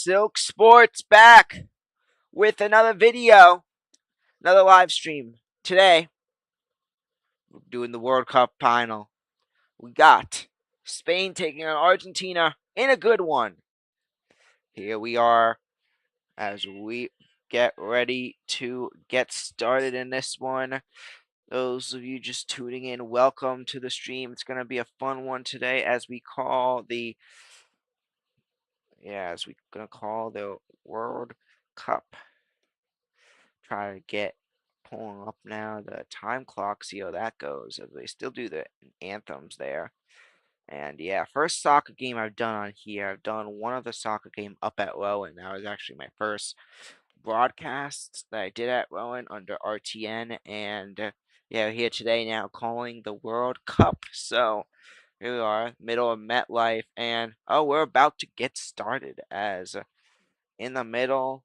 Silk Sports back with another video, another live stream. Today, we're doing the World Cup final. We got Spain taking on Argentina in a good one. Here we are as we get ready to get started in this one. Those of you just tuning in, welcome to the stream. It's going to be a fun one today as we call the World Cup. Try to get pulling up now the time clock, see how that goes. As they still do the anthems there. And yeah, first soccer game I've done on here. I've done one other soccer game up at Rowan. That was actually my first broadcast that I did at Rowan under RTN. And yeah, here today now calling the World Cup. So here we are, middle of MetLife, and we're about to get started as in the middle,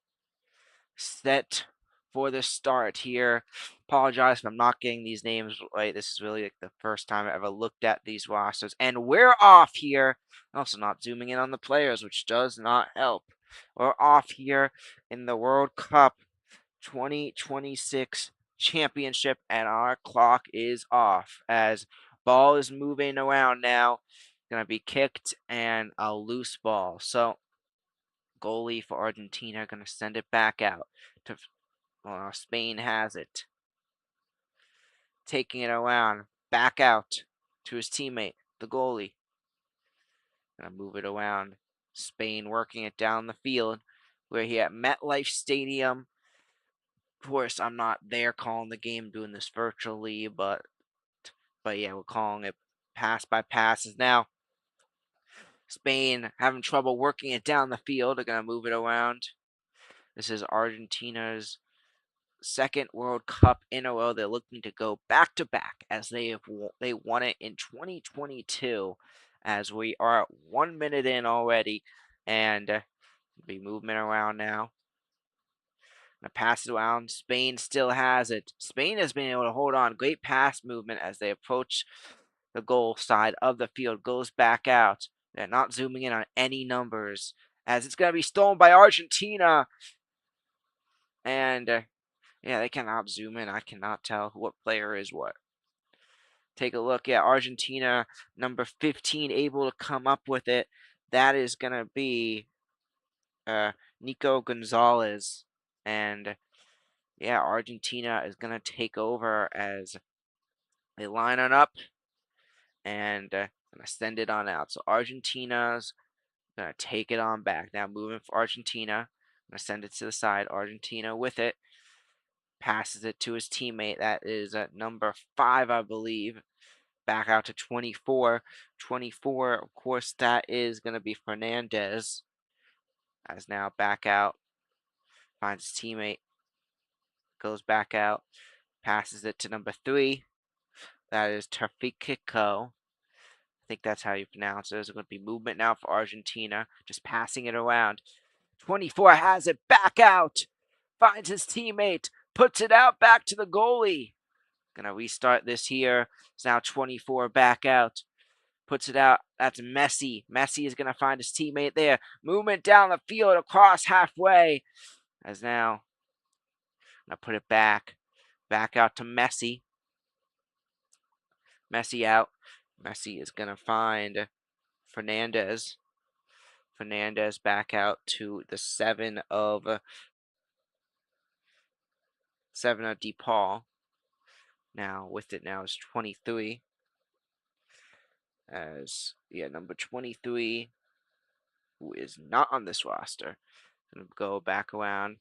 set for the start here. Apologize if I'm not getting these names right. This is really like the first time I ever looked at these rosters, and we're off here. Also, not zooming in on the players, which does not help. We're off here in the World Cup 2026 championship, and our clock is off as ball is moving around now. Gonna be kicked and a loose ball. So goalie for Argentina gonna send it back out to Spain. Has it, taking it around, back out to his teammate, the goalie. Gonna move it around. Spain working it down the field. We're here at MetLife Stadium. Of course, I'm not there calling the game, doing this virtually, but yeah, we're calling it pass by passes now. Spain having trouble working it down the field. They're gonna move it around. This is Argentina's second World Cup in a row. They're looking to go back to back as they won it in 2022. As we are at 1 minute in already, and be movement around now. Gonna pass it around. Spain still has it. Spain has been able to hold on. Great pass movement as they approach the goal side of the field. Goes back out. They're not zooming in on any numbers as it's gonna be stolen by Argentina. And yeah, they cannot zoom in. I cannot tell what player is what. Take a look at Argentina, number 15, able to come up with it. That is going to be Nico Gonzalez. And yeah, Argentina is going to take over as they line it up and going to send it on out. So Argentina's going to take it on back. Now moving for Argentina. Going to send it to the side. Argentina with it. Passes it to his teammate. That is number 5, I believe. Back out to 24. 24, of course, that is going to be Fernandez. As now back out. Finds his teammate. Goes back out. Passes it to number 3. That is Tafikiko. I think that's how you pronounce it. There's going to be movement now for Argentina. Just passing it around. 24 has it. Back out. Finds his teammate. Puts it out back to the goalie. Gonna restart this here. It's now 24 back out. Puts it out. That's Messi. Messi is gonna find his teammate there. Movement down the field across halfway. As now, gonna put it back. Back out to Messi. Messi out. Messi is gonna find Fernandez. Fernandez back out to the 7 of DePaul. Now with it now is 23. As number 23, who is not on this roster, gonna go back around.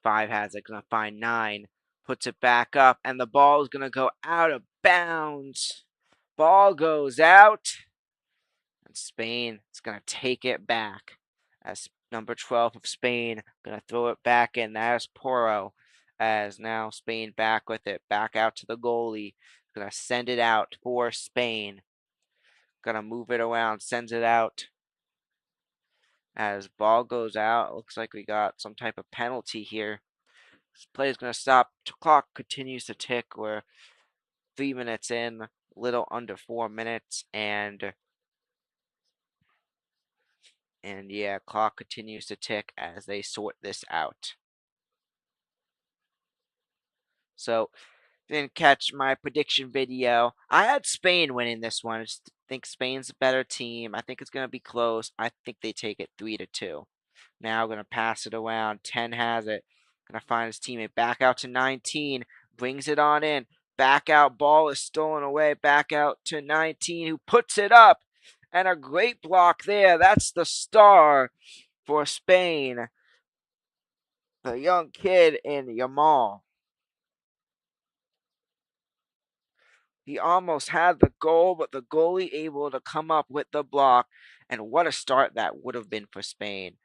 5 has it, gonna find 9, puts it back up, and the ball is gonna go out of bounds. Ball goes out, and Spain is gonna take it back. As number 12 of Spain gonna throw it back in. There's Porro. As now Spain back with it, back out to the goalie. Gonna send it out for Spain. Gonna move it around, sends it out. As ball goes out, it looks like we got some type of penalty here. This play is going to stop. The clock continues to tick. We're 3 minutes in, little under 4 minutes, and And yeah, clock continues to tick as they sort this out. So, didn't catch my prediction video. I had Spain winning this one. I just think Spain's a better team. I think it's going to be close. I think they take it 3-2. Now going to pass it around. 10 has it. Going to find his teammate. Back out to 19. Brings it on in. Back out. Ball is stolen away. Back out to 19, who puts it up. And a great block there. That's the star for Spain. The young kid in Yamal. He almost had the goal, but the goalie able to come up with the block. And what a start that would have been for Spain.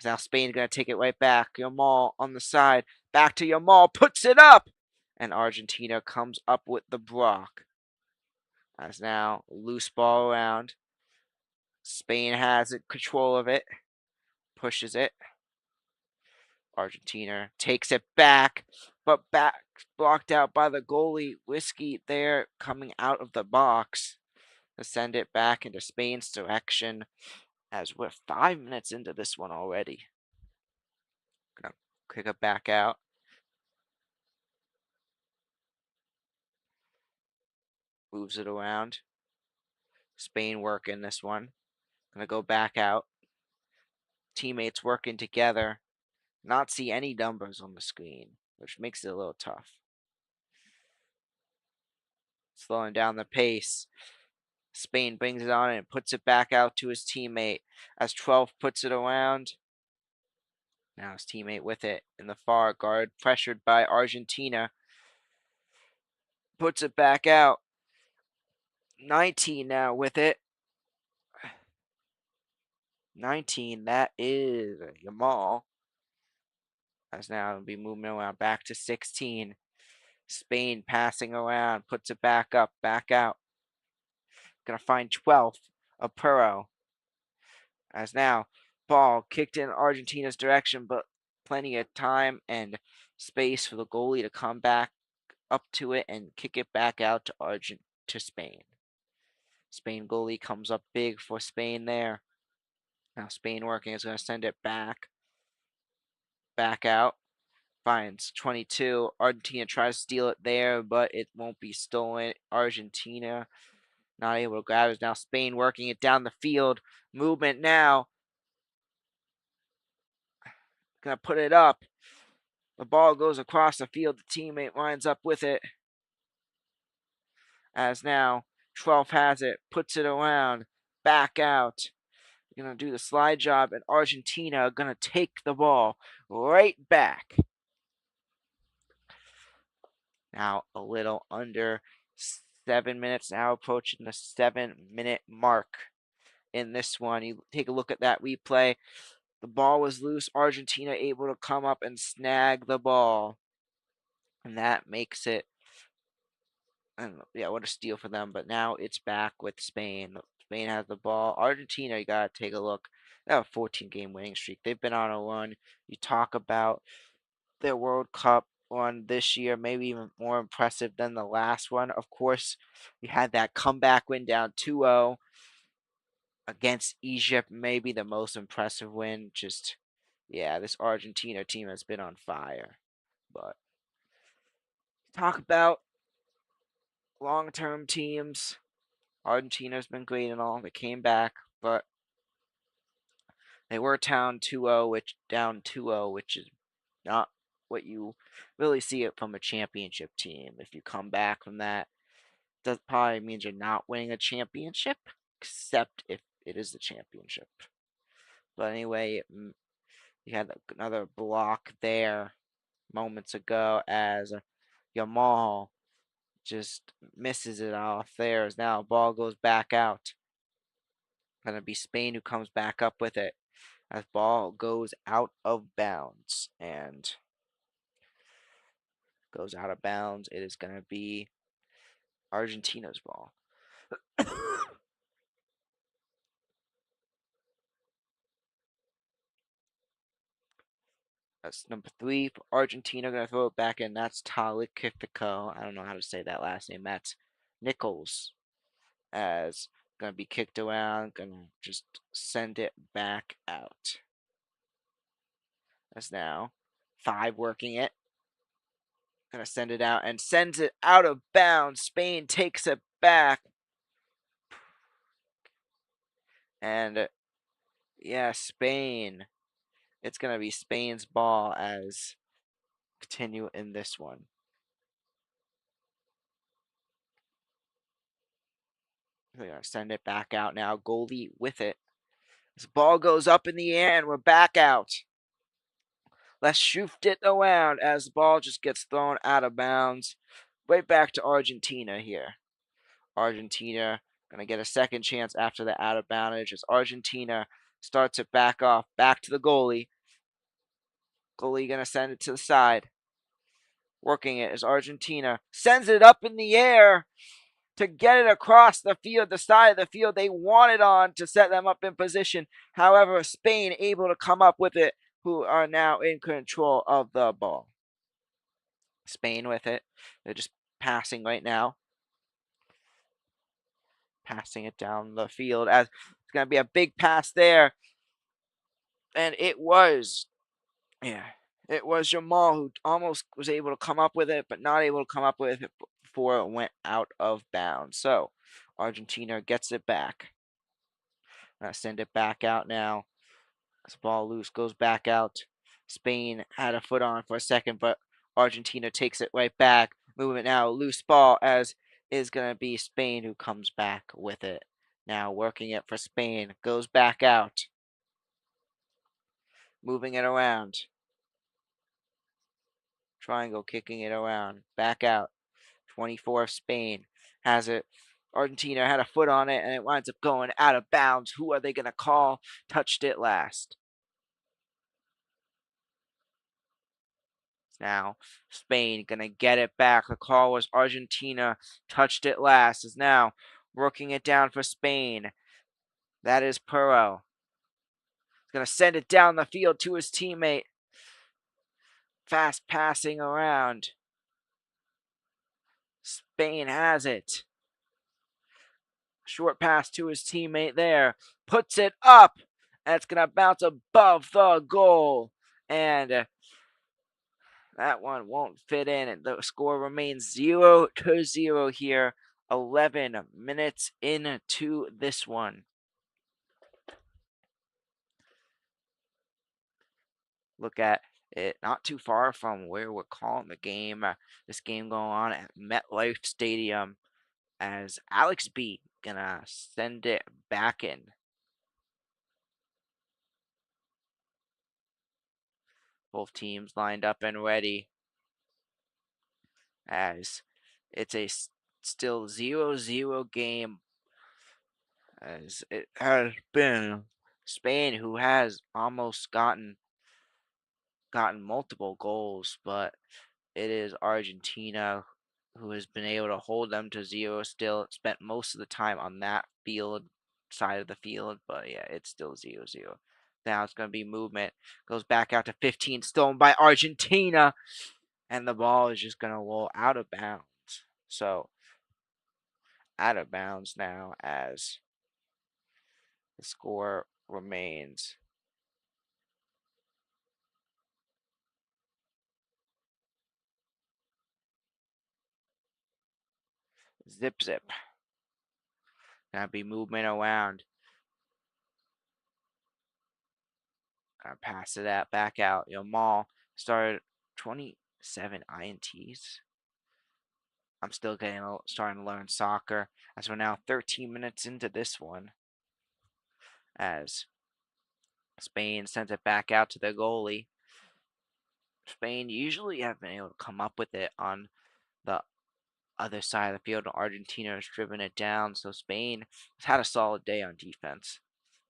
Now Spain's going to take it right back. Yamal on the side. Back to Yamal. Puts it up. And Argentina comes up with the block. As now loose ball around. Spain has it, control of it. Pushes it. Argentina takes it back. But back blocked out by the goalie. Whiskey there coming out of the box to send it back into Spain's direction as we're 5 minutes into this one already. Gonna kick it back out. Moves it around. Spain working this one. Gonna go back out. Teammates working together. Not see any numbers on the screen, which makes it a little tough. Slowing down the pace. Spain brings it on and puts it back out to his teammate as 12 puts it around. Now his teammate with it in the far guard, pressured by Argentina. Puts it back out. 19 now with it. 19, that is Yamal. As now it'll be moving around back to 16. Spain passing around, puts it back up, back out. Gonna find 12th, Apuro. As now, ball kicked in Argentina's direction, but plenty of time and space for the goalie to come back up to it and kick it back out to Spain. Spain goalie comes up big for Spain there. Now Spain working is going to send it back out. Finds 22. Argentina tries to steal it there, but it won't be stolen. Argentina not able to grab it. Now Spain working it down the field. Movement now. Gonna put it up. The ball goes across the field. The teammate winds up with it. As now 12 has it. Puts it around. Back out. Gonna do the slide job, and Argentina gonna take the ball right back. Now a little under 7 minutes, now approaching the 7-minute mark in this one. You take a look at that replay. The ball was loose. Argentina able to come up and snag the ball. And that makes it, what a steal for them. But now it's back with Spain. Spain has the ball. Argentina, you got to take a look. They have a 14-game winning streak. They've been on a run. You talk about their World Cup one this year, maybe even more impressive than the last one. Of course, you had that comeback win down 2-0 against Egypt, maybe the most impressive win. Just, yeah, this Argentina team has been on fire. But talk about long-term teams. Argentina's been great and all. They came back, but they were down 2-0, which is not what you really see it from a championship team. If you come back from that, that probably means you're not winning a championship, except if it is the championship. But anyway, you had another block there moments ago as Yamal just misses it off there. As now ball goes back out. Gonna be Spain who comes back up with it as ball goes out of bounds and goes out of bounds. It is gonna be Argentina's ball. That's number 3 for Argentina. Gonna throw it back in. That's Talikifico. I don't know how to say that last name. That's Nichols. As Gonna be kicked around. Gonna just send it back out. That's now 5 working it. Gonna send it out and sends it out of bounds. Spain takes it back. And yeah, Spain. It's gonna be Spain's ball as continue in this one. They're gonna send it back out now. Goalie with it. This ball goes up in the air and we're back out. Let's shift it around as the ball just gets thrown out of bounds. Right back to Argentina here. Argentina gonna get a second chance after the out of boundage as Argentina starts it back off, back to the goalie. Goalie gonna send it to the side. Working it as Argentina sends it up in the air to get it across the field, the side of the field they wanted on to set them up in position. However, Spain able to come up with it, who are now in control of the ball. Spain with it. They're just passing right now. Passing it down the field as it's going to be a big pass there. And it was Jamal who almost was able to come up with it, but not able to come up with it before it went out of bounds. So Argentina gets it back. Send it back out now. This ball loose, goes back out. Spain had a foot on for a second, but Argentina takes it right back. Moving it now, loose ball as is going to be Spain who comes back with it. Now working it for Spain, goes back out. Moving it around. Triangle kicking it around. Back out. 24 of Spain has it. Argentina had a foot on it and it winds up going out of bounds. Who are they going to call? Touched it last. Now Spain gonna get it back. The call was Argentina touched it last. Is now working it down for Spain. That is Perro. He's gonna send it down the field to his teammate. Fast passing around. Spain has it. Short pass to his teammate there. Puts it up. And it's gonna bounce above the goal. And that one won't fit in. And the score remains 0-0 here. 11 minutes into this one. Look at it, not too far from where we're calling the game. This game going on at MetLife Stadium as Alex B gonna send it back in. Both teams lined up and ready as it's a still 0-0 game as it has been Spain who has almost gotten multiple goals, but it is Argentina who has been able to hold them to 0 still. It spent most of the time on that side of the field, but yeah, it's still 0-0. Now it's going to be movement. Goes back out to 15, stolen by Argentina, and the ball is just going to roll out of bounds. So, out of bounds now as the score remains zip zip. Gonna be movement around. Gonna pass it out back out. Yamal started 27 INTs. I'm still starting to learn soccer as we're now 13 minutes into this one. As Spain sends it back out to the goalie. Spain usually have been able to come up with it on the other side of the field. Argentina has driven it down, so Spain has had a solid day on defense.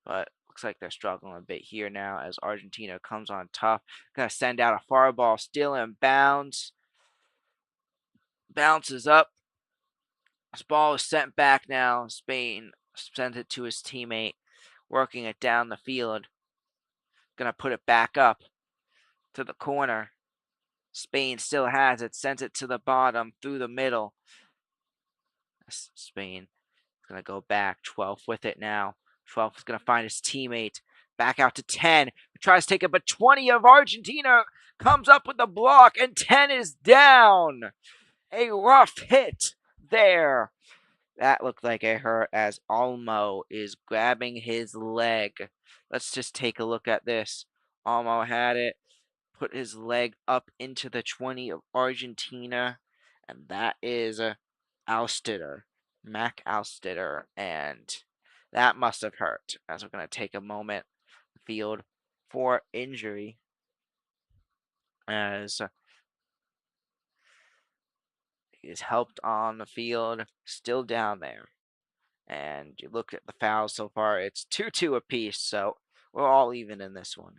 But looks like they're struggling a bit here now as Argentina comes on tough. Gonna send out a far ball, still in bounds. Bounces up. This ball is sent back now. Spain sends it to his teammate, working it down the field. Gonna put it back up to the corner. Spain still has it, sends it to the bottom through the middle. Spain Gonna go back. 12 with it now. 12 is gonna find his teammate. Back out to 10. Tries to take it, but 20 of Argentina comes up with the block, and 10 is down. A rough hit there. That looked like it hurt as Olmo is grabbing his leg. Let's just take a look at this. Olmo had it, put his leg up into the 20 of Argentina, and that is Alstetter, Mac Alstetter, and that must have hurt. As we're going to take a moment, field for injury, as he is helped on the field, still down there. And you look at the fouls so far, it's 2-2 apiece, so we're all even in this one.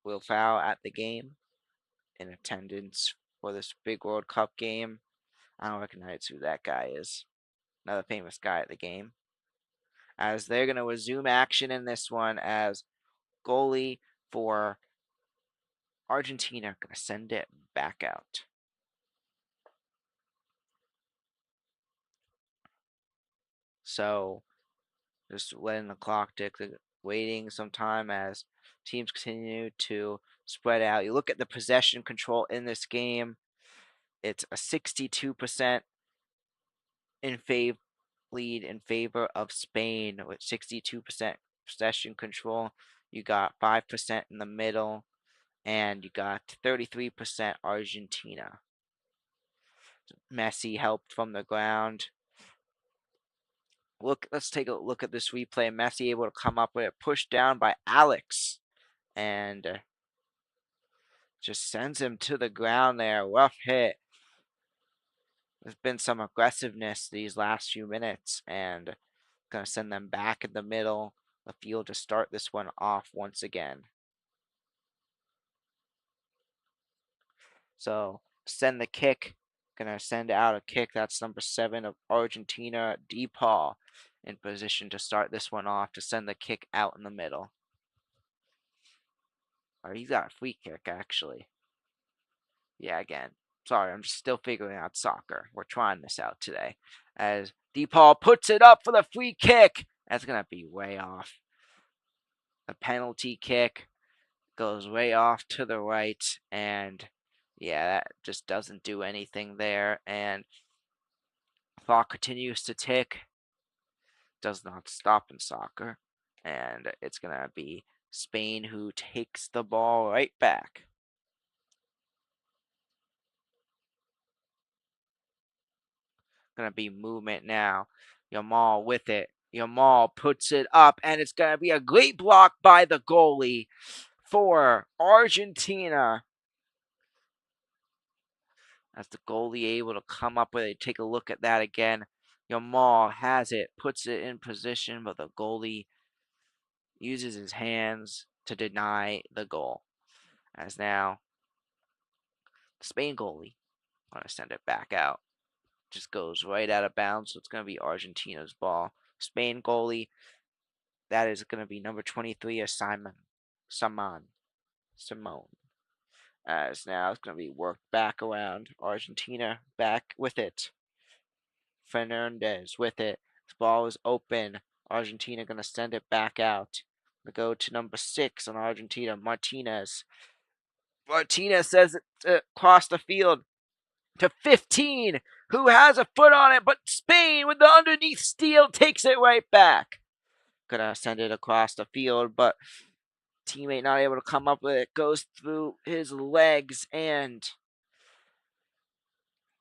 Will foul at the game in attendance for this big World Cup game. I don't recognize who that guy is. Another famous guy at the game. As they're going to resume action in this one as goalie for Argentina going to send it back out. So just letting the clock tick, waiting some time as teams continue to spread out. You look at the possession control in this game, it's a 62% in favor lead in favor of Spain with 62% possession control. You got 5% in the middle, and you got 33% Argentina. Messi helped from the ground. Let's take a look at this replay. Messi able to come up with it, pushed down by Alex, and just sends him to the ground there. Rough hit. There's been some aggressiveness these last few minutes, and gonna send them back in the middle of the field to start this one off once again. So send the kick. Gonna send out a kick. That's number 7 of Argentina, DePaul, in position to start this one off to send the kick out in the middle. Or he's got a free kick actually. Yeah, again. Sorry, I'm just still figuring out soccer. We're trying this out today. As DePaul puts it up for the free kick. That's gonna be way off. The penalty kick goes way off to the right, and yeah, that just doesn't do anything there. And clock continues to tick, does not stop in soccer, and it's gonna be Spain who takes the ball right back. Gonna be movement now. Yamal with it. Yamal puts it up, and it's gonna be a great block by the goalie for Argentina. As the goalie able to come up with it, take a look at that again. Yamal has it, puts it in position, but the goalie uses his hands to deny the goal. As now, the Spain goalie, I'm going to send it back out. Just goes right out of bounds, so it's going to be Argentina's ball. Spain goalie, that is going to be number 23, Simone. As now it's going to be worked back around. Argentina back with it. Fernandez with it. The ball is open. Argentina going to send it back out. We go to number 6 on Argentina, Martinez. Martinez says it across the field to 15, who has a foot on it, but Spain with the underneath steal takes it right back. Gonna send it across the field, but teammate not able to come up with it. Goes through his legs, and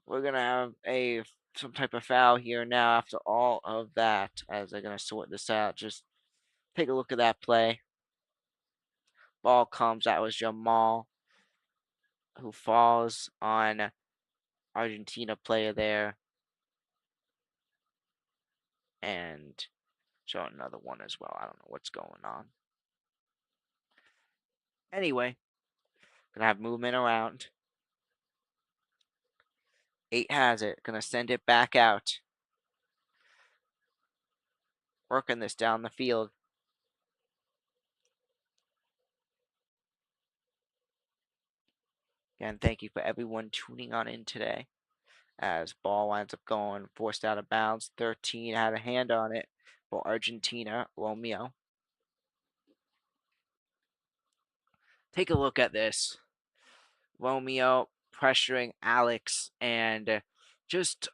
we're gonna have some type of foul here now after all of that, as they're gonna sort this out. Just take a look at that play. Ball comes. That was Jamal, who falls on Argentina player there, and show another one as well. I don't know what's going on. Anyway, gonna have movement around. 8 has it. Gonna send it back out. Working this down the field. Again, thank you for everyone tuning on in today. As ball winds up going, forced out of bounds. 13 had a hand on it for Argentina. Romeo. Take a look at this. Romeo pressuring Alex and just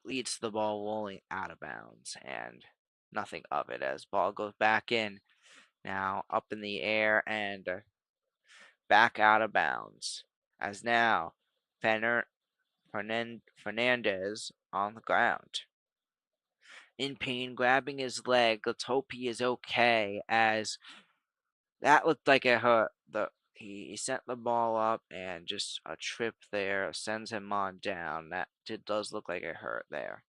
leads the ball rolling out of bounds and nothing of it as ball goes back in. Now up in the air and back out of bounds. As now Fernandez on the ground. In pain, grabbing his leg. Let's hope he is okay, as that looked like it hurt. He sent the ball up, and just a trip there sends him on down. Does look like it hurt there.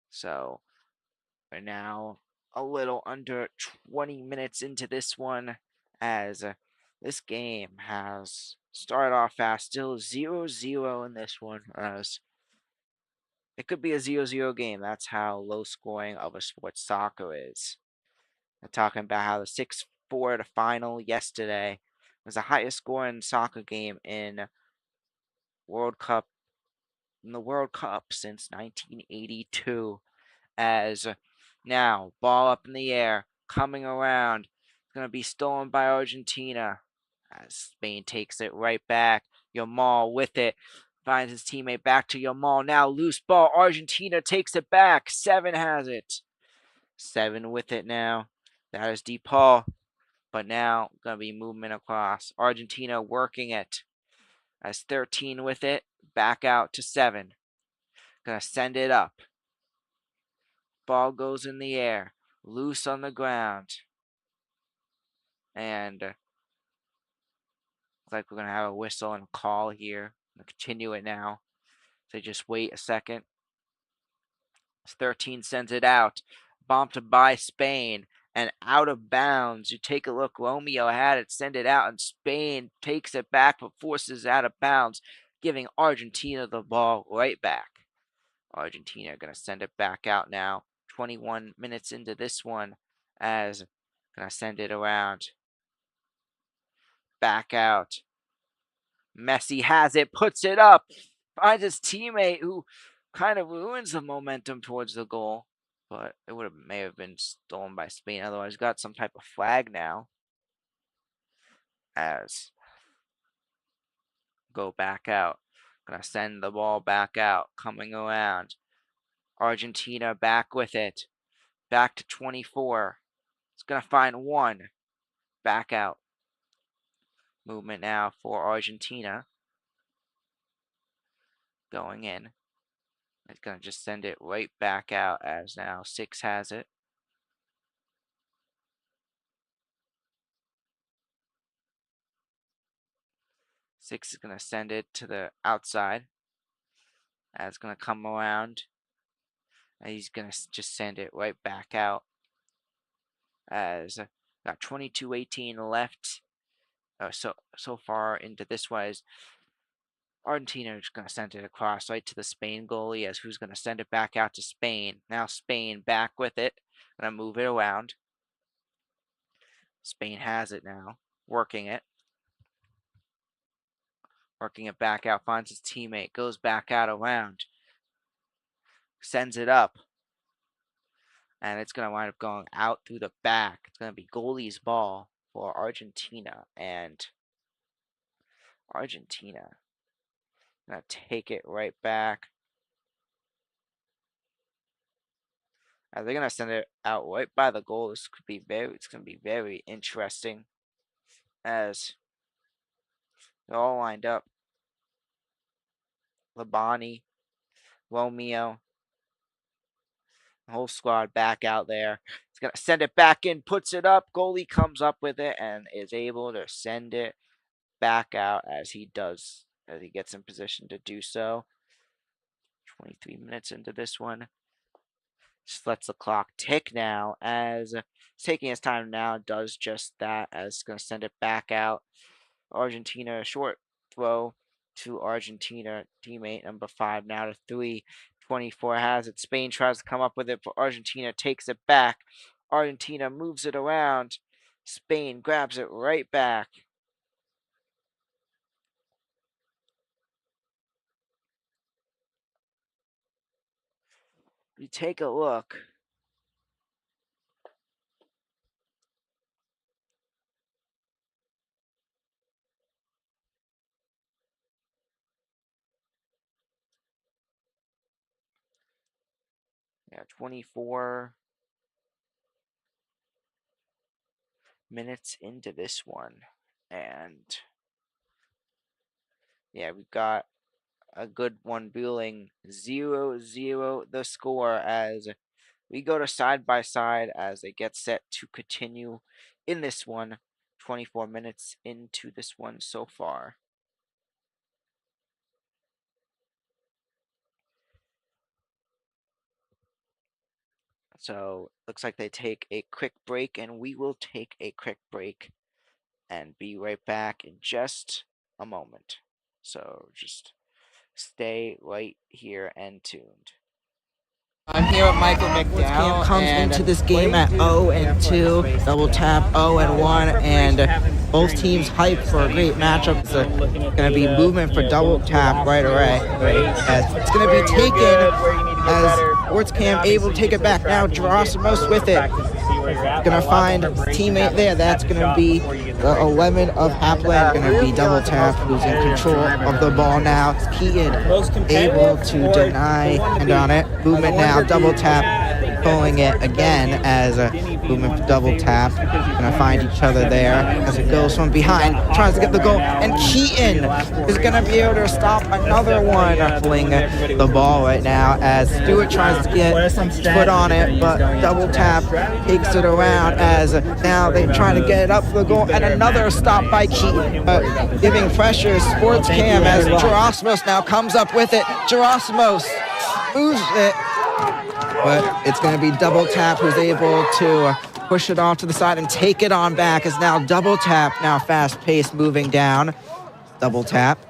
So we're now a little under 20 minutes into this one, as this game has started off fast. Still 0-0 in this one, as it could be a 0-0 game. That's how low scoring of a sports soccer is. I'm talking about how the 6-4 to final yesterday was the highest scoring soccer game World Cup in the World Cup since 1982. As now ball up in the air, coming around, it's gonna be stolen by Argentina. As Spain takes it right back. Yamal with it. Finds his teammate back to Yamal. Now loose ball. Argentina takes it back. 7 has it. 7 with it now. That is DePaul. But now going to be movement across. Argentina working it. As 13 with it. Back out to 7. Going to send it up. Ball goes in the air. Loose on the ground. And looks like we're going to have a whistle and a call here. I'm going to continue it now. So just wait a second. 13 sends it out. Bumped by Spain and out of bounds. You take a look. Romeo had it, send it out, and Spain takes it back but forces it out of bounds, giving Argentina the ball right back. Argentina are going to send it back out now. 21 minutes into this one, as going to send it around. Back out. Messi has it, puts it up, finds his teammate who kind of ruins the momentum towards the goal. But it may have been stolen by Spain. Otherwise, got some type of flag now. As go back out. Gonna send the ball back out. Coming around. Argentina back with it. Back to 24. It's gonna find 1. Back out. Movement now for Argentina. Going in. It's gonna just send it right back out, as now 6 has it. 6 is going to send it to the outside. That's going to come around. And he's going to just send it right back out. As got 22:18 left. So far into this one, Argentina is going to send it across right to the Spain goalie, as who's going to send it back out to Spain. Now Spain back with it. Going to move it around. Spain has it now. Working it. Working it back out. Finds his teammate. Goes back out around. Sends it up. And it's going to wind up going out through the back. It's going to be goalie's ball for Argentina. And Argentina going to take it right back. And they're going to send it out right by the goal. It's going to be very interesting, as they're all lined up. Labani, Romeo, the whole squad back out there. He's going to send it back in, puts it up. Goalie comes up with it and is able to send it back out, as he gets in position to do so. 23 minutes into this one. Just lets the clock tick now, as it's taking his time now, does just that, as it's going to send it back out. Argentina, short throw to Argentina teammate number 5, now to 3. 24 has it. Spain tries to come up with it, but Argentina takes it back. Argentina moves it around. Spain grabs it right back. You take a look. Yeah, 24 minutes into this one. And yeah, we've got a good one building 0-0 the score as we go to side by side as they get set to continue in this one. 24 minutes into this one so far. So looks like they take a quick break, and we will take a quick break and be right back in just a moment. So just stay right here and tuned. I'm here with Michael McDowell. Comes into this game at 0-2, double tap 0-1, and both teams hyped for a great matchup. It's going to be movement for double tap right away. It's going to be taken as Sportscam able to take it back. Now Gerasimos with it. Going to find his teammate there. That's going to be the 11 of Hapland. Going to be double tap, who's in control of the ball now. It's Keaton able to deny and on it. Movement now, double tap, pulling it again as a movement double tap. Going to find each other there as it goes from behind. Tries to get the goal, and Keaton is going to be able to stop another one. Pulling the ball right now as Stewart tries to get his foot on it, but double tap takes it around as now they try to get it up for the goal, and another stop by Keaton, giving pressure. Sportscam as Gerasimos now comes up with it. Gerasimos moves it, but it's going to be double tap who's able to push it off to the side and take it on back. Is now double tap, now fast paced, moving down. Double tap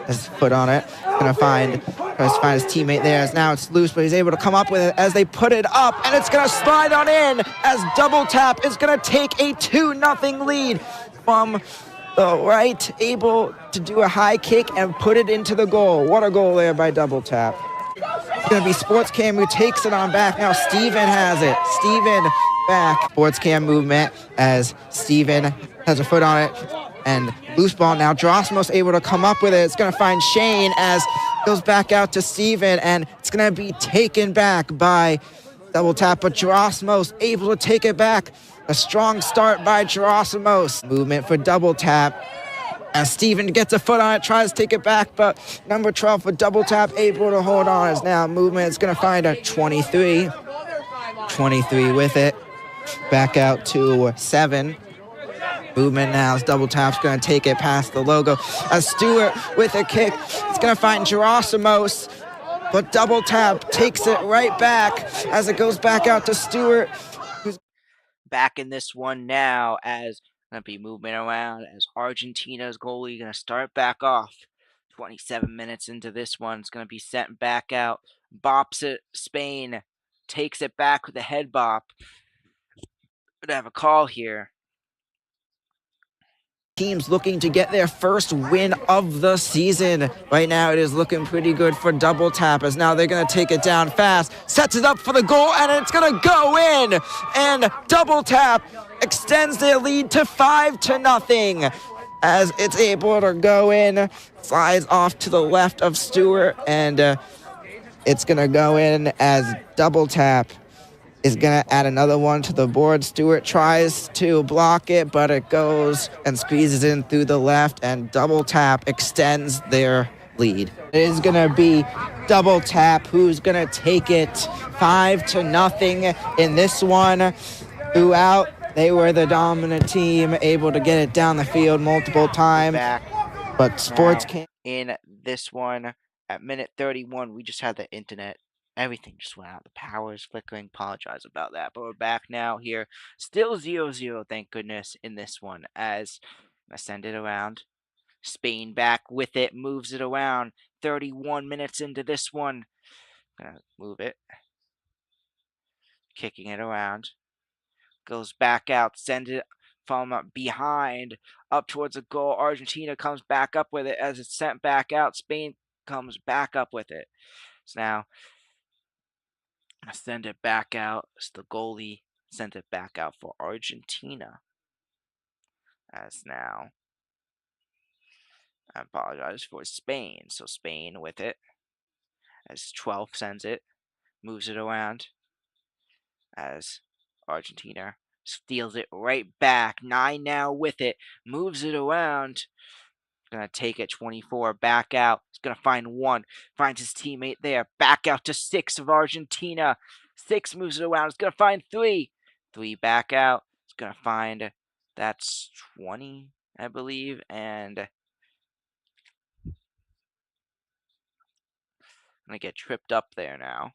has his foot on it. Tries to find his teammate there as now it's loose, but he's able to come up with it as they put it up, and it's going to slide on in as double tap is going to take a 2-0 lead from the right, able to do a high kick and put it into the goal. What a goal there by double tap. It's going to be Sportscam who takes it on back. Now Steven has it. Steven back. Sportscam movement as Steven has a foot on it. And loose ball now. Gerasimos able to come up with it. It's going to find Shane as goes back out to Steven. And it's going to be taken back by double tap. But Gerasimos able to take it back. A strong start by Gerasimos. Movement for double tap. As Steven gets a foot on it, tries to take it back, but number 12 for double tap, able to hold on. As now movement is going to find a 23. 23 with it. Back out to 7. Movement now as double tap's going to take it past the logo. As Stewart with a kick, it's going to find Gerasimos, but double tap takes it right back as it goes back out to Stewart. Back in this one now as going to be movement around as Argentina's goalie going to start back off. 27 minutes into this one, it's going to be sent back out. Bops it. Spain takes it back with a head bop. Going to have a call here. Teams looking to get their first win of the season. Right now it is looking pretty good for double tap as now they're going to take it down fast. Sets it up for the goal, and it's going to go in. And double tap extends their lead to 5-0 as it's able to go in. Flies off to the left of Stewart, and it's going to go in as double tap is going to add another one to the board. Stewart tries to block it, but it goes and squeezes in through the left, and double tap extends their lead. It is going to be double tap who's going to take it 5-0 in this one. Throughout, they were the dominant team, able to get it down the field multiple times. But sports can't. In this one, at minute 31, we just had the internet. Everything just went out. The power is flickering. Apologize about that. But we're back now here. Still 0-0, thank goodness, in this one. As I send it around. Spain back with it. Moves it around. 31 minutes into this one. Gonna move it. Kicking it around. Goes back out. Send it from behind up towards the goal. Argentina comes back up with it as it's sent back out. Spain comes back up with it. So now send it back out. It's the goalie sent it back out for Argentina. As now, I apologize for Spain. So Spain with it. As 12 sends it. Moves it around. As Argentina steals it right back. 9 now with it. Moves it around. Gonna take it 24 back out. He's gonna find 1. Finds his teammate there. Back out to 6 of Argentina. 6 moves it around. He's gonna find 3. 3 back out. He's gonna find that's 20, I believe. And I'm gonna get tripped up there now.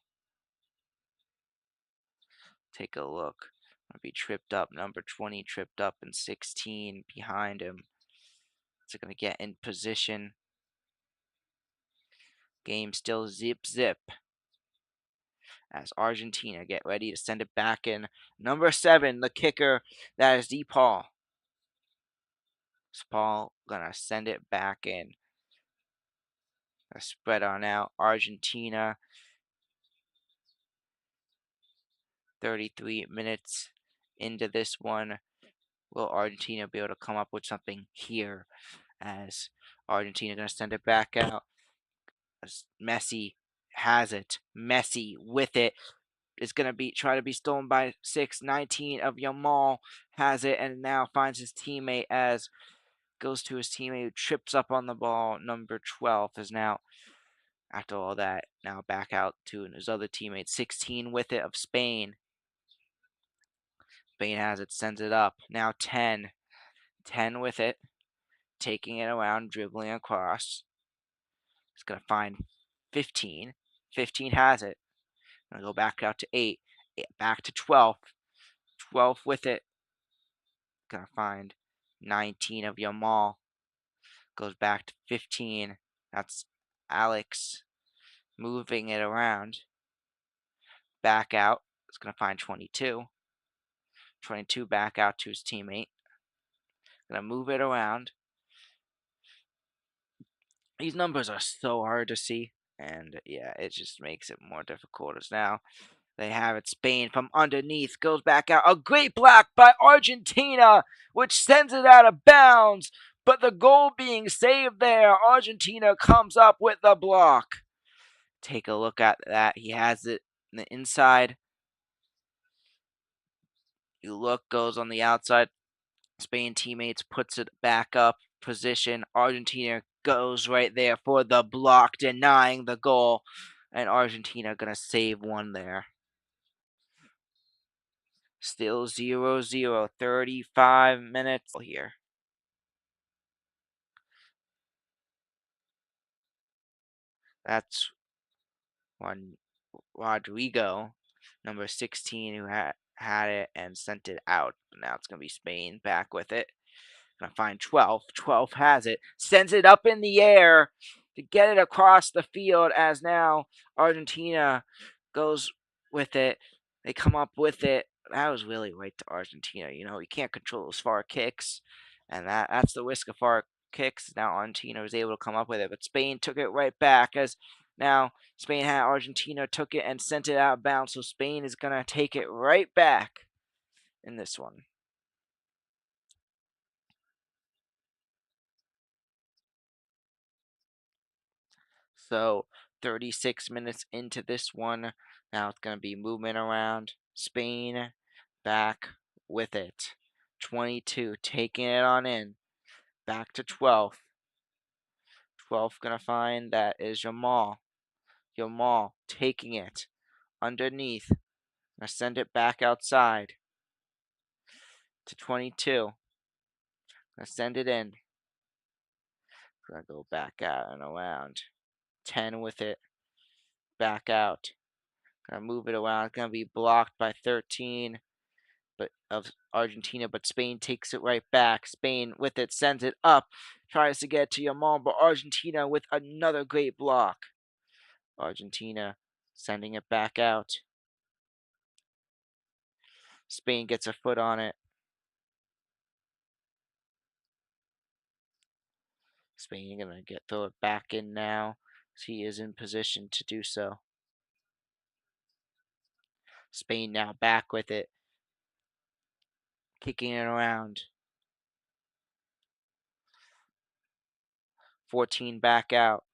Take a look. Gonna be tripped up. Number 20 tripped up and 16 behind him. So gonna get in position. Game still zip. As Argentina get ready to send it back in. Number 7, the kicker, that is DePaul. Paul gonna send it back in. Spread on out. Argentina. 33 minutes into this one. Will Argentina be able to come up with something here? As Argentina gonna send it back out. As Messi has it. Messi with it. Is going to be try to be stolen by 6-19 of Yamal has it and now finds his teammate as goes to his teammate who trips up on the ball. Number 12 is now after all that now back out to his other teammate. 16 with it of Spain. Spain has it, sends it up. Now 10 with it, taking it around, dribbling across. It's going to find 15. 15 has it. Gonna go back out to 8. Back to 12. 12 with it. Gonna find 19 of Yamal. Goes back to 15. That's Alex moving it around. Back out. It's gonna find 22. 22 back out to his teammate. Gonna move it around. These numbers are so hard to see. And yeah, it just makes it more difficult as now. They have it. Spain from underneath goes back out. A great block by Argentina, which sends it out of bounds. But the goal being saved there. Argentina comes up with the block. Take a look at that. He has it in the inside. You look, goes on the outside. Spain teammates puts it back up. Position. Argentina goes right there for the block, denying the goal. And Argentina gonna save one there. Still 0-0, 35 minutes here. That's one Rodrigo, number 16, who had it and sent it out. Now it's going to be Spain back with it. Gonna find 12. 12 has it. Sends it up in the air to get it across the field as now Argentina goes with it. They come up with it. That was really right to Argentina. You know, you can't control those far kicks. And that's the risk of far kicks. Now Argentina was able to come up with it. But Spain took it right back as now Spain had Argentina took it and sent it out of bounds. So Spain is going to take it right back in this one. So 36 minutes into this one. Now it's going to be movement around. Spain back with it. 22 taking it on in. Back to 12. 12 going to find that is Jamal. Jamal taking it underneath. Gonna send it back outside to 22. Gonna send it in. Gonna go back out and around. 10 with it. Back out. Gonna move it around. Gonna be blocked by 13 of Argentina, but Spain takes it right back. Spain with it sends it up. Tries to get to Yamal, but Argentina with another great block. Argentina Sending it back out. Spain gets a foot on it. Spain gonna throw it back in now. He is in position to do so. Spain now back with it. Kicking it around. 14 back out.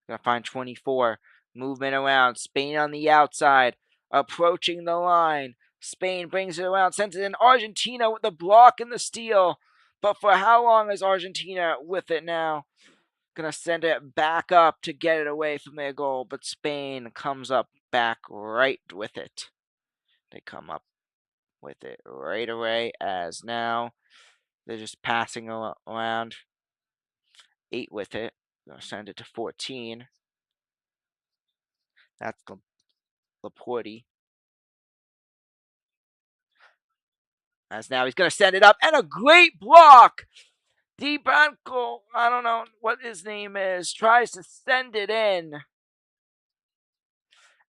Gonna find 24. Movement around. Spain on the outside. Approaching the line. Spain brings it around. Sends it in. Argentina with the block and the steal. But for how long is Argentina with it now? Gonna send it back up to get it away from their goal. But Spain comes up back right with it. They come up with it right away as now they're just passing around. 8 with it. Gonna send it to 14. That's Laporte. As now he's going to send it up, and a great block. DeBranco, I don't know what his name is, tries to send it in.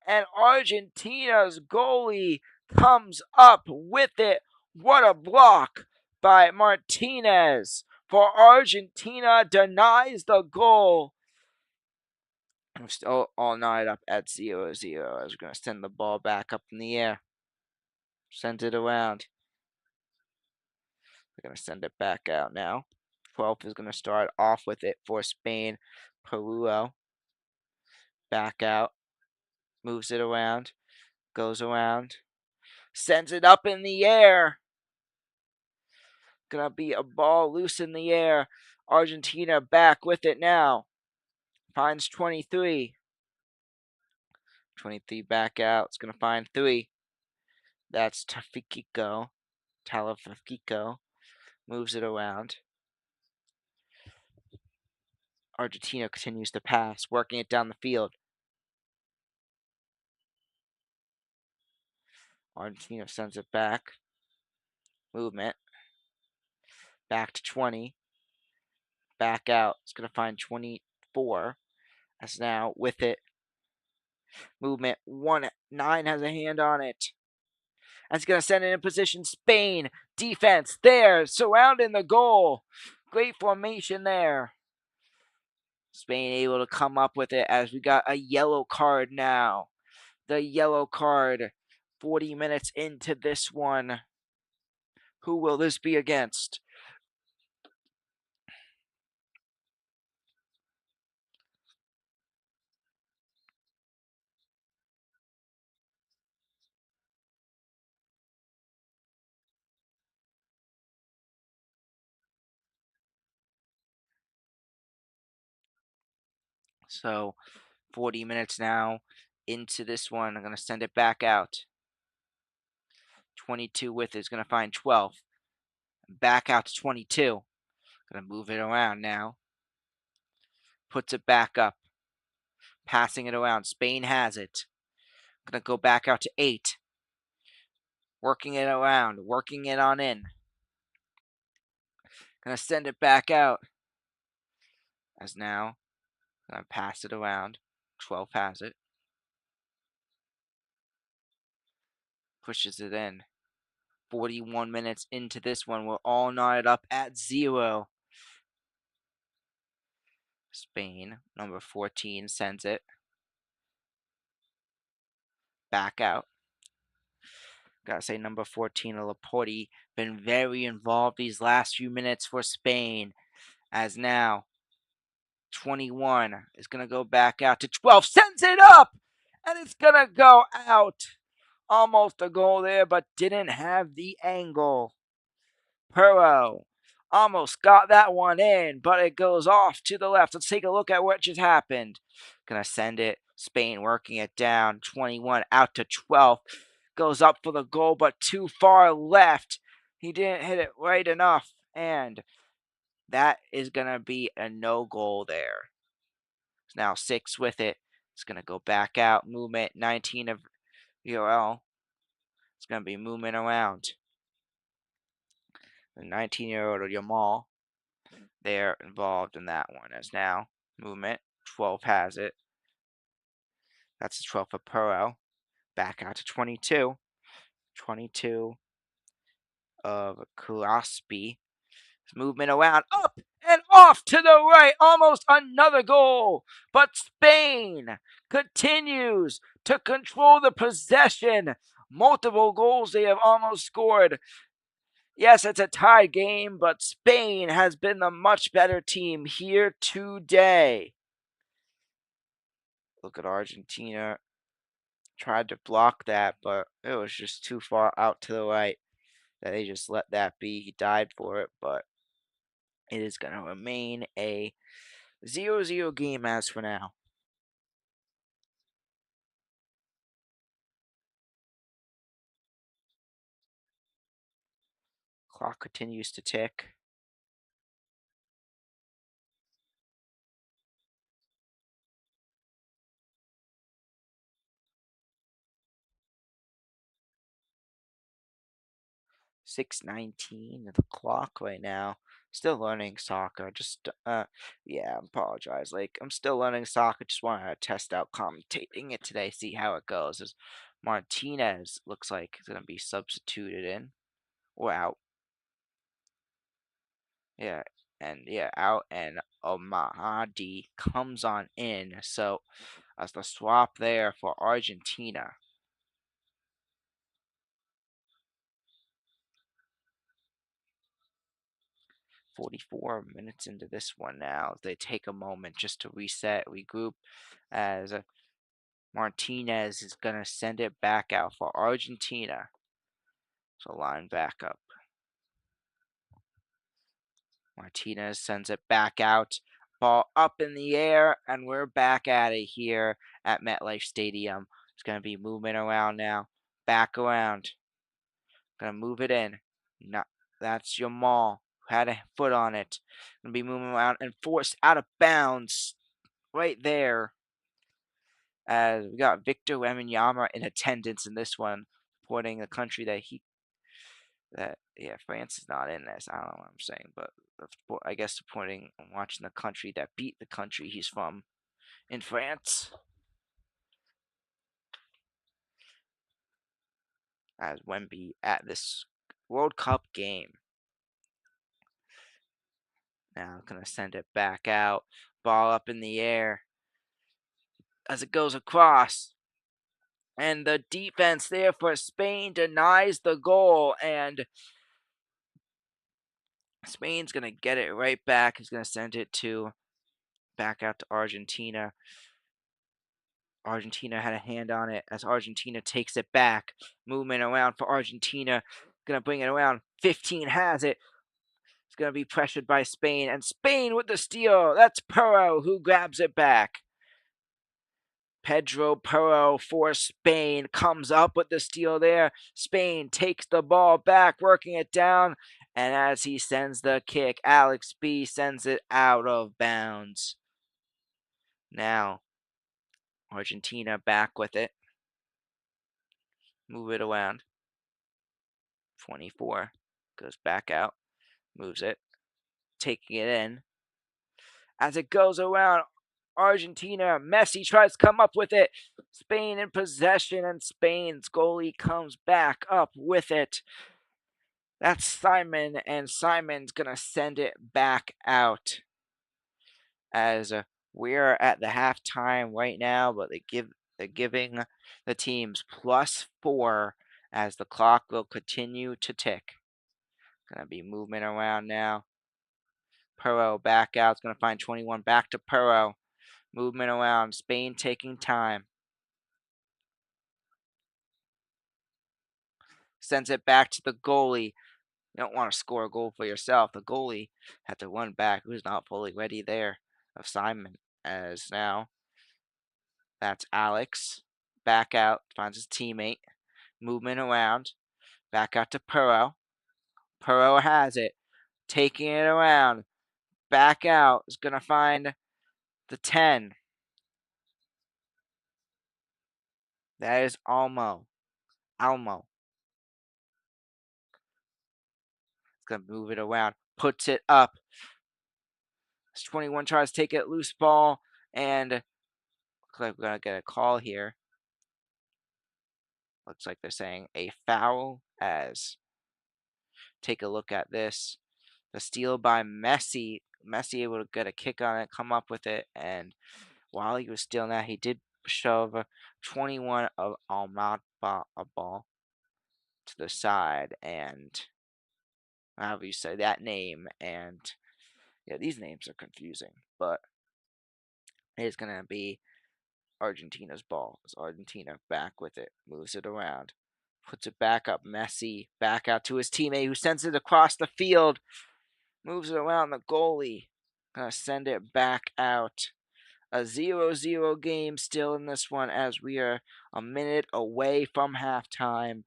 And Argentina's goalie comes up with it. What a block by Martinez. For Argentina denies the goal. We're still all night up at 0-0 as we're going to send the ball back up in the air. Send it around. We're going to send it back out now. 12th is going to start off with it for Spain. Peruo. Back out. Moves it around. Goes around. Sends it up in the air. Gonna be a ball loose in the air. Argentina back with it now. Finds 23. 23 back out. It's gonna find 3. That's Talafico. Moves it around. Argentina continues to pass, working it down the field. Argentina sends it back. Movement. Back to 20. Back out. It's going to find 24. As now with it. Movement. 1-9 has a hand on it. That's going to send it in position. Spain. Defense there. Surrounding the goal. Great formation there. Spain able to come up with it as we got a yellow card now. The yellow card. 40 minutes into this one. Who will this be against? So 40 minutes now into this one. I'm going to send it back out. 22 with it is going to find 12. Back out to 22. Going to move it around now. Puts it back up. Passing it around. Spain has it. Going to go back out to 8. Working it around. Working it on in. Going to send it back out. As now, going to pass it around. 12 has it. Pushes it in. 41 minutes into this one. We're all knotted up at 0. Spain, number 14, sends it. Back out. Gotta say, number 14, Laporte, been very involved these last few minutes for Spain. As now, 21 is going to go back out to 12. Sends it up! And it's going to go out. Almost a goal there, but didn't have the angle. Perro almost got that one in, but it goes off to the left. Let's take a look at what just happened. Gonna send it. Spain working it down. 21 out to 12. Goes up for the goal, but too far left. He didn't hit it right enough, and that is gonna be a no goal there. It's now 6 with it. It's gonna go back out. Movement 19 of UL. It's gonna be movement around. The 19-year-old Yamal. They're involved in that one as now. Movement. 12 has it. That's a 12 for Puro. Back out to 22. 22 of Crosby. Movement around, up and off to the right, almost another goal. But Spain continues to control the possession. Multiple goals they have almost scored. Yes, it's a tied game, but Spain has been the much better team here today. Look at Argentina. Tried to block that, but it was just too far out to the right that they just let that be. He died for it, but it is going to remain a 0-0 game as for now. Clock continues to tick. .6:19 of the clock right now. Still learning soccer. Just yeah, I apologize. Like I'm still learning soccer. Just want to test out commentating it today, see how it goes. As Martinez looks like he's gonna be substituted in or out. Yeah, and yeah, out, and Mahdi comes on in. So as the swap there for Argentina. 44 minutes into this one now. They take a moment just to reset, regroup, as Martinez is going to send it back out for Argentina. So line back up. Martinez sends it back out. Ball up in the air, and we're back at it here at MetLife Stadium. It's going to be movement around now. Back around. Gonna move it in. No, that's Jamal. Had a foot on it. Gonna be moving around and forced out of bounds right there. As we got Victor Wembanyama in attendance in this one, supporting the country that France is not in this. I don't know what I'm saying, but I guess supporting and watching the country that beat the country he's from in France. As Wemby at this World Cup game. Now gonna send it back out. Ball up in the air as it goes across. And the defense there for Spain denies the goal. And Spain's going to get it right back. He's going to send it back out to Argentina. Argentina had a hand on it as Argentina takes it back. Movement around for Argentina. Going to bring it around. 15 has it. It's going to be pressured by Spain. And Spain with the steal. That's Puro who grabs it back. Pedro Puro for Spain comes up with the steal there. Spain takes the ball back, working it down. And as he sends the kick, Alex B sends it out of bounds. Now, Argentina back with it. Move it around. 24. Goes back out. Moves it. Taking it in. As it goes around, Argentina, Messi tries to come up with it. Spain in possession, and Spain's goalie comes back up with it. That's Simon, and Simon's going to send it back out. As we're at the halftime right now, but they're giving the teams +4 as the clock will continue to tick. Going to be movement around now. Puro back out. It's going to find 21 back to Puro. Movement around. Spain taking time. Sends it back to the goalie. You don't want to score a goal for yourself. The goalie had to run back. Who's not fully ready there of Simon. As now, that's Alex. Back out. Finds his teammate. Movement around. Back out to Puro. Puro has it. Taking it around. Back out. Is going to find the 10. That is Almo. It's going to move it around. Puts it up. 21 tries to take it loose ball. And Looks like we're going to get a call here. Looks like they're saying a foul as take a look at this. The steal by Messi. Messi able to get a kick on it, come up with it, and while he was stealing that, he did shove 21 of Almada a ball to the side, and however you say that name, and yeah, these names are confusing, but it's gonna be Argentina's ball. It's Argentina back with it, moves it around, puts it back up. Messi back out to his teammate who sends it across the field, moves it around the goalie, gonna send it back out. A 0-0 game still in this one as we are a minute away from halftime.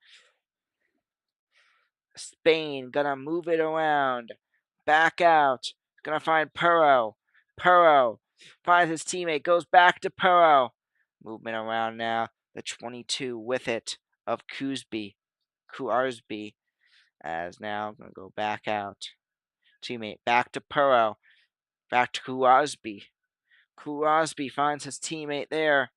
Spain gonna move it around, back out, gonna find Perro. Perro finds his teammate, goes back to Perro. Movement around now. The 22 with it of Kuarsby, as now gonna go back out. Teammate back to Perro, back to Kuarsby. Kuarsby finds his teammate there.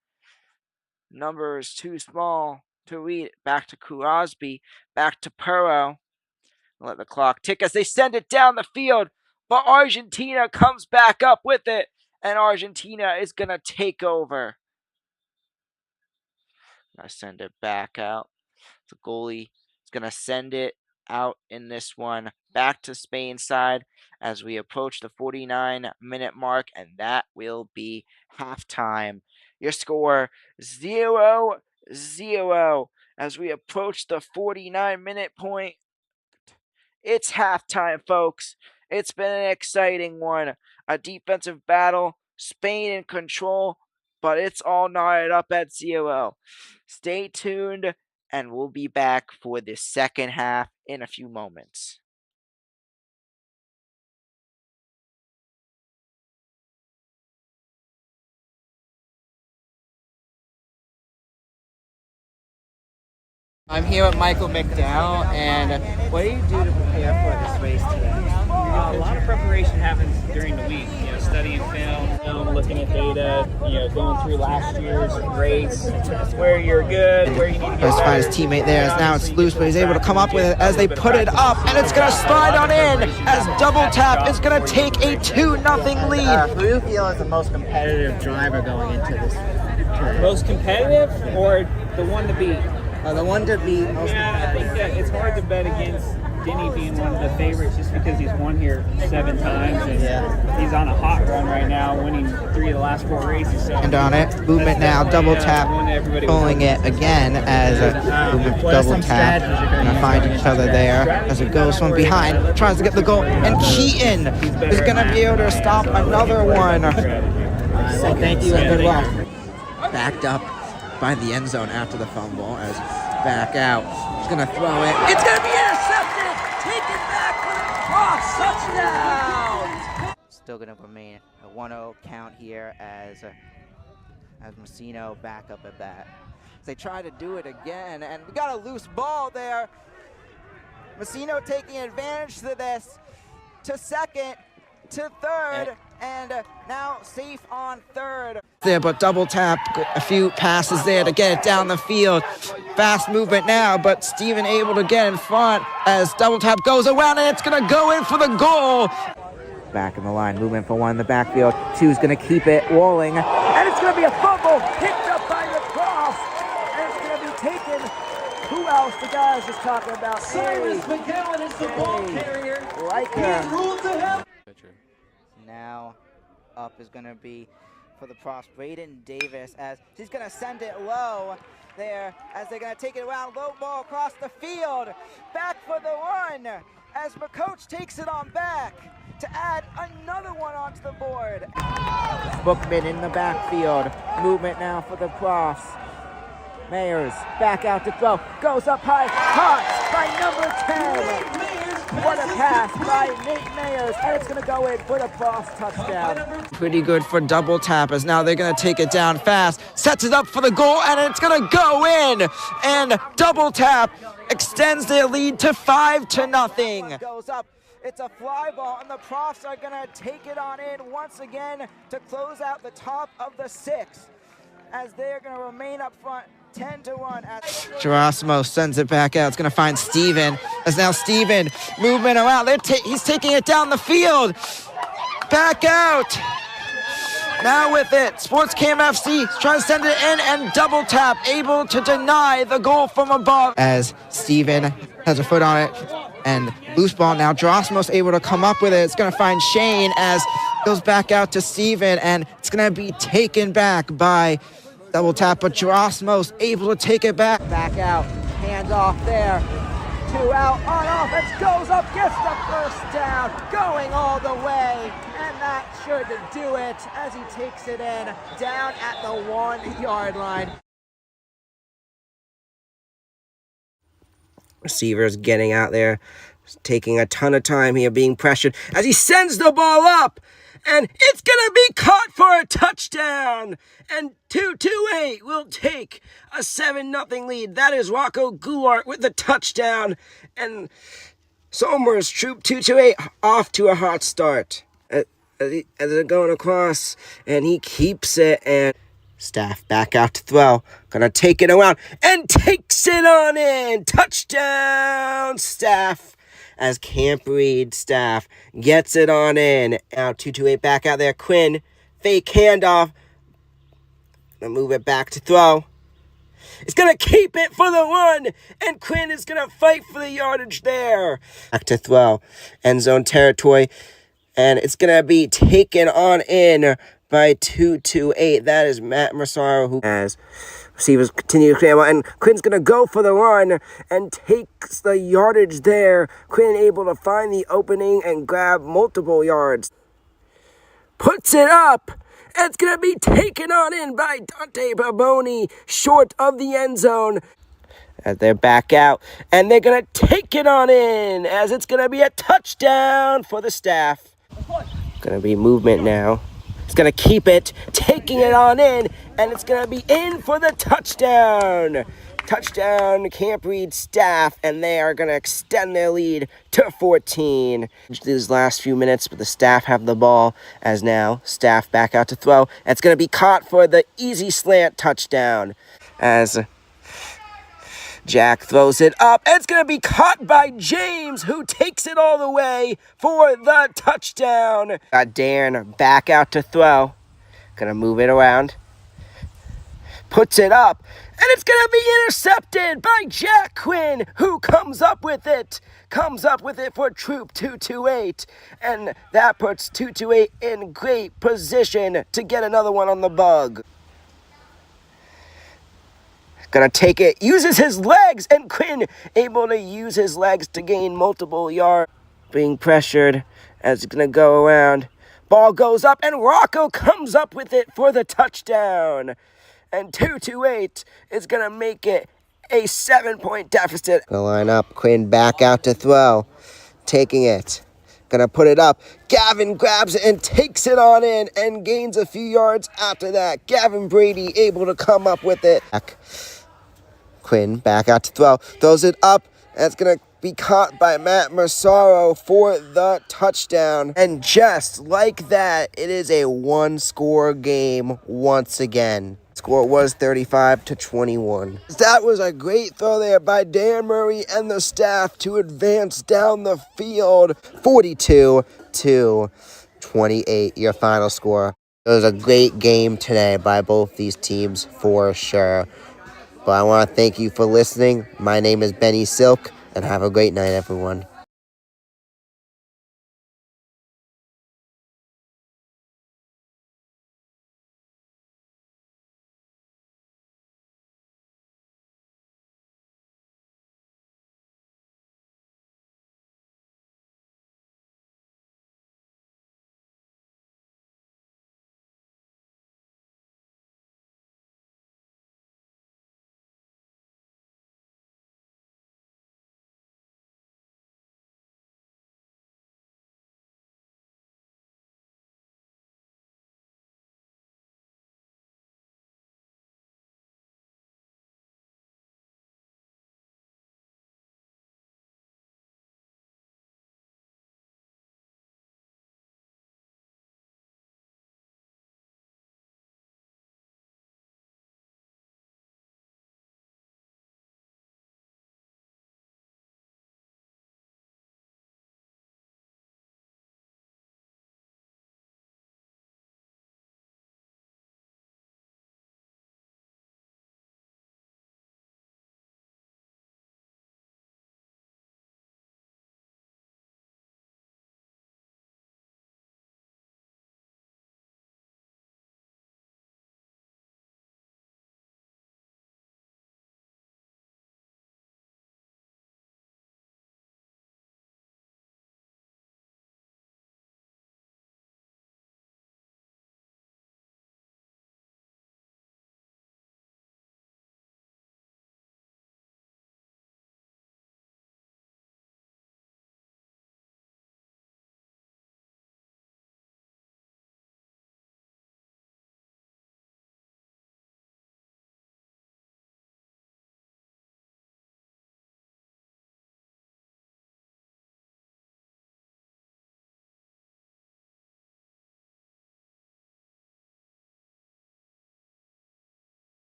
Number is too small to read. Back to Kuarsby, back to Perro. Let the clock tick as they send it down the field, but Argentina comes back up with it, and Argentina is going to take over. I send it back out. The goalie is going to send it out in this one back to Spain's side as we approach the 49-minute mark, and that will be halftime. Your score 0-0 as we approach the 49-minute point. It's halftime, folks. It's been an exciting one. A defensive battle, Spain in control, but it's all knotted up at 0. Stay tuned, and we'll be back for the second half in a few moments. I'm here with Michael McDowell, and what do you do to prepare for this race today? A lot of preparation happens during the week. Studying film, looking at data. Going through last year's race, where you're good, where you need to get better. Find his teammate there. As now it's loose, but he's able to come up with it as they put it up, and it's going to slide on in as Double Tap is going to take a 2-0 lead. Who do you feel is the most competitive driver going into this tournament? Most competitive, or the one to beat? The one to beat most I think that it's hard to bet against Denny being one of the favorites just because he's won here 7 times and he's on a hot run right now, winning 3 of the last 4 races. So and on it, movement now, Double Tap, pulling it again as a movement Double Tap. Gonna find each other there as it goes from behind, tries to get the goal, and Keaton is gonna be able to stop another one. Well, thank you and good luck. Backed up by the end zone after the fumble as back out. He's going to throw it. It's going to be intercepted. Taken back for the cross touchdown. Still going to remain a 1-0 count here as Messino back up at that. They try to do it again, and we got a loose ball there. Messino taking advantage of this to second, to third, and now safe on third. There, but Double Tap, a few passes there to get it down the field. Fast movement now, but Steven able to get in front as Double Tap goes around, and it's going to go in for the goal. Back in the line, movement for one in the backfield. Two's going to keep it rolling, and it's going to be a fumble picked up by the cross, and it's going to be taken. Who else? The guy I was just talking about. Cyrus McGowan is the ball carrier. Now up is going to be for the props, Braden Davis, as he's going to send it low there as they're going to take it around, low ball across the field, back for the run as McCoach takes it on back to add another one onto the board. Bookman in the backfield, movement now for the cross. Mayers back out to throw, goes up high, caught by number 10. What a pass by Nate Mayers, and it's going to go in for the cross touchdown. Pretty good for Double Tap, as now they're going to take it down fast, sets it up for the goal, and it's going to go in, and Double Tap extends their lead to 5-0. Goes up. It's a fly ball, and the Profs are going to take it on in once again to close out the top of the 6th. as they're going to remain up front 10-1. Gerasimo sends it back out. It's going to find Steven. As now Steven, movement around. He's taking it down the field. Back out. Now with it, Sports Cam FC trying to send it in and double tap, able to deny the goal from above. As Steven has a foot on it and loose ball now. Gerasimo's able to come up with it. It's going to find Shane as it goes back out to Steven, and it's going to be taken back by double tap, but Gerasimo's able to take it back. Back out, hands off there. 2 out on offense, goes up, gets the first down, going all the way, and that should do it as he takes it in down at the 1-yard line. Receivers getting out there, taking a ton of time here, being pressured as he sends the ball up, and it's gonna be caught for a touchdown, and 228 will take a 7-0 lead. That is Rocco Goulart with the touchdown, and Somers Troop 228 off to a hot start as they're going across, and he keeps it, and Staff back out to throw. Gonna take it around and takes it on in. Touchdown, Staff. As Camp Reed Staff gets it on in. Now 228 back out there. Quinn, fake handoff. Gonna move it back to throw. It's gonna keep it for the run. And Quinn is gonna fight for the yardage there. Back to throw. End zone territory. And it's gonna be taken on in by 228. That is Matt Massaro, who has receivers continue to scramble, and Quinn's gonna go for the run and takes the yardage there. Quinn able to find the opening and grab multiple yards. Puts it up, and it's gonna be taken on in by Dante Baboni, short of the end zone. As they're back out, and they're gonna take it on in, as it's gonna be a touchdown for the Staff. Gonna be movement now. It's going to keep it, taking it on in, and it's going to be in for the touchdown. Touchdown, Camp Reed Staff, and they are going to extend their lead to 14. These last few minutes, but the Staff have the ball, as now Staff back out to throw. And it's going to be caught for the easy slant touchdown. As Jack throws it up, and it's going to be caught by James, who takes it all the way for the touchdown. Got Darren back out to throw. Going to move it around. Puts it up, and it's going to be intercepted by Jack Quinn, who comes up with it. Comes up with it for Troop 228, and that puts 228 in great position to get another one on the bug. Gonna take it, uses his legs, and Quinn able to use his legs to gain multiple yards. Being pressured as it's gonna go around. Ball goes up, and Rocco comes up with it for the touchdown. And 228 is gonna make it a 7-point deficit. Gonna line up, Quinn back out to throw. Taking it. Gonna put it up. Gavin grabs it and takes it on in and gains a few yards after that. Gavin Brady able to come up with it. Quinn back out to throw. Throws it up. And it's going to be caught by Matt Massaro for the touchdown. And just like that, it is a one-score game once again. Score was 35-21. That was a great throw there by Dan Murray and the Staff to advance down the field. 42-28, your final score. It was a great game today by both these teams for sure. But I want to thank you for listening. My name is Benny Silk, and have a great night, everyone.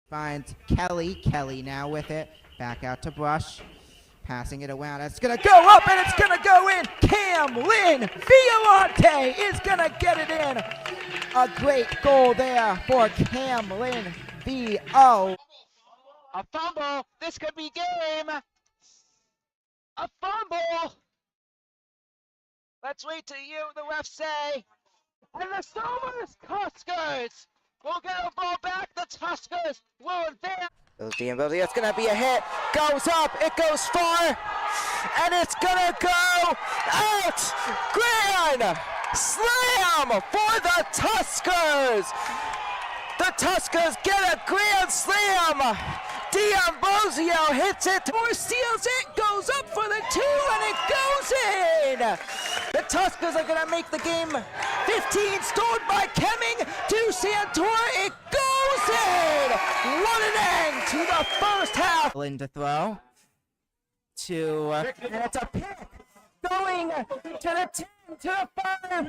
Finds Kelly. Kelly now with it. Back out to Brush. Passing it around. It's going to go up and it's going to go in. Cam Lynn Violante is going to get it in. A great goal there for Cam Lynn V.O. A fumble. This could be game. A fumble. Let's wait to hear the ref say. And the Somers Tuskers will get a ball back. The Tuskers will advance. It's going to be a hit. Goes up. It goes far. And it's going to go out. Grand slam for the Tuskers. The Tuskers get a grand slam. D'Ambrosio hits it, or seals it, goes up for the 2, and it goes in! The Tuskers are going to make the game 15, stored by Kemming to Santora, it goes in! What an end to the first half! In to throw, and it's a pick, going to the 10, to the 5,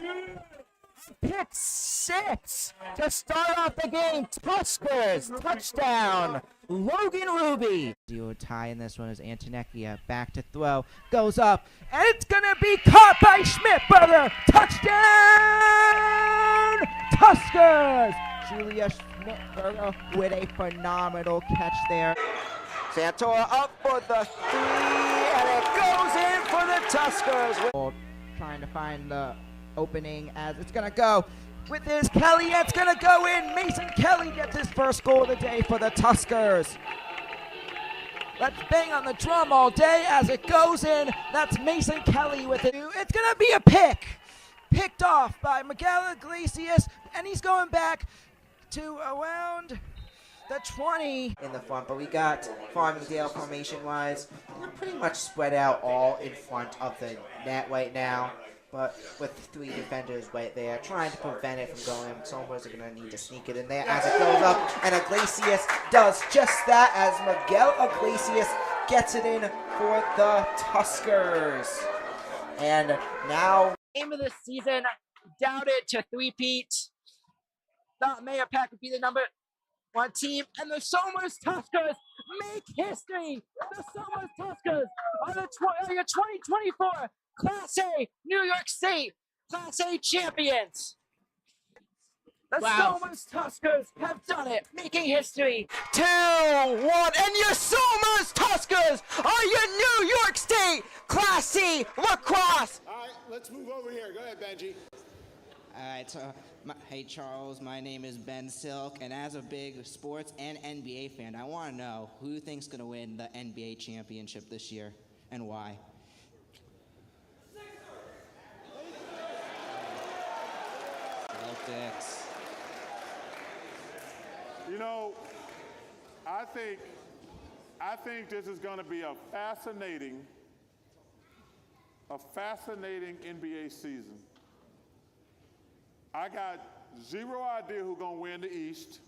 pick 6 to start off the game. Tuskers touchdown. Logan Ruby. Zero tie in this one is Antonecchia. Back to throw. Goes up. And it's going to be caught by Schmidt, brother. Touchdown. Tuskers. Julia Schmidt with a phenomenal catch there. Santora up for the 3. And it goes in for the Tuskers. Trying to find the opening as it's going to go with his Kelly. It's going to go in. Mason Kelly gets his first goal of the day for the Tuskers. Let's bang on the drum all day as it goes in. That's Mason Kelly with it. It's going to be a pick. Picked off by Miguel Iglesias, and he's going back to around the 20 in the front, but we got Farmingdale formation-wise. They're pretty much spread out all in front of the net right now. But with 3 defenders right there, trying to prevent it from going in. Somers are going to need to sneak it in there as it goes up. And Iglesias does just that as Miguel Iglesias gets it in for the Tuskers. And now, Game of the season, doubted to three-peat. Thought Mayor Pack would be the number 1 team. And the Somers Tuskers make history. The Somers Tuskers are your 2024 Class A New York State Class A champions. The Somers Tuskers have done it, making history. 2-1, and your Somers Tuskers are your New York State Class C lacrosse. All right, let's move over here. Go ahead, Benji. All right, so, hey Charles, my name is Ben Silk, and as a big sports and NBA fan, I want to know who you think's going to win the NBA championship this year, and why? Celtics. You know, I think this is going to be a fascinating NBA season. I got zero idea who's going to win the East.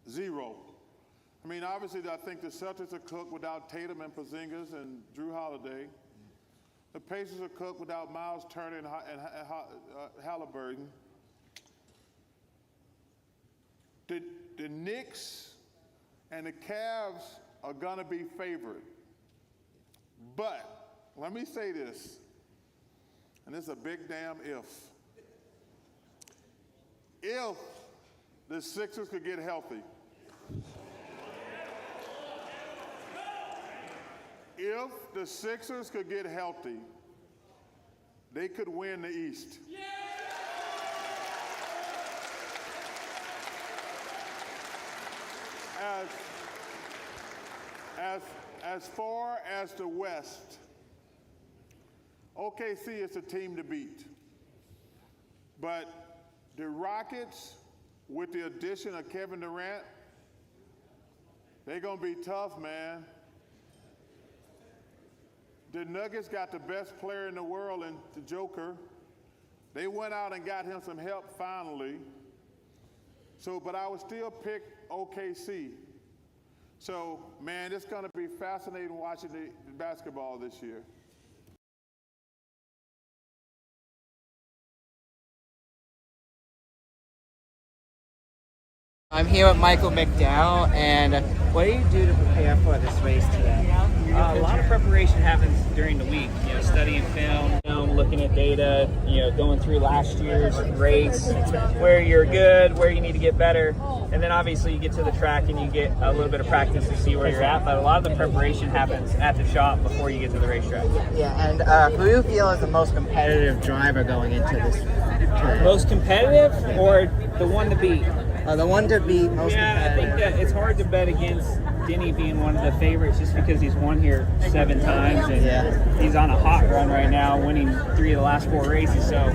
Zero. I mean, obviously, I think the Celtics are cooked without Tatum and Porzingis and Drew Holiday. The Pacers are cooked without Miles Turner and Halliburton. The Knicks and the Cavs are going to be favored. But let me say this, and it's a big damn if. If the Sixers could get healthy. If the Sixers could get healthy, they could win the East. Yeah! As far as the West, OKC is the team to beat. But the Rockets, with the addition of Kevin Durant, they're going to be tough, man. The Nuggets got the best player in the world in the Joker. They went out and got him some help finally. But I would still pick OKC. So, man, it's going to be fascinating watching the basketball this year. I'm here with Michael McDowell, and what do you do to prepare for this race today? A lot of preparation happens during the week. Studying film, looking at data. Going through last year's race, where you're good, where you need to get better, and then obviously you get to the track and you get a little bit of practice to see where you're at. But a lot of the preparation happens at the shop before you get to the racetrack. Yeah, and who do you feel is the most competitive driver going into this today? Most competitive, or the one to beat? The one to beat most I think competitive. that it's hard to bet against Denny being one of the favorites just because he's won here 7 times and he's on a hot run right now, winning 3 of the last 4 races. So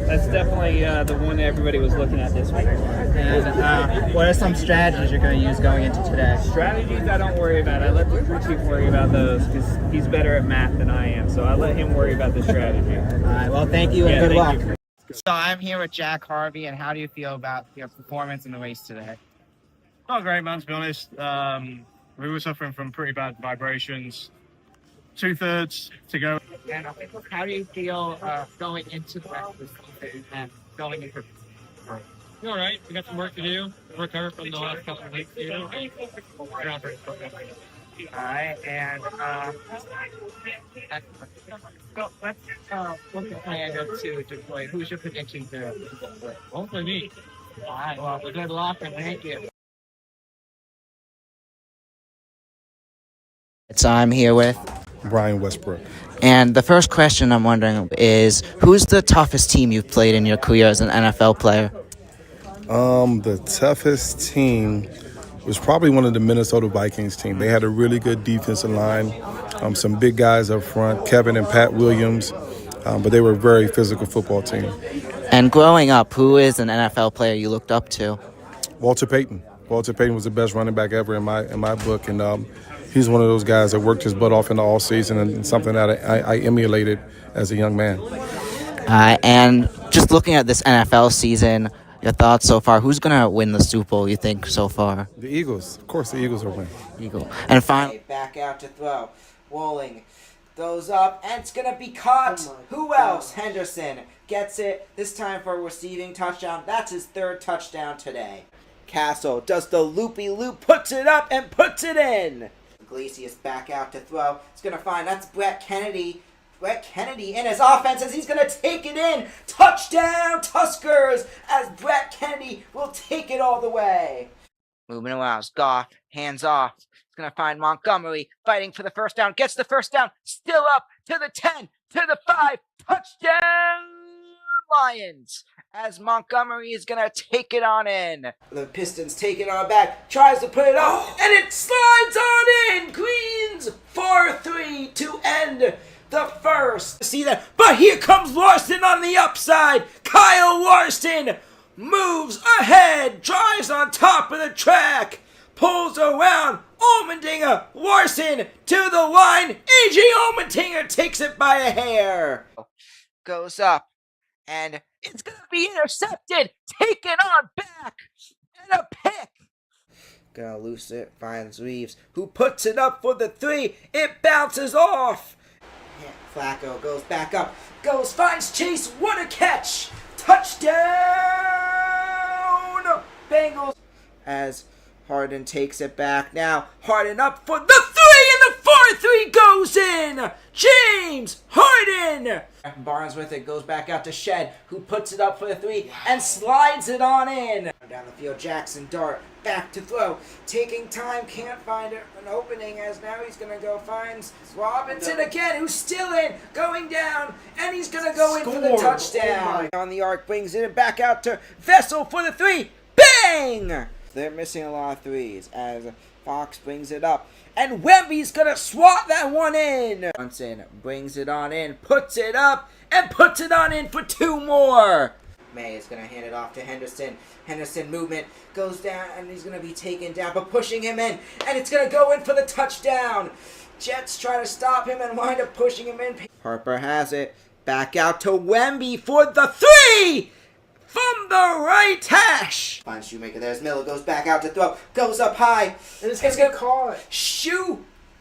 that's definitely the one that everybody was looking at this week. And what are some strategies you're going to use going into today? Strategies I don't worry about. I let the crew chief worry about those because he's better at math than I am. So I let him worry about the strategy. All right, well, thank you and good luck. You. So I'm here with Jack Harvey, and how do you feel about your performance in the race today? Not great, man, to be honest. We were suffering from pretty bad vibrations. 2/3 to go. And how do you feel going into the rest of the season and going into All right, we got some work to do. Recover from the last couple of weeks. Alright, and so let's look ahead to Detroit. Who's your prediction to Detroit? Hopefully me. Alright, well, good luck and thank you. So I'm here with Brian Westbrook. And the first question I'm wondering is, who's the toughest team you've played in your career as an NFL player? The toughest team was probably one of the Minnesota Vikings team. They had a really good defensive line, some big guys up front, Kevin and Pat Williams, but they were a very physical football team. And growing up, who is an NFL player you looked up to? Walter Payton. Walter Payton was the best running back ever in my book, and he's one of those guys that worked his butt off in the all season, and something that I emulated as a young man. And just looking at this NFL season, your thoughts so far? Who's going to win the Super Bowl, you think, so far? The Eagles. Of course, the Eagles will win. Eagle. And finally, Back out to throw. Walling goes up, and it's going to be caught. Who else? Henderson gets it, this time for a receiving touchdown. That's his 3rd touchdown today. Castle does the loopy-loop, puts it up, and puts it in. Iglesias back out to throw. He's going to find, that's Brett Kennedy. Brett Kennedy in his offense as he's going to take it in. Touchdown, Tuskers, as Brett Kennedy will take it all the way. Moving around, Goff, hands off. He's going to find Montgomery, fighting for the first down, gets the first down, still up to the 10, to the 5, touchdown, Lions, as Montgomery is going to take it on in. The Pistons take it on back, tries to put it up, and it slides on in. Queens 4-3 to end the first. See that? But here comes Larson on the upside. Kyle Larson moves ahead, drives on top of the track, pulls around. Allmendinger, Larson to the line. A.J. Allmendinger takes it by a hair. Goes up, and it's going to be intercepted. Taken on back, and a pick. Gonna loose it, finds Reeves, who puts it up for the 3. It bounces off. Flacco goes back up, finds Chase, what a catch! Touchdown! Bengals! As Harden takes it back now, Harden up for the 3, and the 4-3 goes in! James Harden! Barnes with it, goes back out to Shed, who puts it up for the 3, and slides it on in. Down the field, Jackson Dart, back to throw, taking time, can't find an opening, as now he's going to go find Robinson again, who's still in, going down, and he's going to go in for the touchdown. On the arc, brings it back out to Vessel for the 3, bang! They're missing a lot of 3s, as Fox brings it up, and Wemby's going to swat that one in. Johnson brings it on in, puts it up, and puts it on in for 2 more. May is going to hand it off to Henderson. Henderson movement goes down, and he's going to be taken down, but pushing him in, and it's going to go in for the touchdown. Jets try to stop him and wind up pushing him in. Harper has it. Back out to Wemby for the 3! From the right hash. Finds Shoemaker. There's Miller. Goes back out to throw. Goes up high. And it's going to call it.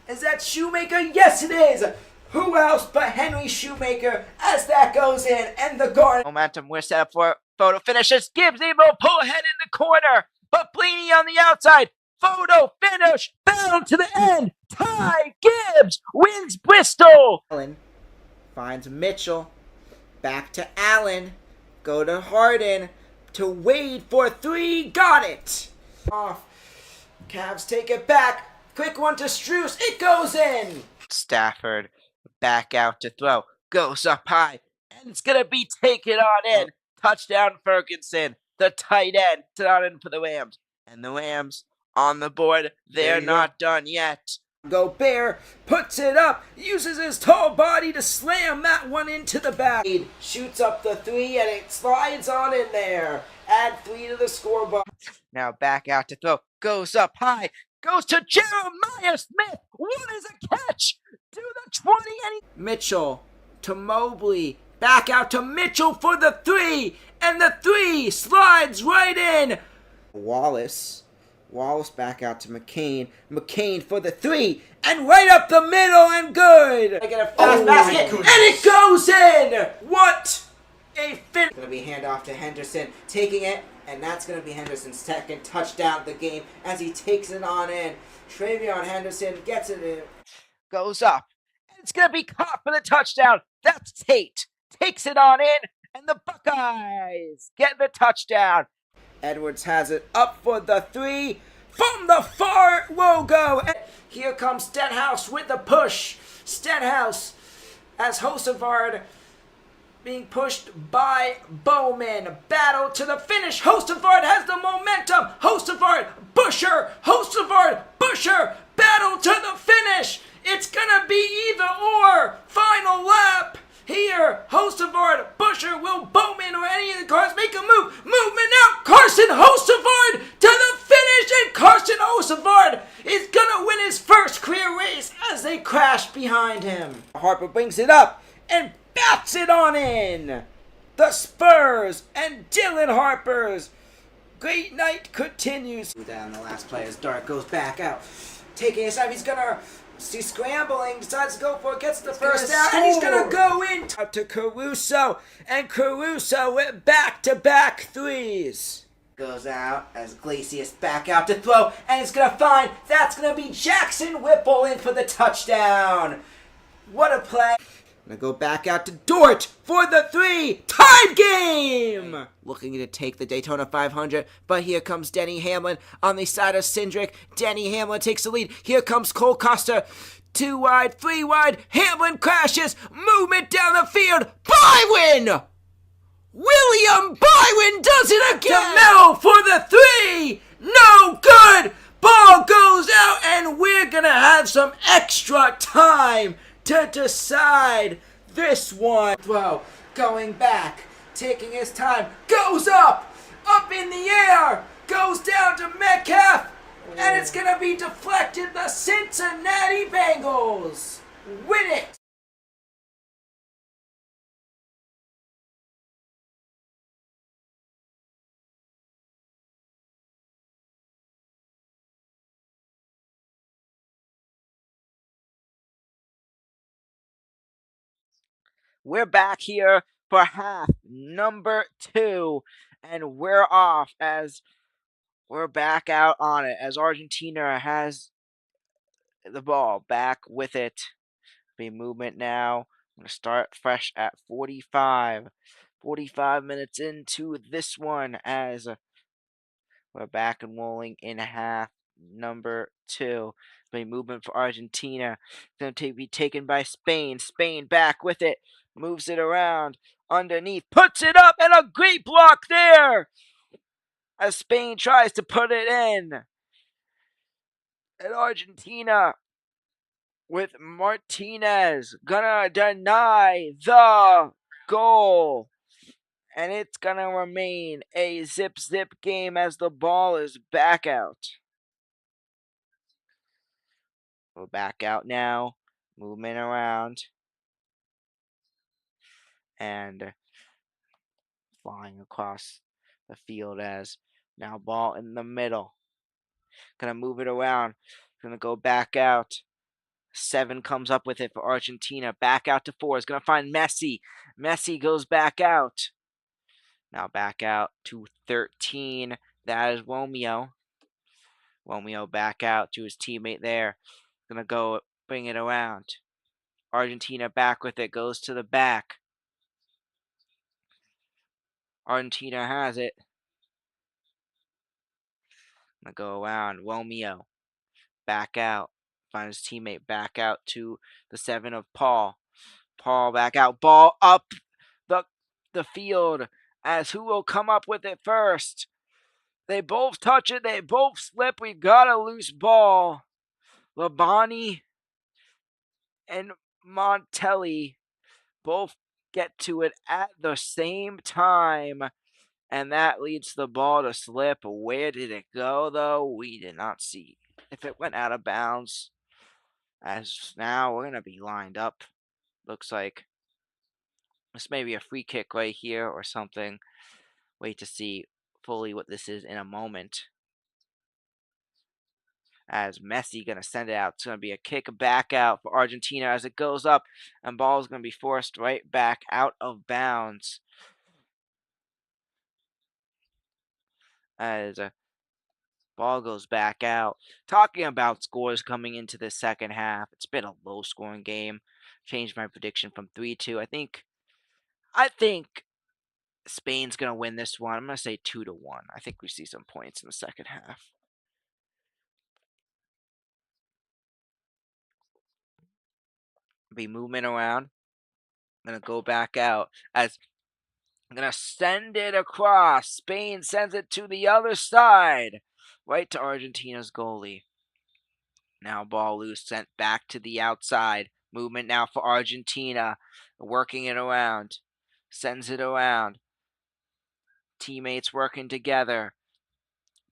Is that Shoemaker? Yes, it is. Who else but Henry Shoemaker as that goes in, and the guard. Momentum, we're set up for photo finishes. Gibbs able to pull ahead in the corner. but Blaney on the outside. Photo finish, battle to the end. Ty Gibbs wins Bristol. Allen finds Mitchell. Back to Allen. Go to Harden. To Wade for three. Got it. Off. Cavs take it back. Quick one to Strus. It goes in. Stafford back out to throw. Goes up high. And it's going to be taken on in. Touchdown Ferguson. The tight end. It's on in for the Rams. And the Rams on the board. They're not done yet. Gobert puts it up, uses his tall body to slam that one into the back. Shoots up the three and it slides on in there. Add 3 to the scoreboard. Now back out to throw. Goes up high. Goes to Jeremiah Smith. What is a catch? To the 20 and Mitchell to Mobley. Back out to Mitchell for the 3. And the 3 slides right in. Wallace back out to McCain. McCain for the 3. And right up the middle and good. I get a fast basket. And it goes in. What a finish. Going to be handoff to Henderson. Taking it. And that's going to be Henderson's second touchdown of the game as he takes it on in. Travion Henderson gets it in. goes up. And it's going to be caught for the touchdown. That's Tate. Takes it on in. And the Buckeyes get the touchdown. Edwards has it up for the 3 from the far logo. And here comes Stenhouse with the push. Stenhouse as Hosevard being pushed by Bowman. Battle to the finish. Hosevard has the momentum. Hosevard, Busher. Hosevard, Busher. Battle to the finish. It's gonna be either or. Final lap. Here, Hosevard, Busher, will Bowman or any of the cars make a move? Movement out, Carson Hosevard to the finish, and Carson Hosevard is gonna win his first career race as they crash behind him. Harper brings it up and bats it on in. The Spurs and Dylan Harper's great night continues. Down the last play as Dart goes back out. Taking his time, he's gonna... He's scrambling, decides to go for it, gets the first down, and he's going to go in to Caruso, and Caruso with back-to-back threes. Goes out as Glacius back out to throw, and it's going to find, that's going to be Jackson Whipple in for the touchdown. What a play. Going to go back out to Dort for the 3, tied game! Looking to take the Daytona 500, but here comes Denny Hamlin on the side of Cindric. Denny Hamlin takes the lead. Here comes Cole Costa. 2 wide, 3 wide. Hamlin crashes. Movement down the field. Bywin! William Bywin does it again! DeMello for the 3! No good! Ball goes out, and we're going to have some extra time to decide this one. Throw, going back, taking his time, goes up in the air, goes down to Metcalf, and it's going to be deflected. The Cincinnati Bengals win it. We're back here for half number 2, and we're off as we're back out on it as Argentina has the ball back with it. Be movement now. I'm going to start fresh at 45. 45 minutes into this one as we're back and rolling in half number 2. Be movement for Argentina. Going to be taken by Spain. Spain back with it. Moves it around underneath. Puts it up, and a great block there as Spain tries to put it in. And Argentina with Martinez gonna deny the goal. And it's gonna remain a zip game as the ball is back out. We're back out now. Movement around. And flying across the field as now ball in the middle. Gonna move it around. Gonna go back out. 7 comes up with it for Argentina. Back out to 4. Is gonna find Messi. Messi goes back out. Now back out to 13. That is Romeo. Romeo back out to his teammate there. Gonna go bring it around. Argentina back with it. Goes to the back. Argentina has it. Gonna go around. Romeo back out. Find his teammate back out to the 7 of Paul. Paul back out. Ball up the field as who will come up with it first. They both touch it. They both slip. We've got a loose ball. Labani and Montelli both get to it at the same time. And that leads the ball to slip. Where did it go, though? We did not see if it went out of bounds. As now we're going to be lined up. Looks like this may be a free kick right here or something. Wait to see fully what this is in a moment. As Messi going to send it out. It's going to be a kick back out for Argentina as it goes up. And ball is going to be forced right back out of bounds. As ball goes back out. Talking about scores coming into the second half. It's been a low-scoring game. Changed my prediction from 3-2. I think Spain's going to win this one. I'm going to say 2-1. I think we see some points in the second half. Be moving around. I'm going to go back out as I'm going to send it across. Spain sends it to the other side. Right to Argentina's goalie. Now ball loose, sent back to the outside. Movement now for Argentina. Working it around. Sends it around. Teammates working together.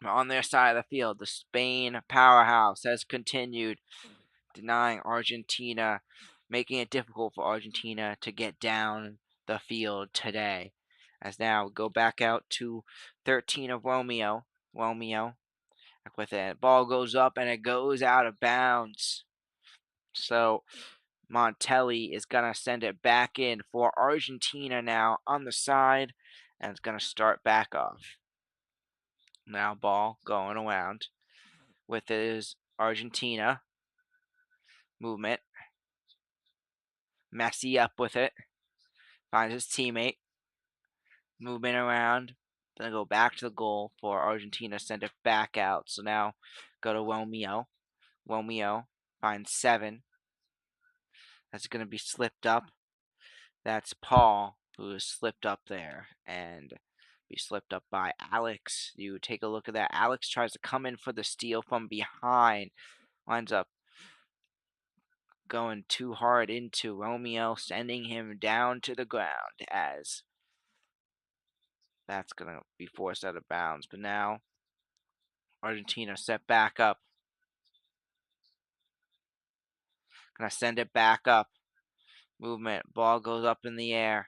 On their side of the field, the Spain powerhouse has continued, denying Argentina, making it difficult for Argentina to get down the field today. As now we go back out to 13 of Romeo. Romeo with it. Ball goes up and it goes out of bounds. So Montelli is going to send it back in for Argentina now on the side. And it's going to start back off. Now ball going around with his Argentina movement. Messi up with it. Finds his teammate. Movement around. Then go back to the goal for Argentina. Send it back out. So now go to Romeo. Romeo finds 7. That's going to be slipped up. That's Paul who is slipped up there. And be slipped up by Alex. You take a look at that. Alex tries to come in for the steal from behind. Winds up going too hard into Romeo, sending him down to the ground as that's going to be forced out of bounds. But now Argentina set back up. Going to send it back up. Movement. Ball goes up in the air.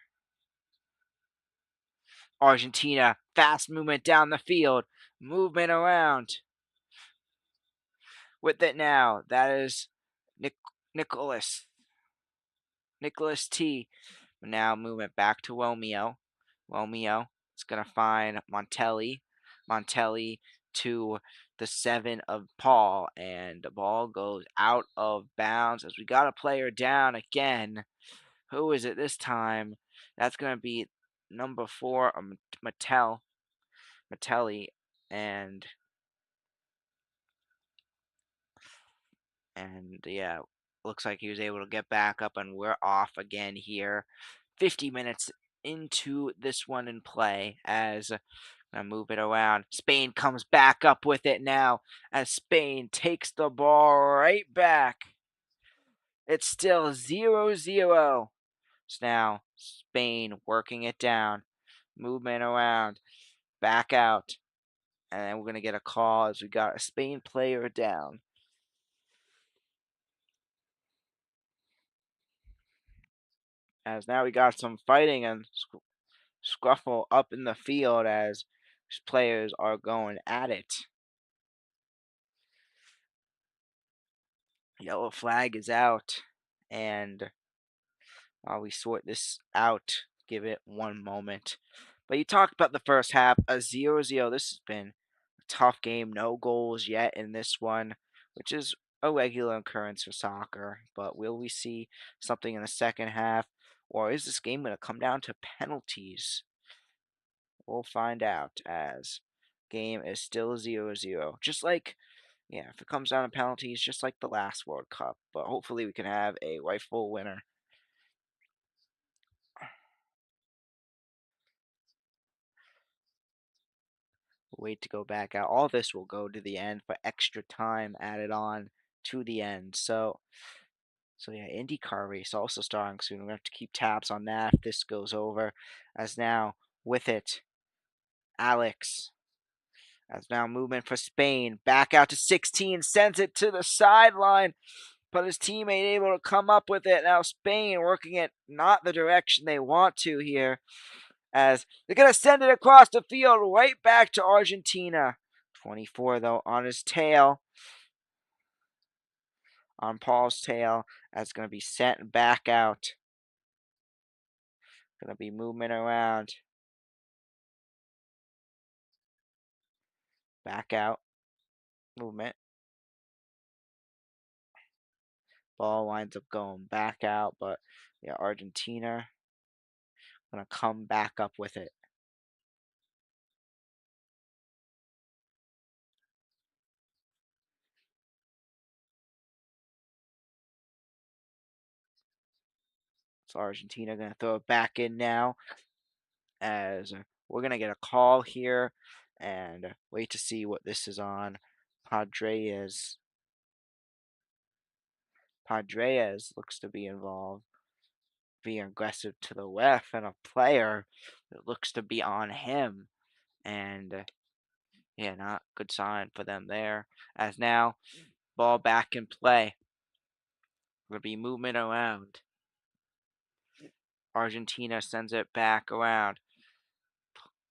Argentina, fast movement down the field. Movement around. With it now, that is Nicholas T. Now movement back to Romeo. Romeo is going to find Montelli. Montelli to the 7 of Paul. And the ball goes out of bounds as we got a player down again. Who is it this time? That's going to be number 4, Matelli. And yeah, looks like he was able to get back up, and we're off again here. 50 minutes into this one in play as I move it around. Spain comes back up with it now as Spain takes the ball right back. It's still 0-0. So now Spain working it down. Movement around. Back out. And then we're going to get a call as we got a Spain player down. As now we got some fighting and scruffle up in the field as players are going at it. Yellow flag is out, and while we sort this out, give it one moment. But you talked about the first half, a 0-0. This has been tough game. No goals yet in this one, which is a regular occurrence for soccer. But will we see something in the second half? Or is this game going to come down to penalties? We'll find out as game is still 0-0. Just like, yeah, if it comes down to penalties, just like the last World Cup. But hopefully we can have a rightful winner. Wait to go back out. All this will go to the end for extra time added on to the end. So yeah, IndyCar race also starting soon. We're going to have to keep tabs on that if this goes over. As now, with it, Alex. As now movement for Spain. Back out to 16. Sends it to the sideline. But his teammate able to come up with it. Now Spain working it not the direction they want to here. As they're going to send it across the field right back to Argentina. 24, though, on his tail. On Paul's tail. That's going to be sent back out. Going to be movement around. Back out. Movement. Ball winds up going back out, but yeah, Argentina going to come back up with it. So Argentina going to throw it back in now, as we're going to get a call here and wait to see what this is on. Padres looks to be involved, being aggressive to the ref, and a player that looks to be on him. And yeah, not good sign for them there. As now, ball back in play. Going to be movement around. Argentina sends it back around.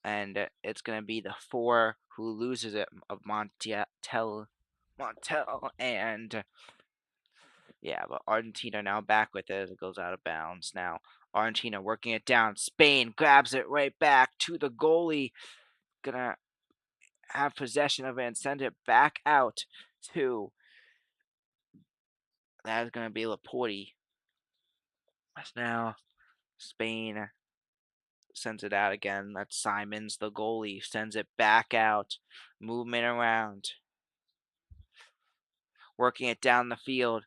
And it's going to be the 4 who loses it of Montel. And yeah, but Argentina now back with it as it goes out of bounds. Now Argentina working it down. Spain grabs it right back to the goalie. Gonna have possession of it and send it back out to. That is gonna be Laporte. That's now Spain sends it out again. That's Simons, the goalie, sends it back out. Movement around. Working it down the field.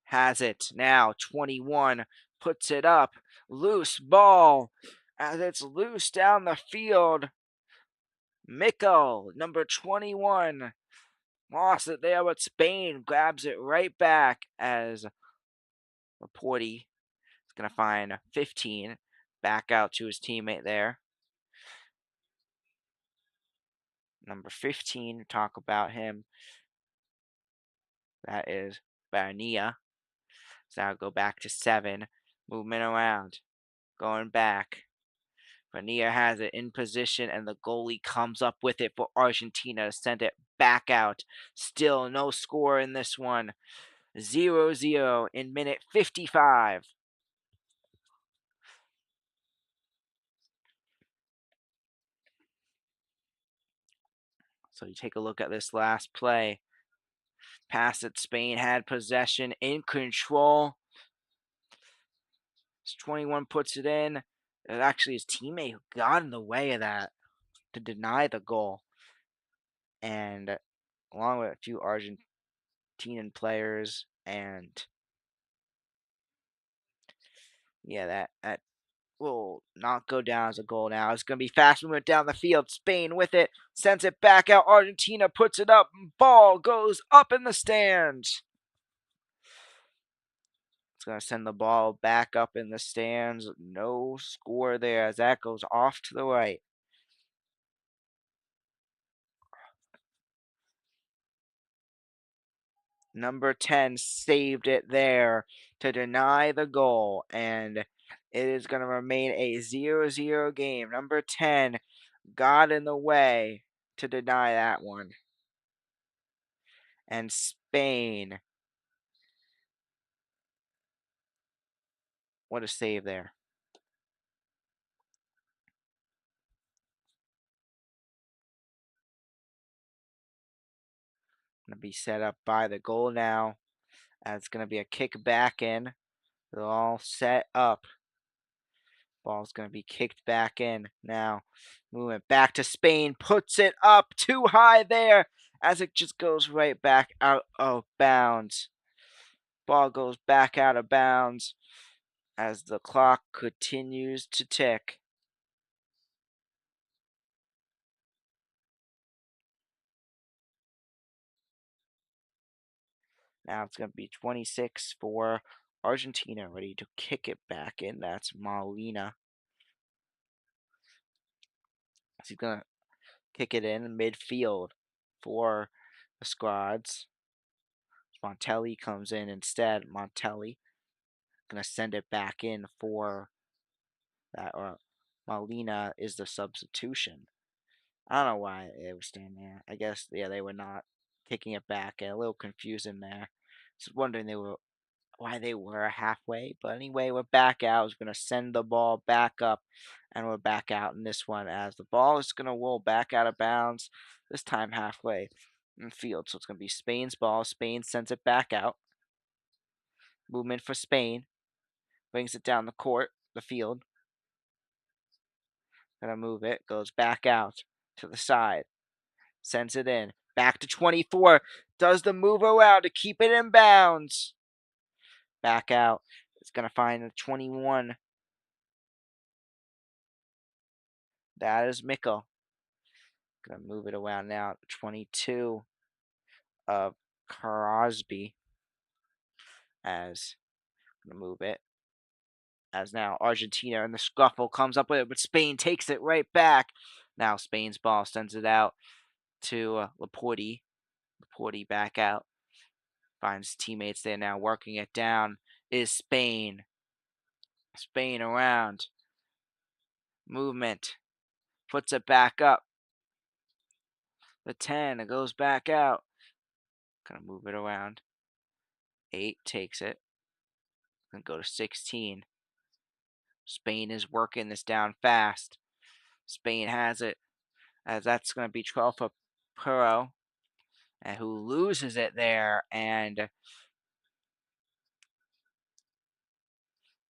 Has it now. 21 puts it up. Loose ball as it's loose down the field. Mikkel, number 21, lost it there, but Spain grabs it right back as Laporte is going to find 15. Back out to his teammate there. Number 15, talk about him. That is Barnia. So now go back to 7. Movement around. Going back. Barnia has it in position, and the goalie comes up with it for Argentina to send it back out. Still no score in this one. 0-0 in minute 55. So you take a look at this last play. Pass that Spain had possession, in control. 21 puts it in. It was actually his teammate who got in the way of that to deny the goal. And along with a few Argentinian players, and yeah, that will not go down as a goal now. It's going to be fast movement down the field. Spain with it, sends it back out. Argentina puts it up. Ball goes up in the stands. It's going to send the ball back up in the stands. No score there as that goes off to the right. Number 10 saved it there to deny the goal, and it is going to remain a 0-0 game. Number 10 got in the way to deny that one. And Spain, what a save there. Gonna be set up by the goal now. As it's gonna be a kick back in. They're all set up. Ball's gonna be kicked back in now. Moving back to Spain, puts it up too high there as it just goes right back out of bounds. Ball goes back out of bounds as the clock continues to tick. Now it's going to be 26 for Argentina, ready to kick it back in. That's Molina. He's going to kick it in midfield for the squads. Montelli comes in instead. Montelli going to send it back in for that. Or Molina is the substitution. I don't know why they were staying there. I guess, yeah, they were not kicking it back. A little confusing there. Just wondering why they were halfway. But anyway, we're back out. We're going to send the ball back up. And we're back out in this one as the ball is going to roll back out of bounds. This time halfway in field. So it's going to be Spain's ball. Spain sends it back out. Movement for Spain. Brings it down the court, the field. Gonna move it. Goes back out to the side. Sends it in. Back to 24. Does the move around to keep it in bounds. Back out. It's going to find the 21. That is Mikkel. Going to move it around now. 22 of Crosby. As going to move it. As now Argentina in the scuffle comes up with it, but Spain takes it right back. Now Spain's ball sends it out to Laporte. Laporte back out. Finds teammates there now working it down. Is Spain. Spain around. Movement. Puts it back up. The 10. It goes back out. Gonna move it around. 8 takes it. Gonna go to 16. Spain is working this down fast. Spain has it. As that's gonna be 12 for Puro. And who loses it there. And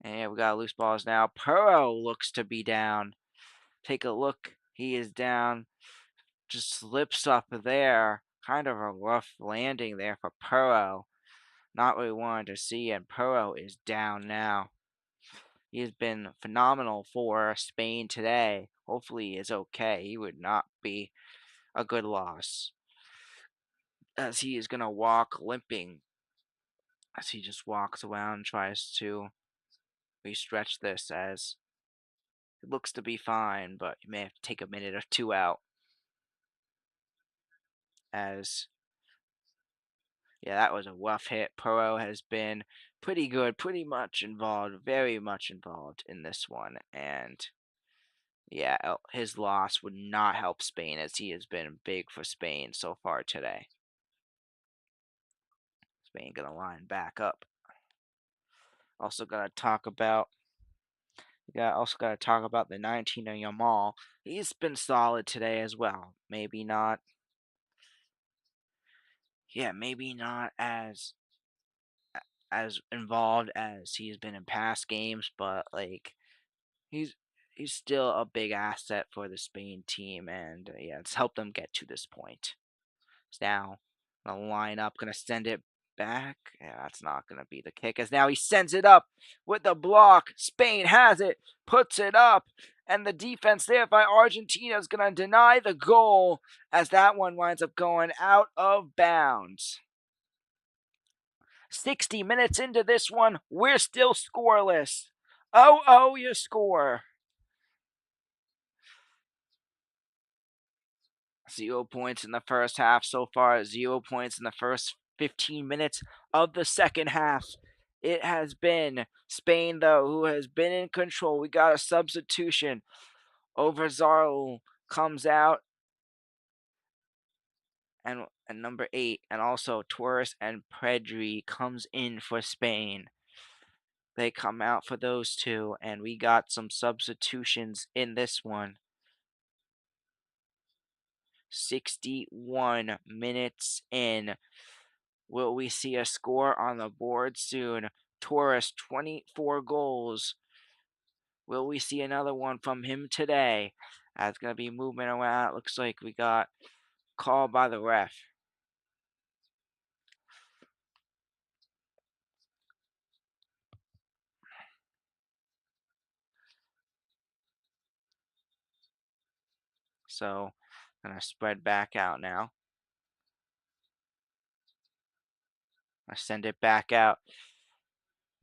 we got loose balls now. Puro looks to be down. Take a look. He is down. Just slips up there. Kind of a rough landing there for Puro. Not what we wanted to see, and Puro is down now. He has been phenomenal for Spain today. Hopefully he is okay. He would not be a good loss. As he is going to walk limping. As he just walks around and tries to restretch this, as it looks to be fine, but you may have to take a minute or two out. As, yeah, that was a rough hit. Puro has been pretty good, pretty much involved, very much involved in this one. And yeah, his loss would not help Spain, as he has been big for Spain so far today. Spain gonna line back up. Also gonna talk about the 19 of Yamal. He's been solid today as well. Maybe not as involved as he's been in past games, but like he's still a big asset for the Spain team, and yeah, it's helped them get to this point. So now gonna line up, gonna send it back. Yeah, that's not gonna be the kick, as now he sends it up with the block. Spain has it, puts it up, and the defense there by Argentina is gonna deny the goal, as that one winds up going out of bounds. 60 minutes into this one, we're still scoreless. Oh, you score. 0 points in the first half so far. 0 points in the first 15 minutes of the second half. It has been Spain, though, who has been in control. We got a substitution. Overzarl comes out. And number 8. And also Torres and Pedri comes in for Spain. They come out for those two. And we got some substitutions in this one. 61 minutes in. Will we see a score on the board soon? Torres, 24 goals. Will we see another one from him today? That's going to be movement around. It looks like we got called by the ref. So, I'm going to spread back out now. I send it back out.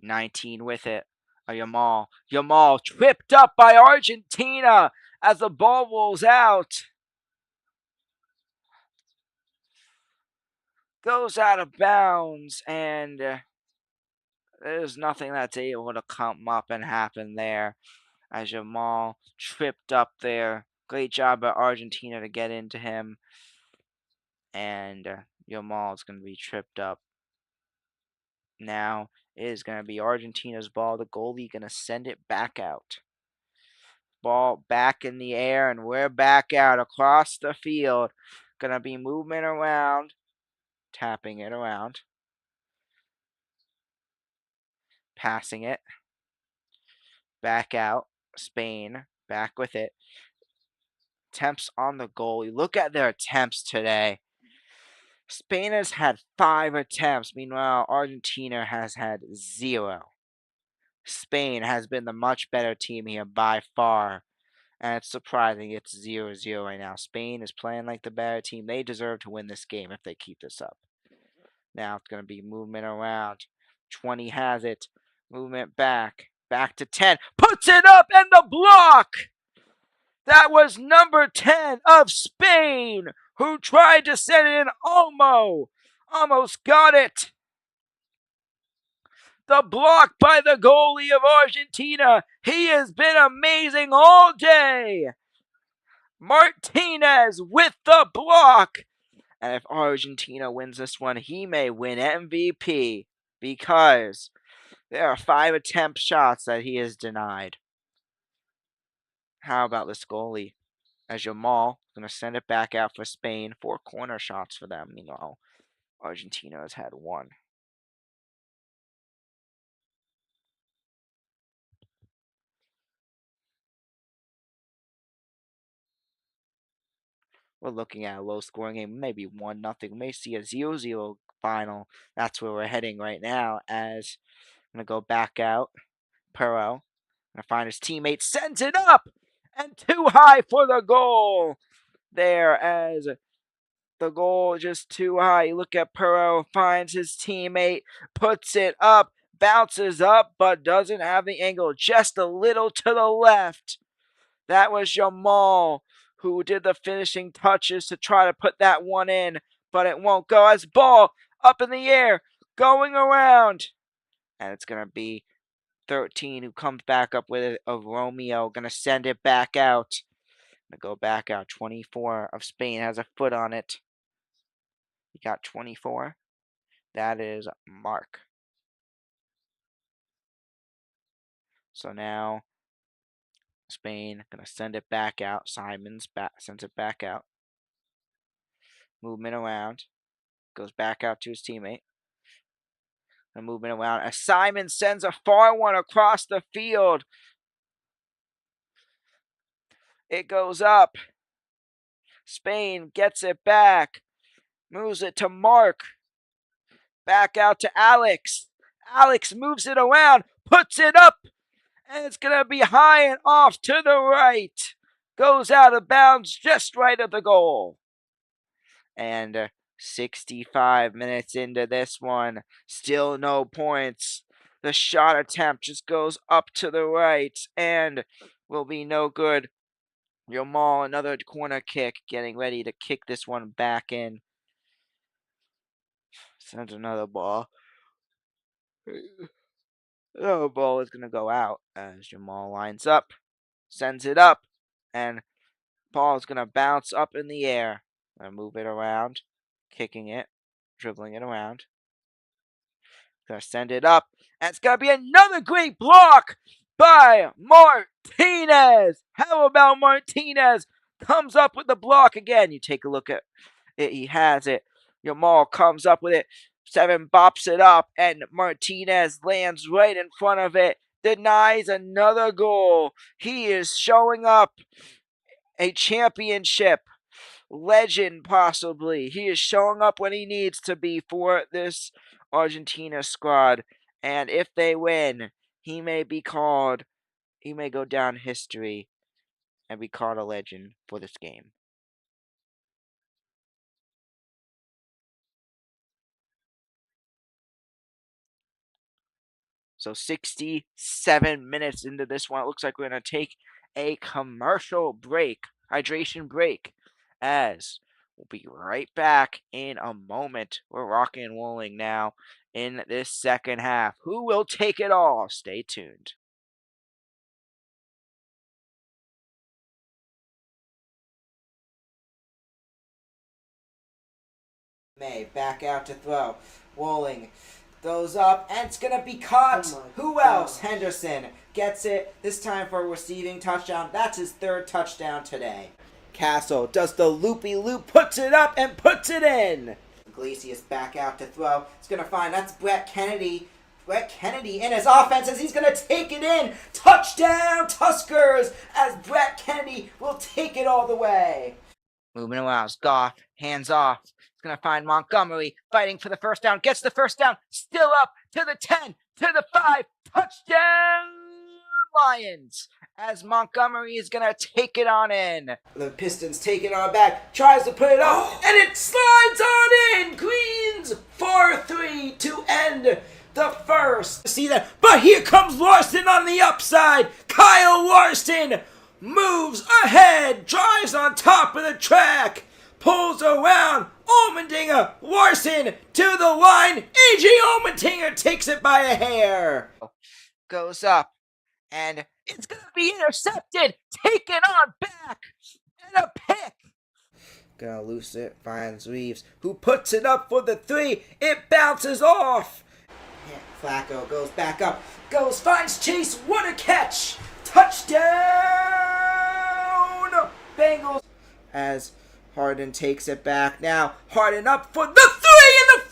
19 with it. Yamal. Yamal tripped up by Argentina as the ball rolls out. Goes out of bounds, and there's nothing that's able to come up and happen there as Yamal tripped up there. Great job by Argentina to get into him. And Yamal is going to be tripped up. Now it is going to be Argentina's ball. The goalie going to send it back out. Ball back in the air, and we're back out across the field. Going to be movement around, tapping it around, passing it, back out. Spain back with it. Attempts on the goalie. Look at their attempts today. Spain has had 5 attempts. Meanwhile, Argentina has had 0. Spain has been the much better team here by far. And it's surprising it's 0-0 right now. Spain is playing like the better team. They deserve to win this game if they keep this up. Now it's going to be movement around. 20 has it. Movement back. Back to 10. Puts it up and the block! That was number 10 of Spain, who tried to send it in almost got it. The block by the goalie of Argentina. He has been amazing all day. Martinez with the block. And if Argentina wins this one, he may win MVP because there are 5 attempt shots that he has denied. How about this goalie? As Yamal going to send it back out for Spain. 4 corner shots for them. Meanwhile, Argentina has had 1. We're looking at a low-scoring game, maybe 1-0. We may see a 0-0 final. That's where we're heading right now. As I'm going to go back out. Perot. Going to find his teammate. Sends it up! And too high for the goal. There as the goal just too high. You look at Perot. Finds his teammate. Puts it up. Bounces up, but doesn't have the angle. Just a little to the left. That was Yamal who did the finishing touches to try to put that one in, but it won't go. As ball up in the air, going around. And it's going to be 13 who comes back up with it of Romeo. Going to send it back out. Going to go back out. 24 of Spain has a foot on it. He got 24. That is Mark. So now Spain going to send it back out. Simons sends it back out. Movement around. Goes back out to his teammate. And movement around. As Simon sends a far one across the field. It goes up. Spain gets it back. Moves it to Mark. Back out to Alex. Alex moves it around. Puts it up. And it's going to be high and off to the right. Goes out of bounds just right of the goal. And 65 minutes into this one. Still no points. The shot attempt just goes up to the right and will be no good. Yamal, another corner kick, getting ready to kick this one back in. Sends another ball. The ball is going to go out as Yamal lines up, sends it up, and ball is going to bounce up in the air. Gonna move it around, kicking it, dribbling it around. Gonna send it up, and it's gonna be another great block by Martinez. How about Martinez comes up with the block again. You take a look at it. He has it. Yamal comes up with it. 7 bops it up, and Martinez lands right in front of it. Denies another goal. He is showing up a championship legend, possibly. He is showing up when he needs to be for this Argentina squad. And if they win, he may go down history and be called a legend for this game. So 67 minutes into this one, it looks like we're going to take a commercial break, hydration break, as we'll be right back in a moment. We're rocking and rolling now in this second half. Who will take it all? Stay tuned. May back out to throw. Walling throws up, and it's going to be caught. Who else? Henderson gets it, this time for a receiving touchdown. That's his 3rd touchdown today. Castle does the loopy-loop, puts it up, and puts it in. Iglesias back out to throw. It's going to find, that's Brett Kennedy. Brett Kennedy in his offense as he's going to take it in. Touchdown, Tuskers, as Brett Kennedy will take it all the way. Moving around, Goff, hands off. He's going to find Montgomery, fighting for the first down, gets the first down, still up to the 10, to the 5, touchdown Lions, as Montgomery is going to take it on in. The Pistons take it on back, tries to put it up, and it slides on in. Queens 4-3 to end the first. See that? But here comes Larson on the upside. Kyle Larson moves ahead, drives on top of the track, pulls around. Allmendinger, Larson to the line. A.J. Allmendinger takes it by a hair. Goes up, and it's going to be intercepted. Taken on back, and a pick. Gonna loose it, finds Reeves, who puts it up for the 3. It bounces off. Flacco goes back up, finds Chase. What a catch! Touchdown, Bengals! As Harden takes it back now. Harden up for the 3, and the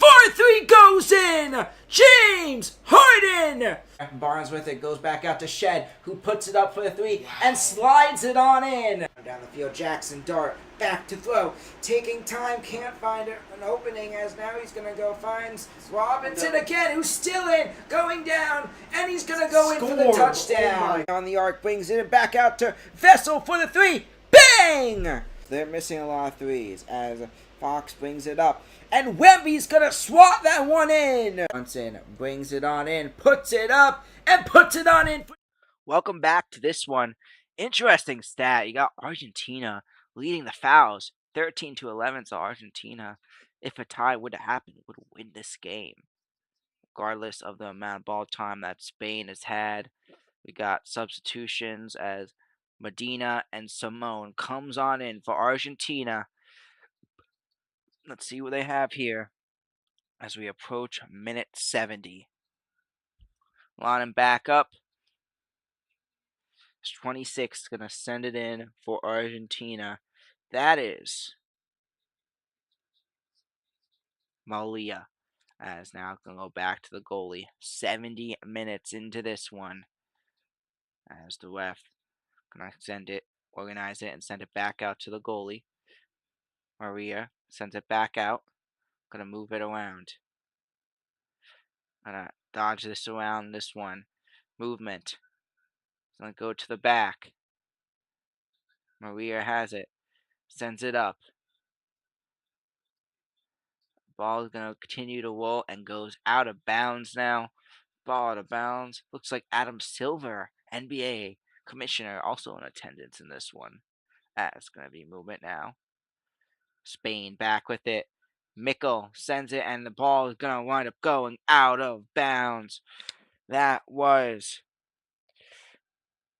4-3 goes in! James Harden! Barnes with it, goes back out to Shed, who puts it up for the 3 and slides it on in. Down the field, Jackson Dart back to throw. Taking time, can't find an opening, as now he's going to go find Robinson again, who's still in, going down, and he's going to go in for the touchdown. On the arc, brings it back out to Vessel for the 3. Bang! They're missing a lot of 3s as Fox brings it up. And Wemby's going to swat that one in. Johnson brings it on in, puts it up, and puts it on in. Welcome back to this one. Interesting stat. You got Argentina leading the fouls 13-11. So Argentina, if a tie would have happened, would win this game, regardless of the amount of ball time that Spain has had. We got substitutions as Medina and Simone comes on in for Argentina. Let's see what they have here as we approach minute 70. Lining back up. 26 going to send it in for Argentina. That is Malia. As now going to go back to the goalie. 70 minutes into this one. As the ref going to send it, organize it, and send it back out to the goalie. Maria sends it back out. Going to move it around. Going to dodge this around this one. Movement. Going to go to the back. Maria has it. Sends it up. Ball is going to continue to roll and goes out of bounds now. Ball out of bounds. Looks like Adam Silver, NBA commissioner, also in attendance in this one. That's going to be movement now. Spain back with it. Mickle sends it, and the ball is going to wind up going out of bounds. That was...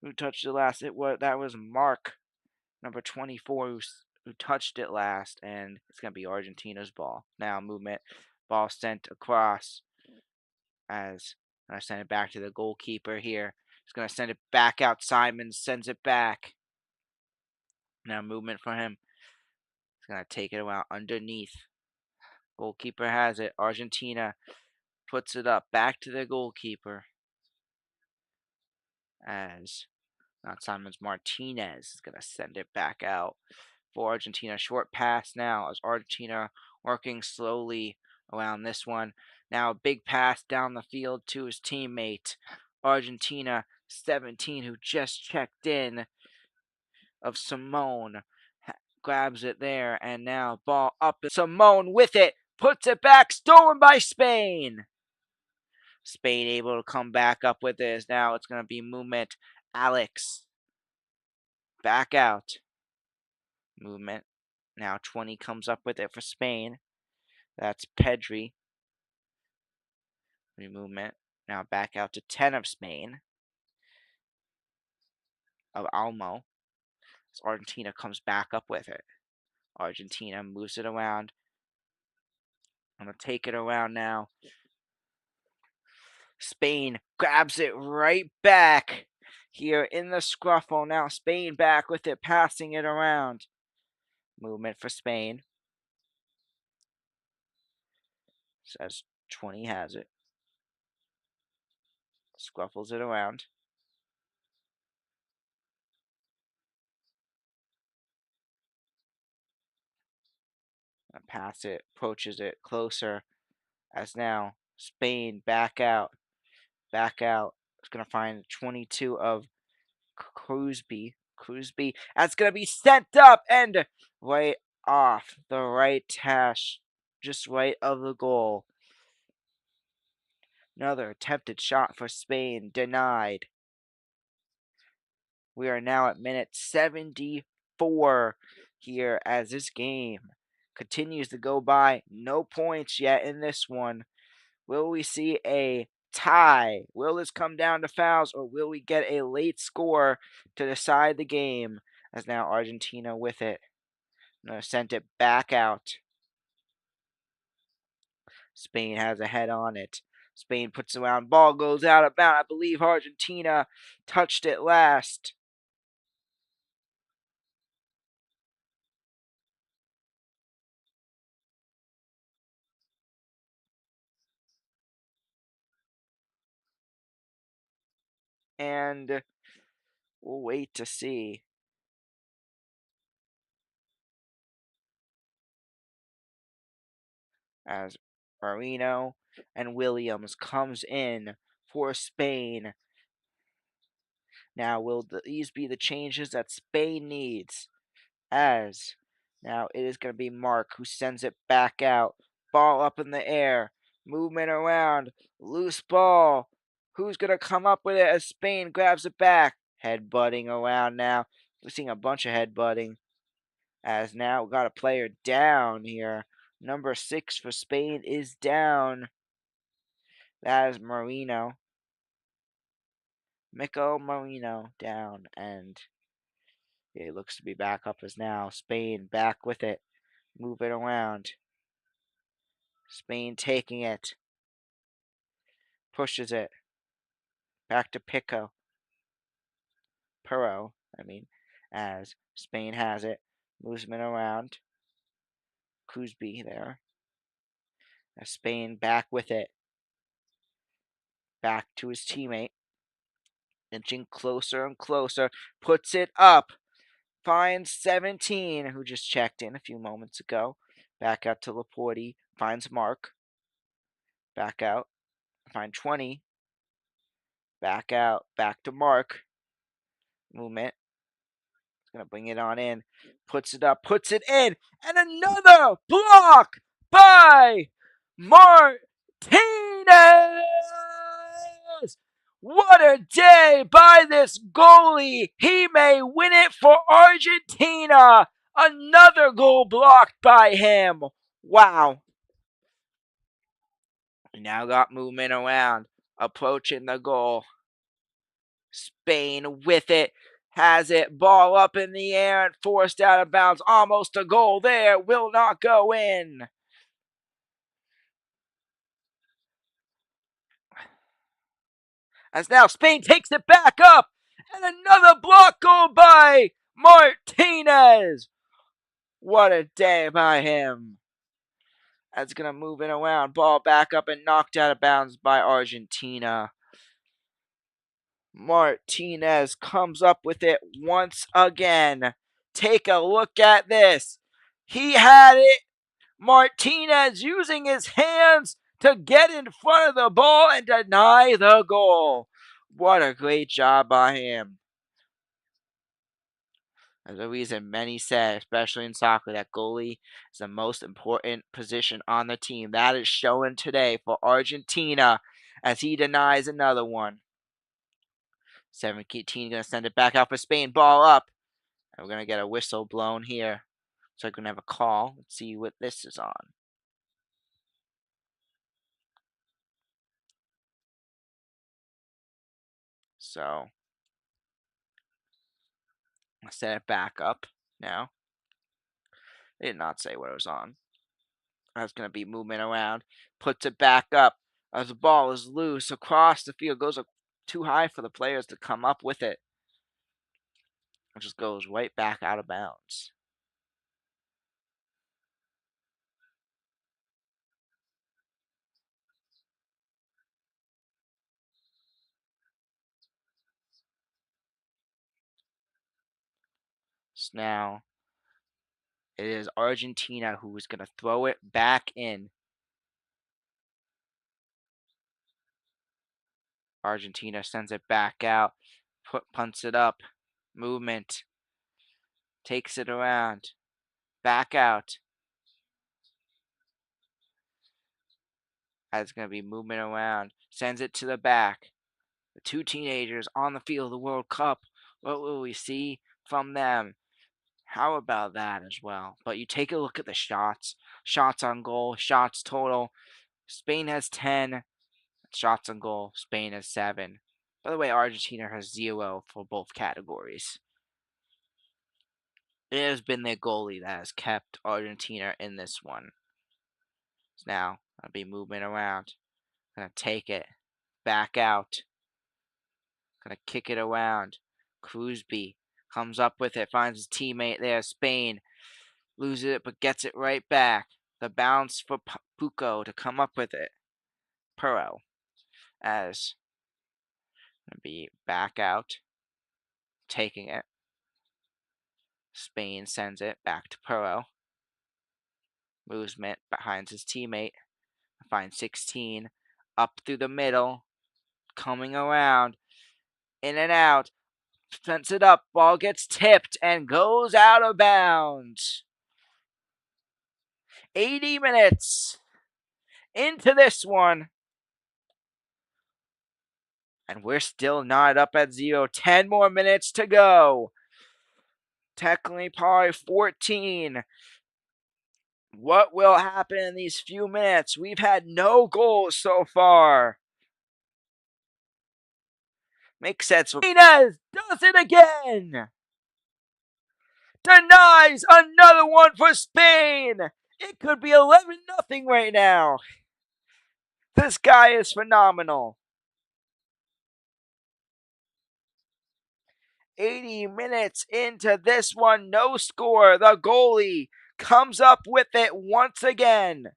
Who touched it last? That was Mark, number 24, who touched it last, and it's going to be Argentina's ball. Now movement, ball sent across as I send it back to the goalkeeper here. He's going to send it back out. Simon sends it back. Now movement for him. He's going to take it around underneath. Goalkeeper has it. Argentina puts it up back to the goalkeeper. As not Simons, Martinez is going to send it back out for Argentina. Short pass now as Argentina working slowly around this one. Now a big pass down the field to his teammate. Argentina 17, who just checked in, of Simone. Grabs it there, and now ball up. Simone with it, puts it back, stolen by Spain. Spain able to come back up with this. Now it's going to be movement. Alex. Back out. Movement. Now 20 comes up with it for Spain. That's Pedri. Movement. Now back out to 10 of Spain. Of Almo. As Argentina comes back up with it. Argentina moves it around. I'm going to take it around now. Spain grabs it right back here in the scruffle. Now Spain back with it, passing it around. Movement for Spain. Says 20 has it. Scruffles it around. Pass it, approaches it closer. As now Spain back out. Back out. It's going to find 22 of Cruzby. That's going to be sent up and right off the right hash. Just right of the goal. Another attempted shot for Spain, denied. We are now at minute 74 here as this game continues to go by. No points yet in this one. Will we see a tie? Will this come down to fouls, or will we get a late score to decide the game? As now Argentina with it. Sent it back out. Spain has a head on it. Spain puts it around. Ball goes out of bounds. I believe Argentina touched it last. And we'll wait to see. As Marino and Williams comes in for Spain. Now, will these be the changes that Spain needs? As now it is going to be Mark who sends it back out. Ball up in the air. Movement around. Loose ball. Who's going to come up with it as Spain grabs it back? Headbutting around now. We're seeing a bunch of headbutting. As now we got a player down here. Number 6 for Spain is down. That is Marino. Mikel Marino down. And it looks to be back up as now. Spain back with it. Move it around. Spain taking it. Pushes it. Back to Pico. Perro, as Spain has it. Moves it around. Cruzby there. As Spain back with it. Back to his teammate. Inching closer and closer. Puts it up. Finds 17, who just checked in a few moments ago. Back out to Laporte. Finds Mark. Back out. Find 20. Back out. Back to Mark. Movement. It's going to bring it on in. Puts it up. Puts it in. And another block by Martinez. What a day by this goalie. He may win it for Argentina. Another goal blocked by him. Wow. We now got movement around. Approaching the goal. Spain with it. Has it. Ball up in the air and forced out of bounds. Almost a goal there. Will not go in. As now Spain takes it back up. And another block goal by Martinez! What a day by him. That's going to move it around. Ball back up and knocked out of bounds by Argentina. Martinez comes up with it once again. Take a look at this. He had it. Martinez using his hands to get in front of the ball and deny the goal. What a great job by him. There's a reason many say, especially in soccer, that goalie is the most important position on the team. That is shown today for Argentina as he denies another one. 17 going to send it back out for Spain. Ball up. And we're going to get a whistle blown here. So we're going to have a call. Let's see what this is on. So I'll set it back up now. It did not say what it was on. That's going to be movement around. Puts it back up as the ball is loose across the field. Goes up too high for the players to come up with it. It just goes right back out of bounds. So now it is Argentina who is going to throw it back in. Argentina sends it back out. Punts it up. Movement. Takes it around. Back out. It's going to be movement around. Sends it to the back. The two teenagers on the field of the World Cup. What will we see from them? How about that as well? But you take a look at the shots. Shots on goal. Shots total. Spain has 10. Shots on goal. Spain has 7. By the way, Argentina has 0 for both categories. It has been their goalie that has kept Argentina in this one. So now, I'll be moving around. Gonna take it. Back out. Gonna kick it around. Cruzby comes up with it. Finds his teammate there. Spain loses it, but gets it right back. The bounce for Puco to come up with it. Perro. As gonna be back out. Taking it. Spain sends it back to Perro. Movement behind his teammate. Finds 16. Up through the middle. Coming around. In and out. Sends it up. Ball gets tipped and goes out of bounds. 80 minutes into this one. And we're still not up at 0. 10 more minutes to go. Technically probably 14. What will happen in these few minutes? We've had no goals so far. Makes sense. Martinez does it again. Denies another one for Spain. It could be 11-0 right now. This guy is phenomenal. 80 minutes into this one, no score. The goalie comes up with it once again.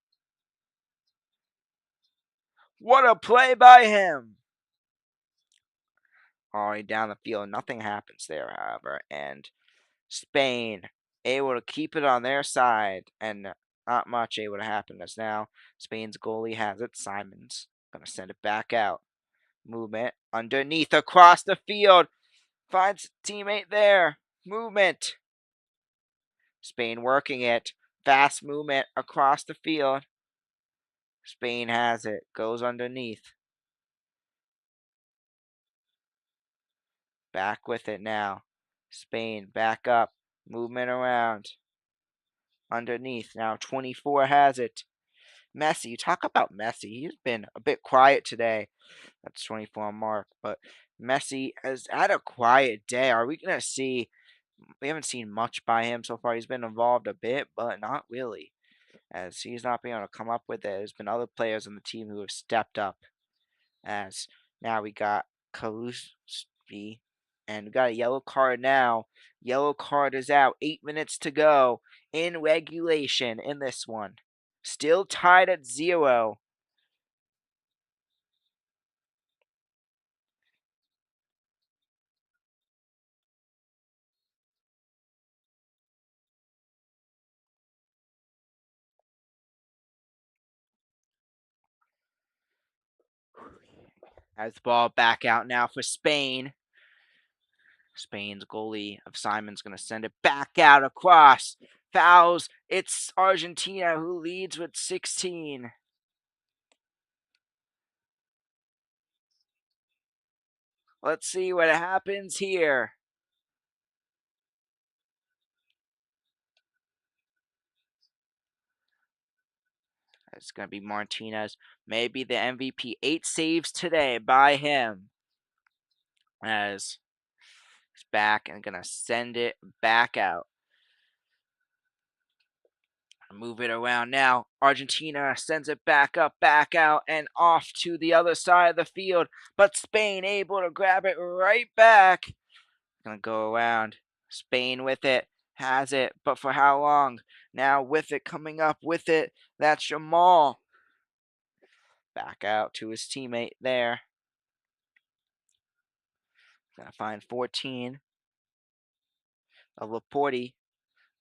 What a play by him. All right, down the field, nothing happens there, however, and Spain able to keep it on their side, and not much able to happen as now Spain's goalie has it. Simon's gonna send it back out. Movement underneath across the field. Finds teammate there. Movement. Spain working it. Fast movement across the field. Spain has it. Goes underneath. Back with it now. Spain back up. Movement around. Underneath. Now 24 has it. Messi. Talk about Messi. He's been a bit quiet today. That's 24 mark. But Messi has had a quiet day. Are we going to see... We haven't seen much by him so far. He's been involved a bit, but not really. As he's not being able to come up with it. There's been other players on the team who have stepped up. As now we got Kalusby And we got a yellow card now. Yellow card is out. 8 minutes to go in regulation in this one. Still tied at 0. Has the ball back out now for Spain. Spain's goalie of Simon's going to send it back out across. Fouls. It's Argentina who leads with 16. Let's see what happens here. It's going to be Martinez. Maybe the MVP. 8 saves today by him. As he's back and going to send it back out. Move it around now. Argentina sends it back up, back out, and off to the other side of the field. But Spain able to grab it right back. Gonna go around. Spain with it. Has it, but for how long? Now with it, coming up with it. That's Jamal. Back out to his teammate there. Gonna find 14 of Laporte.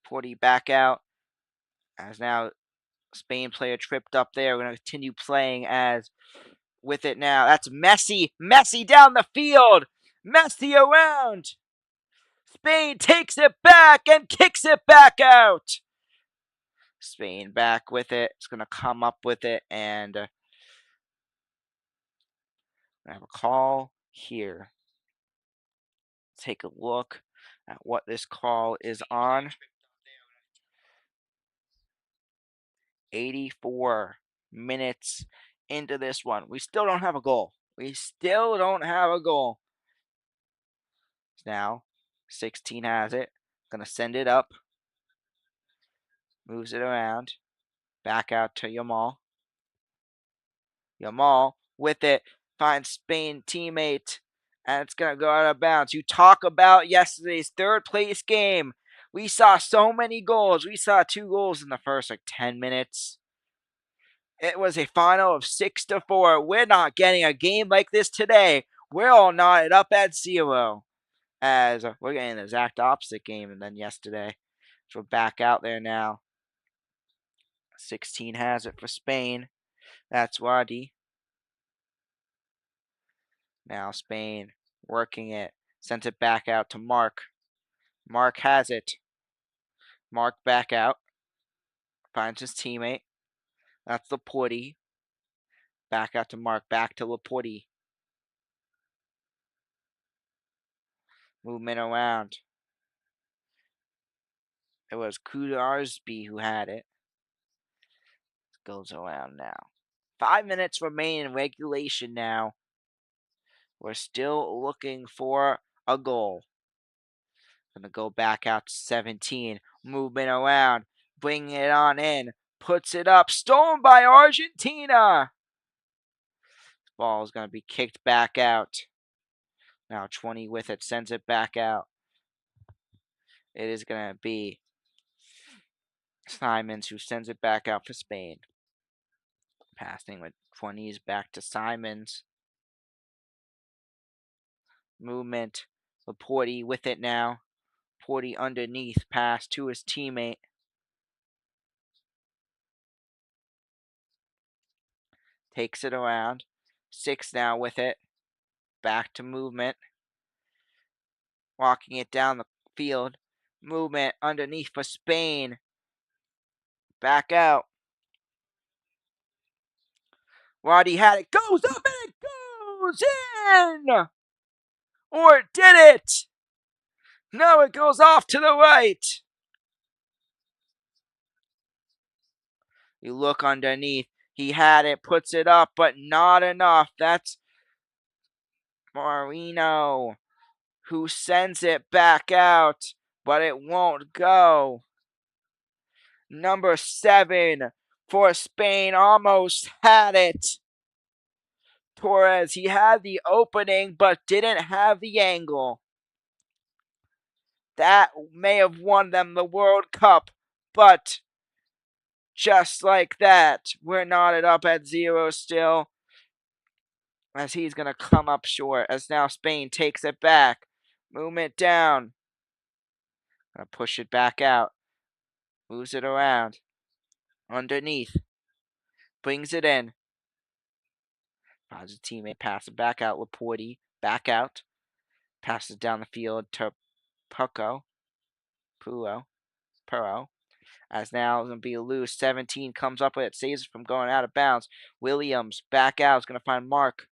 Porty back out. As now Spain player tripped up there. We're going to continue playing as with it now. That's Messi. Messi down the field. Messi around. Spain takes it back and kicks it back out. Spain back with it. It's going to come up with it and I have a call here. Take a look at what this call is on. 84 minutes into this one. We still don't have a goal. We still don't have a goal. Now, 16 has it. Gonna send it up. Moves it around. Back out to Yamal. Yamal with it. Finds Spain teammate. And it's gonna go out of bounds. You talk about yesterday's third place game. We saw so many goals. We saw 2 goals in the first 10 minutes. It was a final of 6-4. We're not getting a game like this today. We're all knotted up at 0. As we're getting the exact opposite game than yesterday. So we're back out there now. 16 has it for Spain. That's Wadi. Now Spain working it. Sends it back out to Mark. Mark has it. Mark back out. Finds his teammate. That's Laporte. Back out to Mark. Back to Laporte. Movement around. It was Kudarsby who had it. Goes around now. 5 minutes remain in regulation now. We're still looking for a goal. Gonna go back out to 17. Movement around. Bringing it on in. Puts it up. Stolen by Argentina. Ball is gonna be kicked back out. Now 20 with it. Sends it back out. It is gonna be Simons who sends it back out for Spain. Passing with 20s back to Simons. Movement. Laporte with it now. Porty underneath. Pass to his teammate. Takes it around. 6 now with it. Back to movement. Walking it down the field. Movement underneath for Spain. Back out. Roddy had it. Goes up and it goes in! Or did it? No, it goes off to the right. You look underneath. He had it, puts it up, but not enough. That's Marino who sends it back out, but it won't go. Number 7 for Spain almost had it. Torres, he had the opening, but didn't have the angle. That may have won them the World Cup, but just like that, we're knotted up at 0 still, as he's going to come up short, as now Spain takes it back. Movement down. Gonna push it back out. Moves it around. Underneath. Brings it in. Finds a teammate. Pass it back out. Laporte. Back out. Passes down the field to Pucco. Puro. As now it's going to be loose. 17 comes up with it. Saves it from going out of bounds. Williams back out. Is going to find Mark.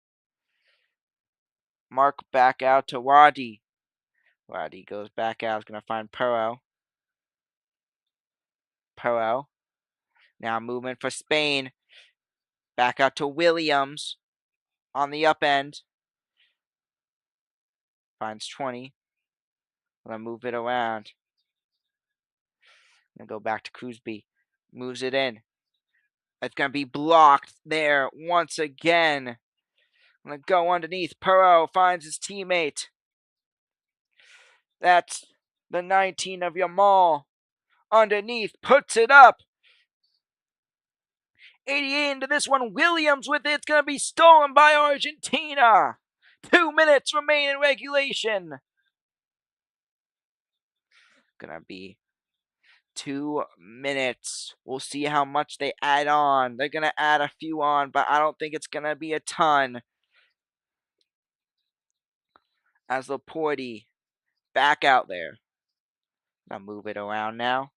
Mark back out to Wadi. Wadi goes back out. Is going to find Puro. Now movement for Spain. Back out to Williams on the up end. Finds 20. Gonna move it around. Gonna go back to Cruzby. Moves it in. It's gonna be blocked there once again. Gonna go underneath. Perot finds his teammate. That's the 19 of Yamal. Underneath, puts it up. 88 into this one. Williams with it. It's gonna be stolen by Argentina. 2 minutes remain in regulation. Gonna be 2 minutes. We'll see how much they add on. They're going to add a few on, but I don't think it's going to be a ton. As Laporte back out there. Now move it around now.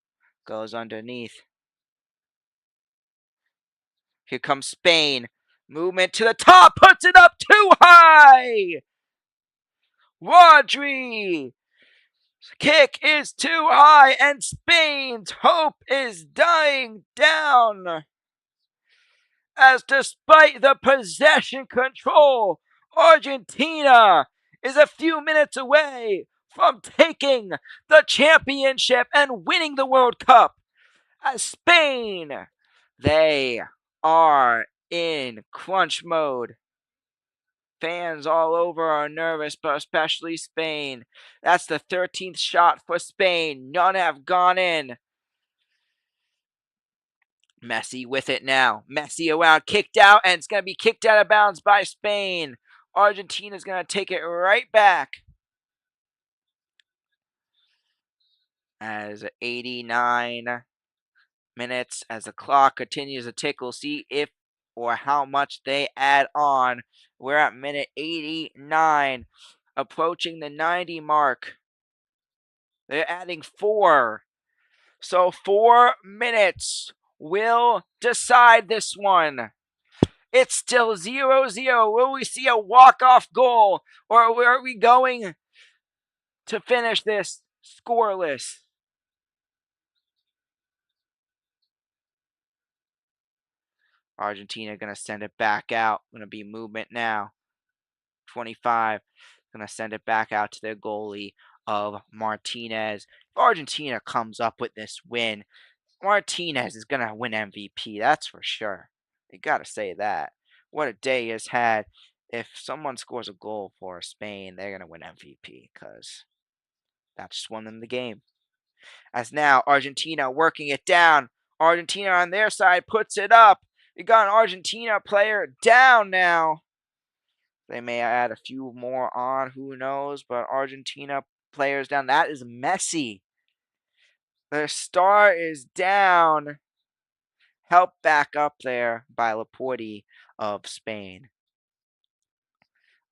Goes underneath. Here comes Spain. Movement to the top. Puts it up too high. Rodri. Kick is too high, and Spain's hope is dying down. As despite the possession control, Argentina is a few minutes away from taking the championship and winning the World Cup. As Spain, they are in crunch mode. Fans all over are nervous, but especially Spain. That's the 13th shot for Spain. None have gone in. Messi with it now. Messi around, kicked out, and it's going to be kicked out of bounds by Spain. Argentina's going to take it right back. As 89 minutes, as the clock continues to tick, we'll see if or how much they add on. We're at minute 89, approaching the 90 mark. They're adding 4. So 4 minutes will decide this one. It's still 0-0. Will we see a walk-off goal, or are we going to finish this scoreless? Argentina going to send it back out. Going to be movement now. 25. Going to send it back out to their goalie of Martinez. If Argentina comes up with this win, Martinez is going to win MVP. That's for sure. You got to say that. What a day he has had. If someone scores a goal for Spain, they're going to win MVP because that just won them the game. As now Argentina working it down. Argentina on their side puts it up. We got an Argentina player down now. They may add a few more on, who knows, but Argentina players down. That is Messi. Their star is down. Helped back up there by Laporte of Spain.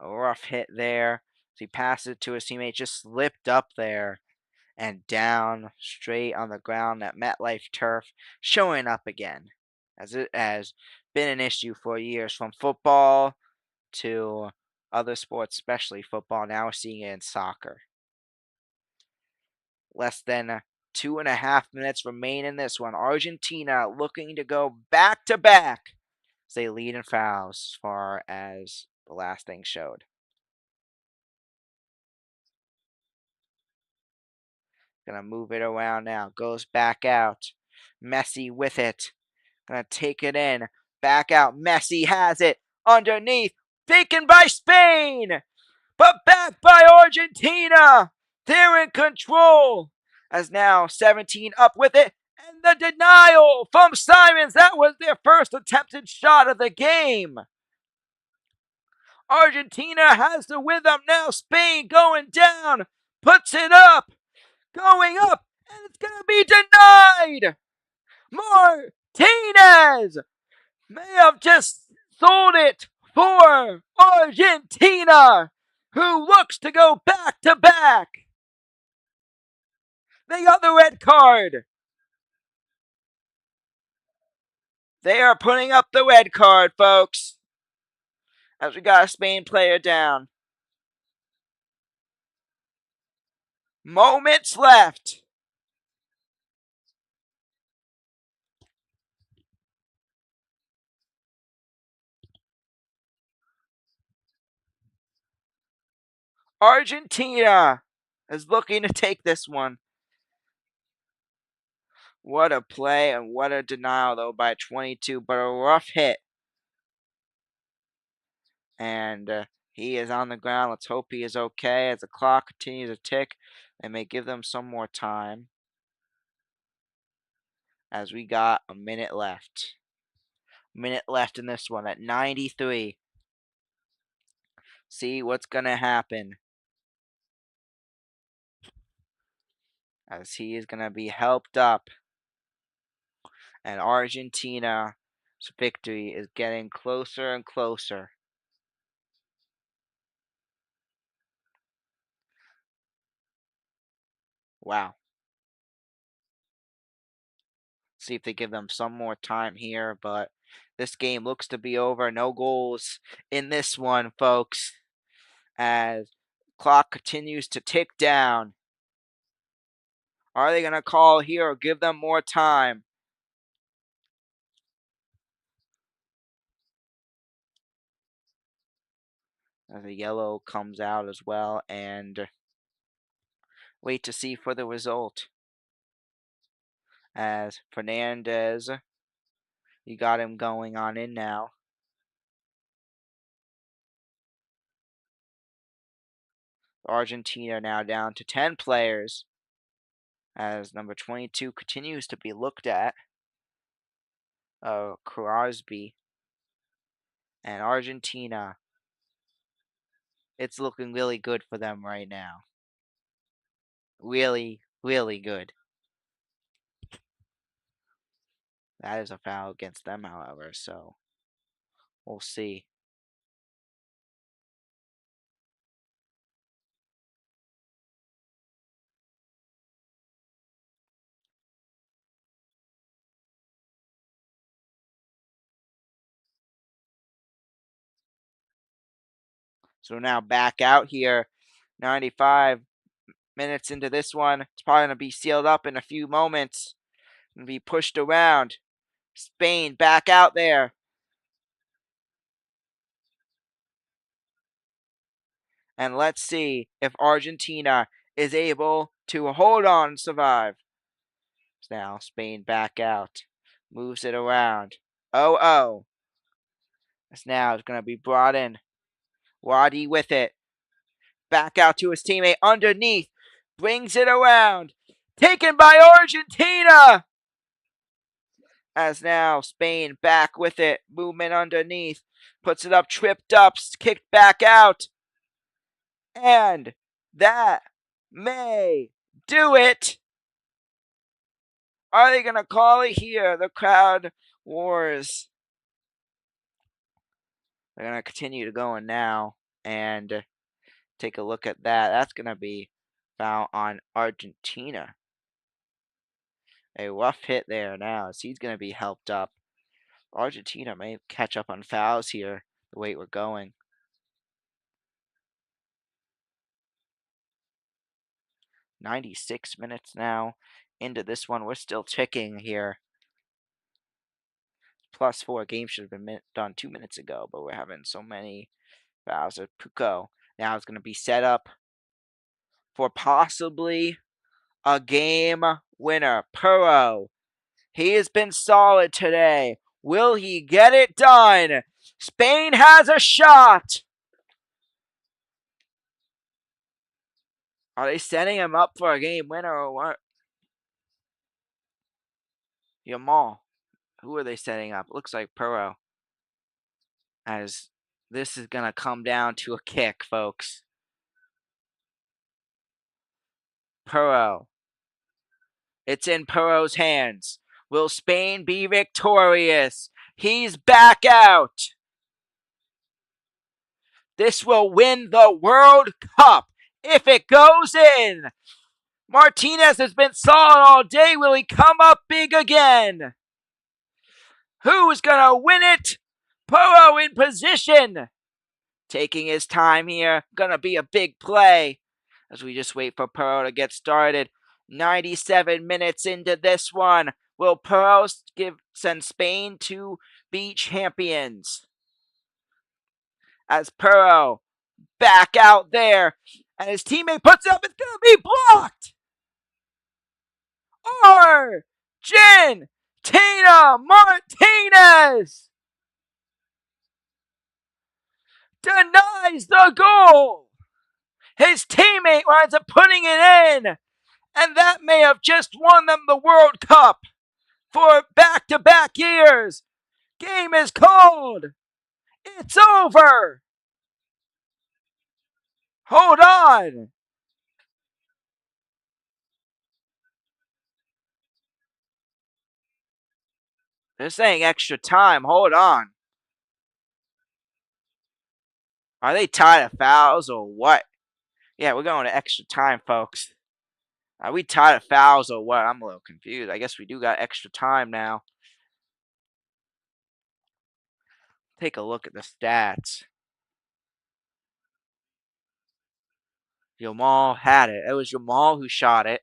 A rough hit there. So he passed it to his teammate, just slipped up there and down straight on the ground at MetLife turf, showing up again, as it has been an issue for years, from football to other sports, especially football. Now we're seeing it in soccer. Less than 2.5 minutes remain in this one. Argentina looking to go back to back as they lead in fouls, as far as the last thing showed. Gonna move it around now. Goes back out. Messi with it. Gonna take it in. Back out. Messi has it. Underneath. Taken by Spain. But back by Argentina. They're in control. As now 17 up with it. And the denial from Simons. That was their first attempted shot of the game. Argentina has the rhythm now. Spain going down. Puts it up. Going up. And it's going to be denied. Martinez may have just sold it for Argentina, who looks to go back to back. They got the red card. They are putting up the red card, folks, as we got a Spain player down. Moments left. Argentina is looking to take this one. What a play and what a denial, though, by 22, but a rough hit. And he is on the ground. Let's hope he is okay as the clock continues to tick. They may give them some more time, as we got a minute left. Minute left in this one at 93. See what's going to happen, as he is going to be helped up. And Argentina's victory is getting closer and closer. Wow. See if they give them some more time here, but this game looks to be over. No goals in this one, folks, as clock continues to tick down. Are they going to call here or give them more time? As a yellow comes out as well, and wait to see for the result. As Fernandez, you got him going on in now. Argentina now down to 10 players, as number 22 continues to be looked at. Crosby. And Argentina, it's looking really good for them right now. Really, really good. That is a foul against them, however, so we'll see. So now back out here, 95 minutes into this one. It's probably going to be sealed up in a few moments and be pushed around. Spain back out there. And let's see if Argentina is able to hold on and survive. So now Spain back out. Moves it around. Oh. This now is going to be brought in. Wadi with it. Back out to his teammate underneath. Brings it around. Taken by Argentina. As now Spain back with it. Movement underneath. Puts it up, tripped up, kicked back out. And that may do it. Are they going to call it here? The crowd wars. They're going to continue to go in now. And take a look at that. That's going to be foul on Argentina. A rough hit there now, as he's going to be helped up. Argentina may catch up on fouls here, the way we're going. 96 minutes now into this one. We're still ticking here. +4. Game should have been done 2 minutes ago, but we're having so many fouls. Puko now is going to be set up for possibly a game winner. Puro, he has been solid today. Will he get it done? Spain has a shot. Are they setting him up for a game winner or what? Yamal. Who are they setting up? Looks like Puro. As this is going to come down to a kick, folks. Puro. It's in Puro's hands. Will Spain be victorious? He's back out. This will win the World Cup if it goes in. Martinez has been solid all day. Will he come up big again? Who's going to win it? Puro in position. Taking his time here. Going to be a big play as we just wait for Puro to get started. 97 minutes into this one. Will Puro send Spain to be champions? As Puro back out there. And his teammate puts it up. It's going to be blocked. Argentina Martinez denies the goal. His teammate winds up putting it in. And that may have just won them the World Cup for back-to-back years. Game is called. It's over. Hold on. They're saying extra time. Hold on. Are they tied of fouls or what? Yeah, we're going to extra time, folks. Are we tied of fouls or what? I'm a little confused. I guess we do got extra time now. Take a look at the stats. Yamal had it. It was Yamal who shot it,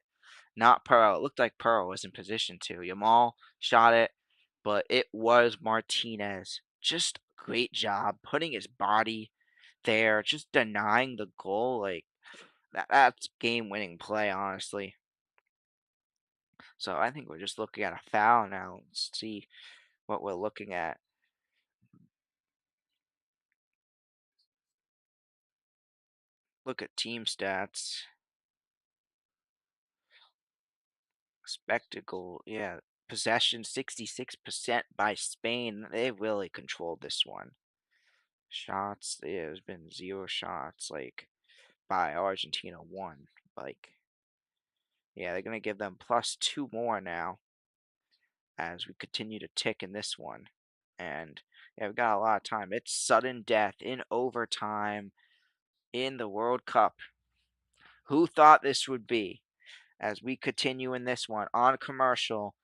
not Pearl. It looked like Pearl was in position to. Yamal shot it, but it was Martinez. Just great job putting his body there, just denying the goal. Like that's game-winning play, honestly. So I think we're just looking at a foul now. Let's see what we're looking at. Look at team stats. Spectacle, yeah. Possession 66% by Spain. They really controlled this one. Shots, yeah, there's been 0 shots, like, by Argentina 1. Like, yeah, they're going to give them +2 more now as we continue to tick in this one. And, yeah, we've got a lot of time. It's sudden death in overtime in the World Cup. Who thought this would be? As we continue in this one on commercial.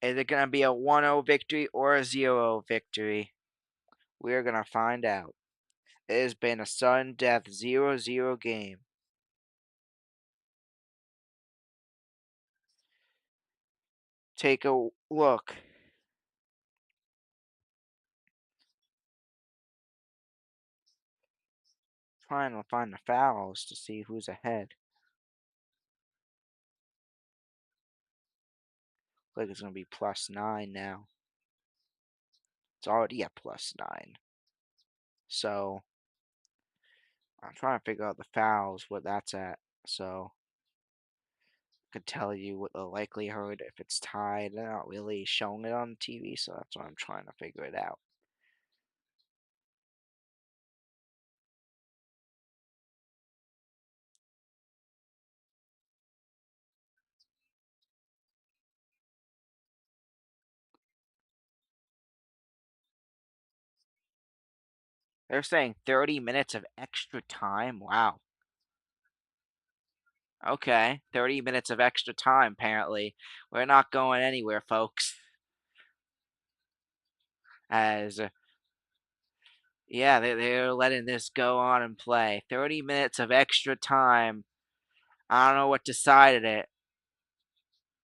Is it going to be a 1-0 victory or a 0-0 victory? We're going to find out. It has been a sudden death 0-0 game. Take a look. Trying to find the fouls to see who's ahead. Like it's going to be +9 now. It's already at +9. So, I'm trying to figure out the fouls, what that's at. So, I could tell you what the likelihood if it's tied. They're not really showing it on TV, so that's why I'm trying to figure it out. They're saying 30 minutes of extra time. Wow. Okay, 30 minutes of extra time, apparently. We're not going anywhere, folks. As, yeah, they're letting this go on and play. 30 minutes of extra time. I don't know what decided it,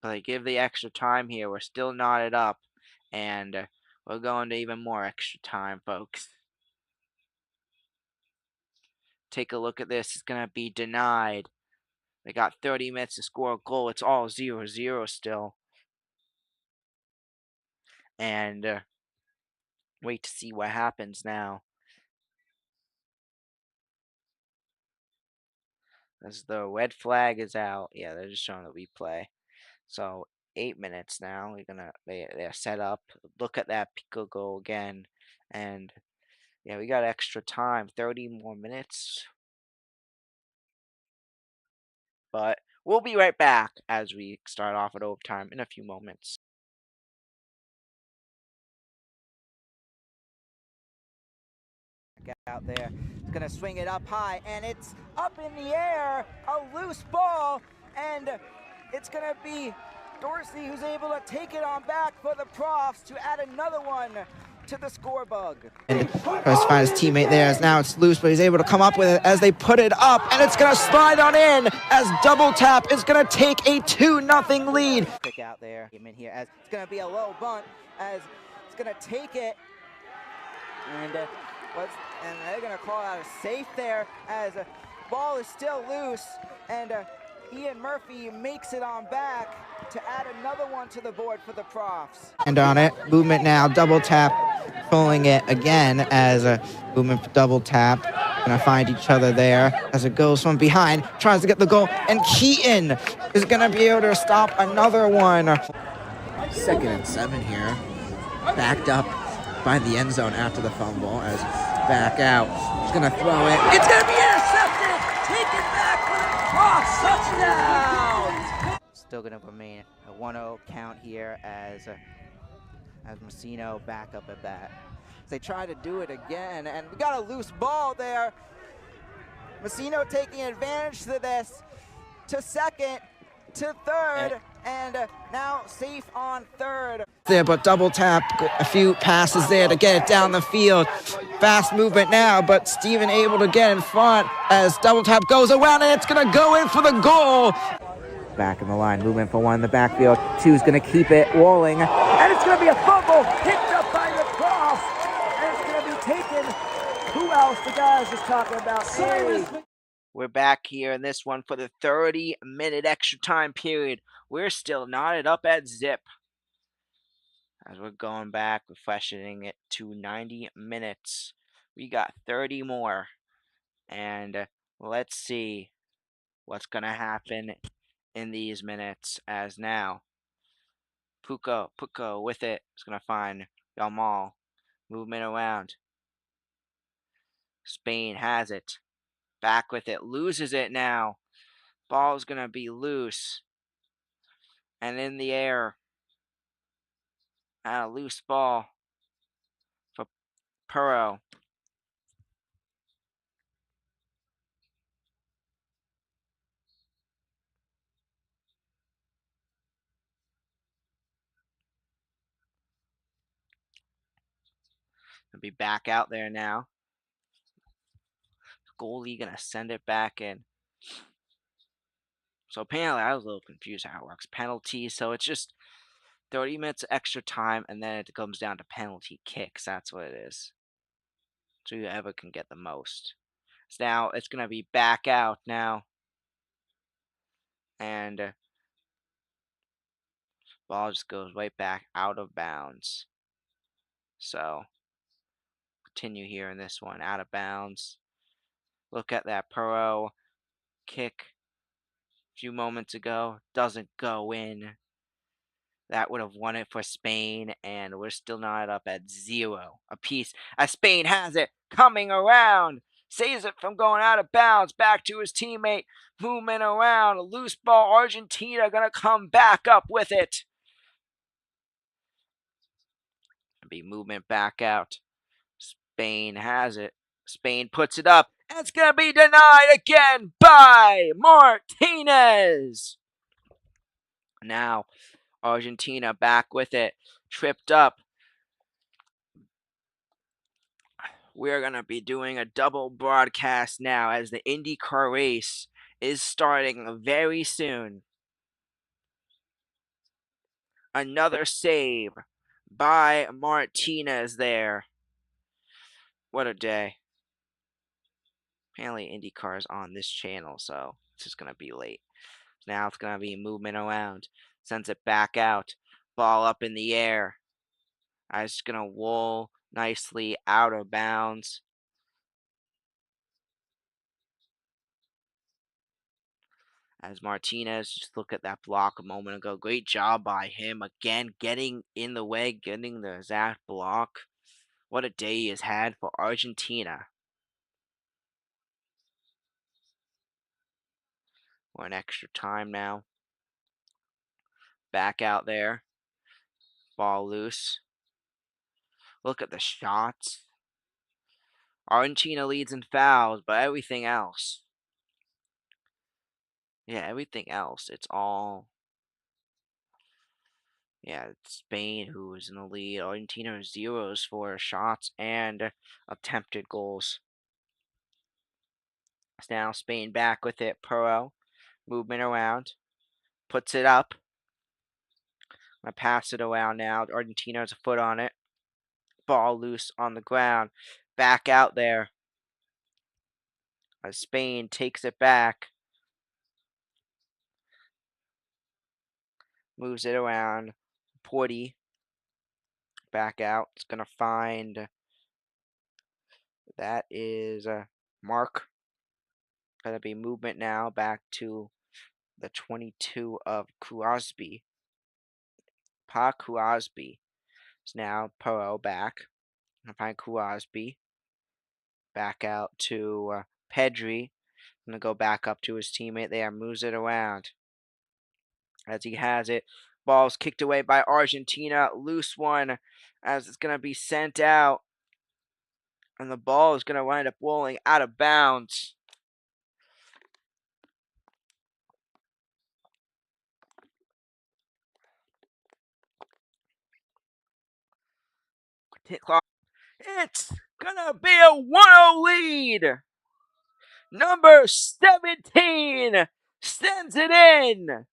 but they give the extra time here. We're still knotted up, and we're going to even more extra time, folks. Take a look at this. It's going to be denied. They got 30 minutes to score a goal. It's all 0-0 still. And wait to see what happens now. as the red flag is out. Yeah, they're just showing the replay. So 8 minutes now. They're set up. Look at that Pico goal again, and yeah, we got extra time, 30 more minutes. But we'll be right back as we start off at overtime in a few moments. Out there, it's gonna swing it up high, and it's up in the air, a loose ball, and it's gonna be Dorsey who's able to take it on back for the Profs to add another one to the scorebug. And tries to find his teammate there, as now it's loose, but he's able to come up with it as they put it up, and it's gonna slide on in as Double Tap is gonna take a 2-0 lead. Quick out there, came in here as it's gonna be a low bunt, as it's gonna take it, and they're going to call out a safe there, as the ball is still loose, and Ian Murphy makes it on back to add another one to the board for the Profs. And on it, movement now, Double Tap pulling it again as a movement for Double Tap. Going to find each other there as it goes from behind, tries to get the goal, and Keaton is going to be able to stop another one. 2nd and 7 here, backed up by the end zone after the fumble, as back out. He's going to throw it. It's going to be intercepted! Taken back for the Cross touchdown! Still going to remain a 1-0 count here as Messino back up at that. They try to do it again, and we got a loose ball there. Messino taking advantage to this, to second, to third, and now safe on third. There, but Double Tap, a few passes there to get it down the field. Fast movement now, but Steven able to get in front as Double Tap goes around, and it's going to go in for the goal. Back in the line, movement for one in the backfield. Two's going to keep it rolling, and it's going to be a fumble picked up by the Cross, and it's going to be taken. Who else? The guys just talking about. We're back here in this one for the 30-minute extra time period. We're still knotted up at zip. As we're going back, refreshing it to 90 minutes. We got 30 more. And let's see what's going to happen in these minutes, as now Puko with it is going to find Yamal. Movement around. Spain has it. Back with it. Loses it now. Ball's going to be loose. And in the air. And a loose ball for Perot. He'll be back out there now. Goalie going to send it back in. So apparently I was a little confused how it works. Penalties, so it's just 30 minutes extra time, and then it comes down to penalty kicks. That's what it is. So whoever can get the most. So now it's going to be back out now. And ball just goes right back out of bounds. So continue here in this one. Out of bounds. Look at that Perot kick a few moments ago. Doesn't go in. That would have won it for Spain, and we're still not up at 0 apiece. As Spain has it, coming around, saves it from going out of bounds, back to his teammate, movement around, a loose ball. Argentina gonna come back up with it. Be movement back out. Spain has it. Spain puts it up, and it's gonna be denied again by Martinez. Now Argentina back with it, tripped up. We're going to be doing a double broadcast now, as the IndyCar race is starting very soon. Another save by Martinez there. What a day. Apparently IndyCar is on this channel, so it's just going to be late. Now it's going to be movement around. Sends it back out. Ball up in the air. It's going to roll nicely out of bounds. As Martinez, just look at that block a moment ago. Great job by him again, getting in the way, getting the exact block. What a day he has had for Argentina. We're in extra time now. Back out there. Ball loose. Look at the shots. Argentina leads in fouls, but everything else. Yeah, everything else. It's all. Yeah, it's Spain who is in the lead. Argentina has zeros for shots and attempted goals. It's now Spain back with it. Pearl. Movement around. Puts it up. I'm going to pass it around now. Argentina has a foot on it. Ball loose on the ground. Back out there. As Spain takes it back. Moves it around. Porty. Back out. It's going to find. That is Mark. Going to be movement now back to the 22 of Crosby. Pa Crosby. It's now Perot back. Gonna find Crosby. Back out to Pedri. Gonna go back up to his teammate there. Moves it around. As he has it. Ball's kicked away by Argentina. Loose one. As it's gonna be sent out. And the ball is gonna wind up rolling out of bounds. It's gonna be a 1-0 lead. Number 17 sends it in.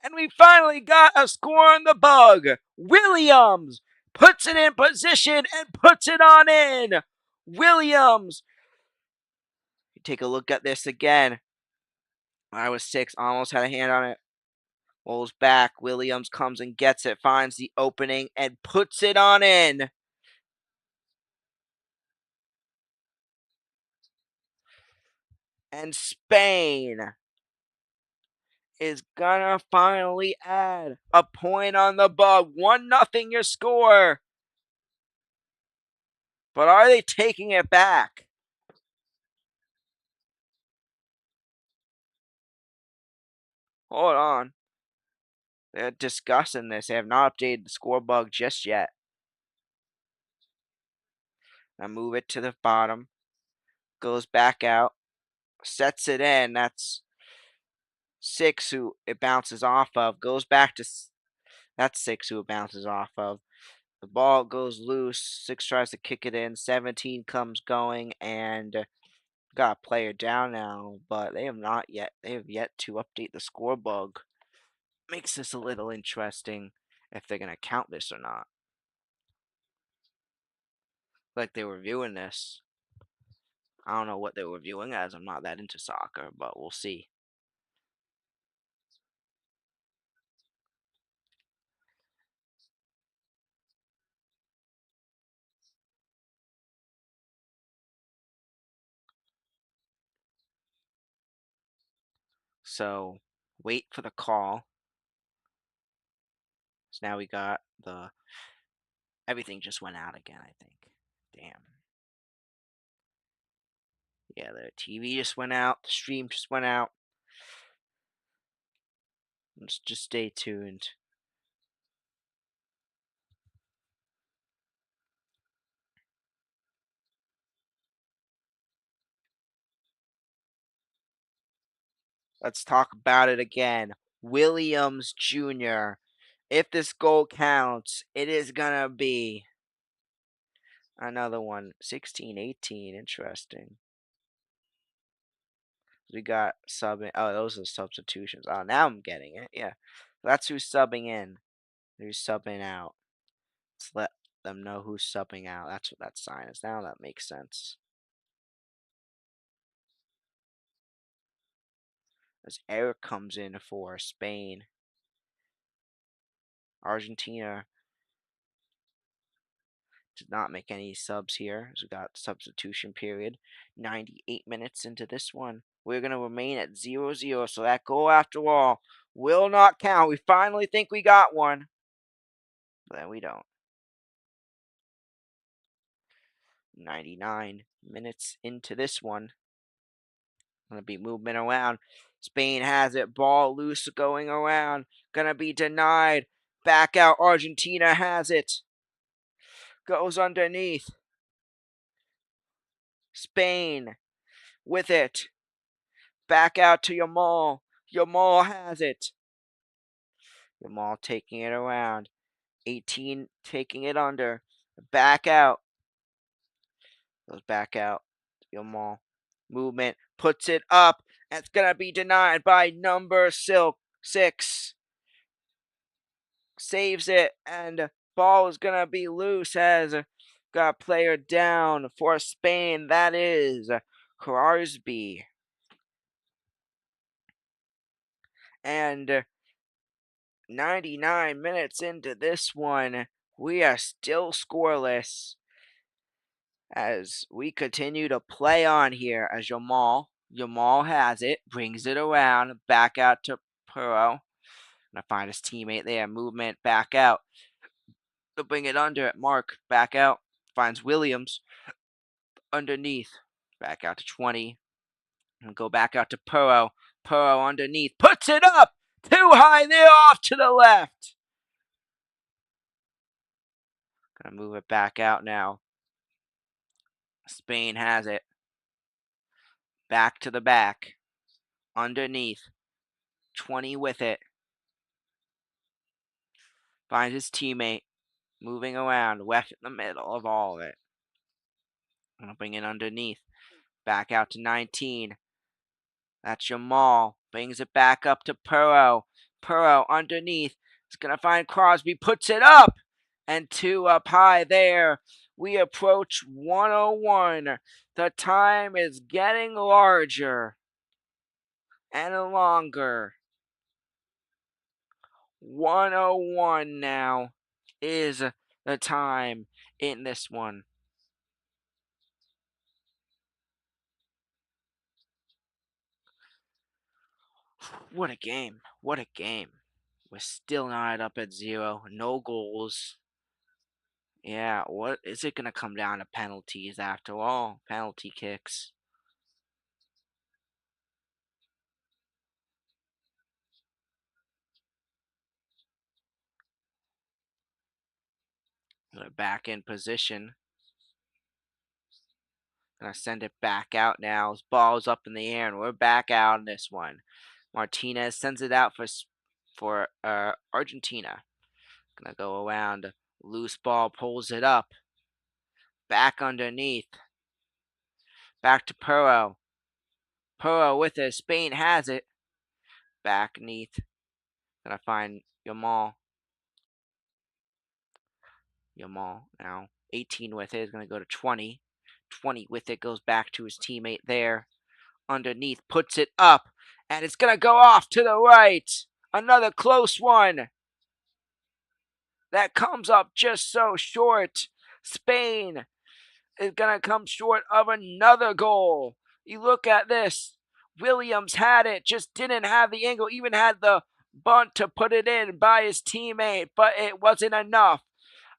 And we finally got a score on the bug. Williams puts it in position and puts it on in. Williams. Take a look at this again. I was 6, almost had a hand on it. Rolls back. Williams comes and gets it, finds the opening, and puts it on in. And Spain is gonna finally add a point on the bug. 1-0 your score. But are they taking it back? Hold on. They're discussing this. They have not updated the score bug just yet. I move it to the bottom. Goes back out. Sets it in. That's 6 who it bounces off of. Goes back to. That's 6 who it bounces off of. The ball goes loose. 6 tries to kick it in. 17 comes going and got a player down now, but they have not yet. They have yet to update the score bug. Makes this a little interesting if they're gonna count this or not. Like they were viewing this. I don't know what they were viewing as I'm not that into soccer, but we'll see. So wait for the call. So now we got the everything just went out again, I think. Damn. Yeah, the TV just went out, the stream just went out. Just stay tuned. Let's talk about it again. Williams Jr. If this goal counts, it is gonna be another one. 16-18. Interesting. We got subbing. Oh, those are the substitutions. Oh, now I'm getting it. Yeah. That's who's subbing in. Who's subbing out. Let's let them know who's subbing out. That's what that sign is. Now that makes sense. As Eric comes in for Spain. Argentina did not make any subs here. So we got substitution period. 98 minutes into this one. we're going to remain at 0-0. So that goal, after all, will not count. We finally think we got one, but then we don't. 99 minutes into this one. Gonna be movement around. Spain has it. Ball loose going around. Gonna be denied. Back out. Argentina has it. Goes underneath. Spain with it. Back out to Yamal. Yamal has it. Yamal taking it around. 18 taking it under. Back out. Goes back out. Yamal. Movement. Puts it up. It's going to be denied by number 6. Saves it. And ball is going to be loose as got a player down for Spain. That is Crosby. And 99 minutes into this one, we are still scoreless as we continue to play on here as Yamal has it, brings it around, back out to Perot. Gonna find his teammate there, movement, back out. To bring it under at Mark, back out, finds Williams underneath, back out to 20, and go back out to Perot. Perot underneath, puts it up, too high there, off to the left. Gonna move it back out now. Spain has it. Back to the back. Underneath. 20 with it. Finds his teammate. Moving around. Left in the middle of all of it. Gonna bring it underneath. Back out to 19. That's Jamal. Brings it back up to Perot. Perot underneath. He's gonna find Crosby. Puts it up. And 2 up high there. We approach 101. The time is getting larger and longer. 101 now is the time in this one. What a game. What a game. We're still not up at 0. No goals. Yeah, what is it going to come down to? Penalties after all? Penalty kicks. We're back in position. Gonna send it back out now. His ball's up in the air, and we're back out in this one. Martinez sends it out for Argentina. Gonna go around. Loose ball, pulls it up. Back underneath. Back to Perot. Perot with it. Spain has it. Back beneath. Gonna find Yamal. Yamal now. 18 with it. Is gonna go to 20. 20 with it. Goes back to his teammate there. Underneath. Puts it up. And it's gonna go off to the right. Another close one. That comes up just so short. Spain is going to come short of another goal. You look at this. Williams had it, just didn't have the angle, even had the bunt to put it in by his teammate, but it wasn't enough.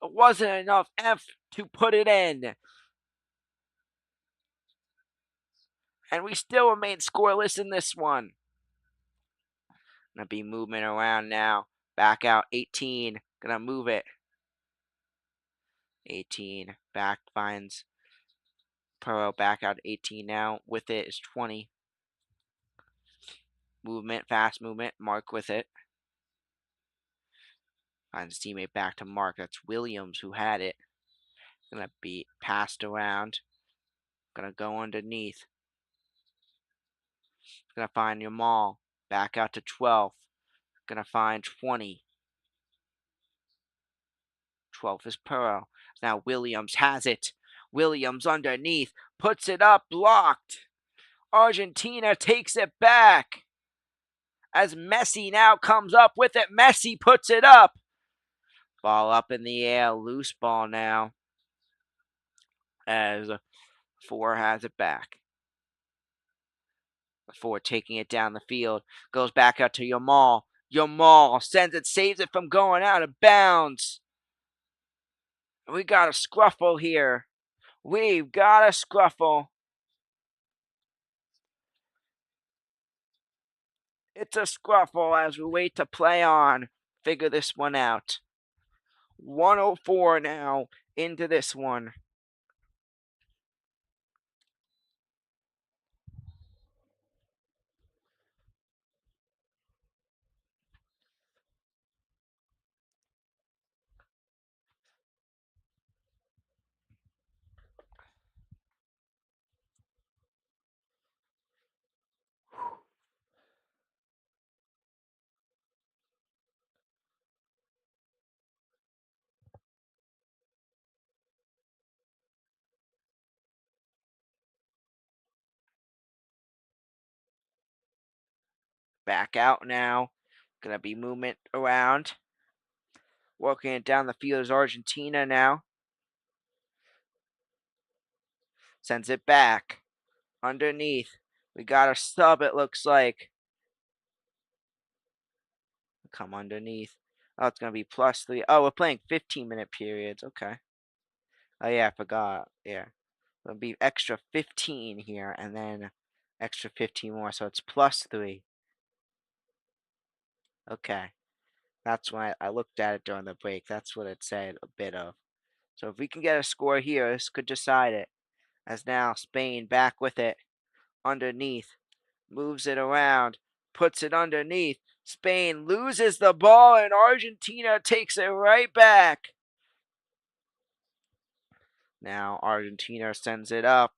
It wasn't enough to put it in. And we still remain scoreless in this one. Gonna be movement around now. Back out 18. Gonna move it. 18. Back finds Perot back out 18 now. With it is 20. Movement, fast movement. Mark with it. Finds his teammate back to Mark. That's Williams who had it. Gonna be passed around. Gonna go underneath. Gonna find Yamal. Back out to 12. Gonna find 20. 12 is Perot. Now Williams has it. Williams underneath. Puts it up. Blocked. Argentina takes it back. As Messi now comes up with it. Messi puts it up. Ball up in the air. Loose ball now. As 4 has it back. before taking it down the field. Goes back out to Yamal. Yamal sends it, saves it from going out of bounds. We got a scruffle here. We've got a scruffle. It's a scruffle as we wait to play on. Figure this one out. 104 now into this one. Back out now. Gonna be movement around. Working it down the field is Argentina now. Sends it back. Underneath. We got a sub, it looks like. Come underneath. Oh, it's going to be +3. Oh, we're playing 15-minute periods. Okay. Oh, yeah, I forgot. Yeah. It'll be extra 15 here, and then extra 15 more, so it's +3. Okay. That's when I looked at it during the break. That's what it said a bit of. So if we can get a score here, this could decide it. As now Spain back with it. Underneath. Moves it around. Puts it underneath. Spain loses the ball, and Argentina takes it right back. Now Argentina sends it up.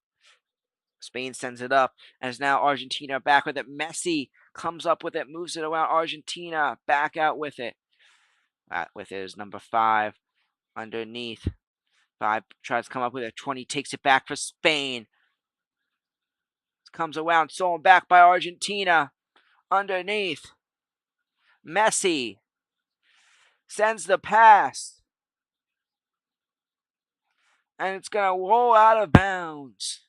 Spain sends it up. As now Argentina back with it. Messi comes up with it, moves it around. Argentina back out with it. With it is number 5 underneath. 5 tries to come up with it. 20 takes it back for Spain. Comes around, stolen back by Argentina. Underneath. Messi sends the pass. And it's going to roll out of bounds.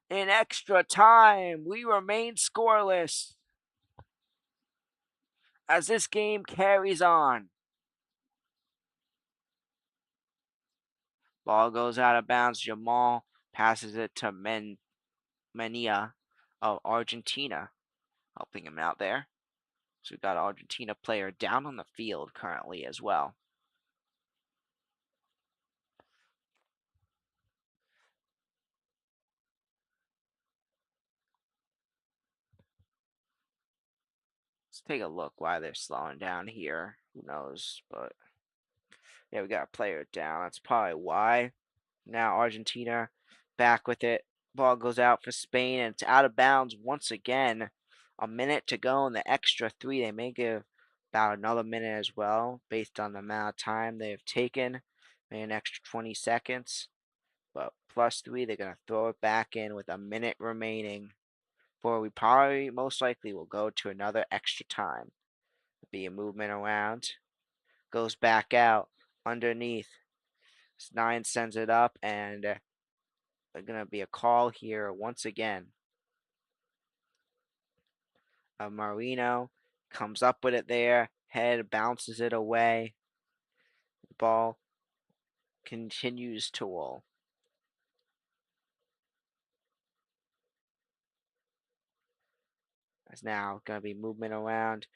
In extra time, we remain scoreless as this game carries on. Ball goes out of bounds. Jamal passes it to Mania of Argentina, helping him out there. So we've got an Argentina player down on the field currently as well. Let's take a look why they're slowing down here. Who knows? But yeah, we got a player down. That's probably why. Now Argentina back with it. Ball goes out for Spain, and it's out of bounds once again. A minute to go in the extra 3. They may give about another minute as well, based on the amount of time they have taken. Maybe an extra 20 seconds. But +3, they're going to throw it back in with a minute remaining. For we probably, most likely, will go to another extra time. Be a movement around. Goes back out. Underneath. 9 sends it up, and there's going to be a call here once again. Marino comes up with it there. Head bounces it away. The ball continues to roll. There's now going to be movement around.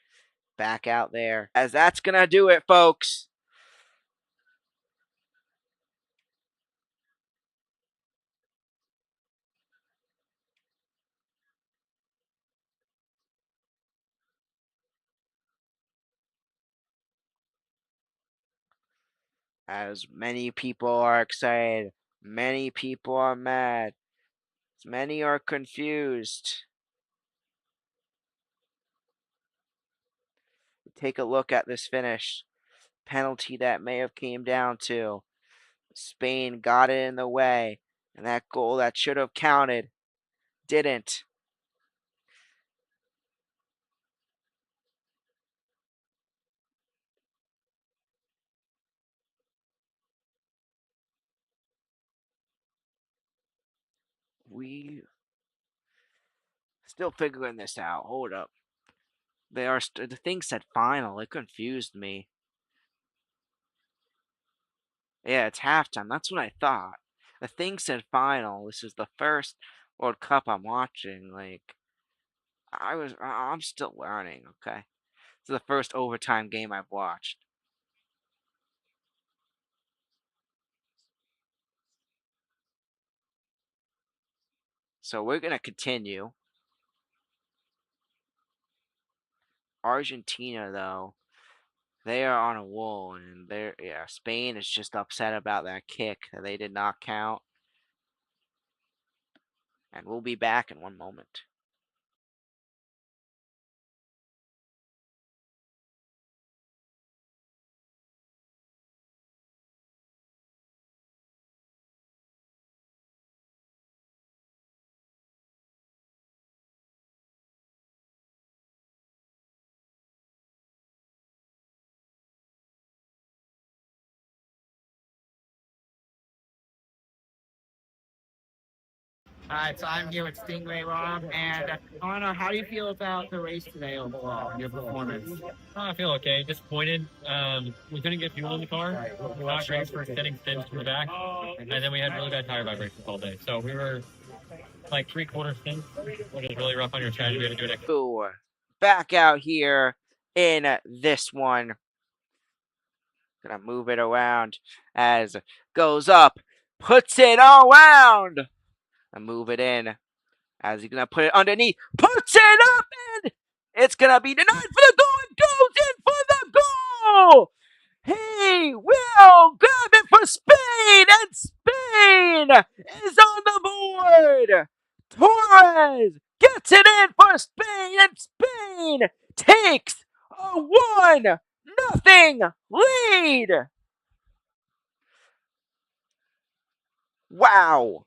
Back out there. As that's going to do it, folks. As many people are excited, many people are mad, many are confused. Take a look at this finish. Penalty that may have came down to. Spain got it in the way, and that goal that should have counted didn't. we still figuring this out. Hold up. The thing said final. It confused me. Yeah, it's halftime. That's what I thought. The thing said final. This is the first World Cup I'm watching. Like, I'm still learning, okay? This is the first overtime game I've watched. So we're going to continue. Argentina, though, they are on a roll, and Spain is just upset about that kick that they did not count. And we'll be back in one moment. All right, so I'm here with Stingray Rob, and I want to know, how do you feel about the race today overall, your performance? Oh, I feel okay. Disappointed. We couldn't get fuel in the car. We were not great for extending stints from the back, and then we had really bad tire vibrations all day. So we were like 3/4 stints, which is really rough on your strategy. We had to do it next. Ooh, back out here in this one. Gonna move it around as goes up, puts it around, and move it in as he's gonna put it underneath, puts it up, and it's gonna be denied for the goal. It goes in for the goal. He will grab it for Spain, and Spain is on the board. Torres gets it in for Spain, and Spain takes a 1-0 lead. Wow.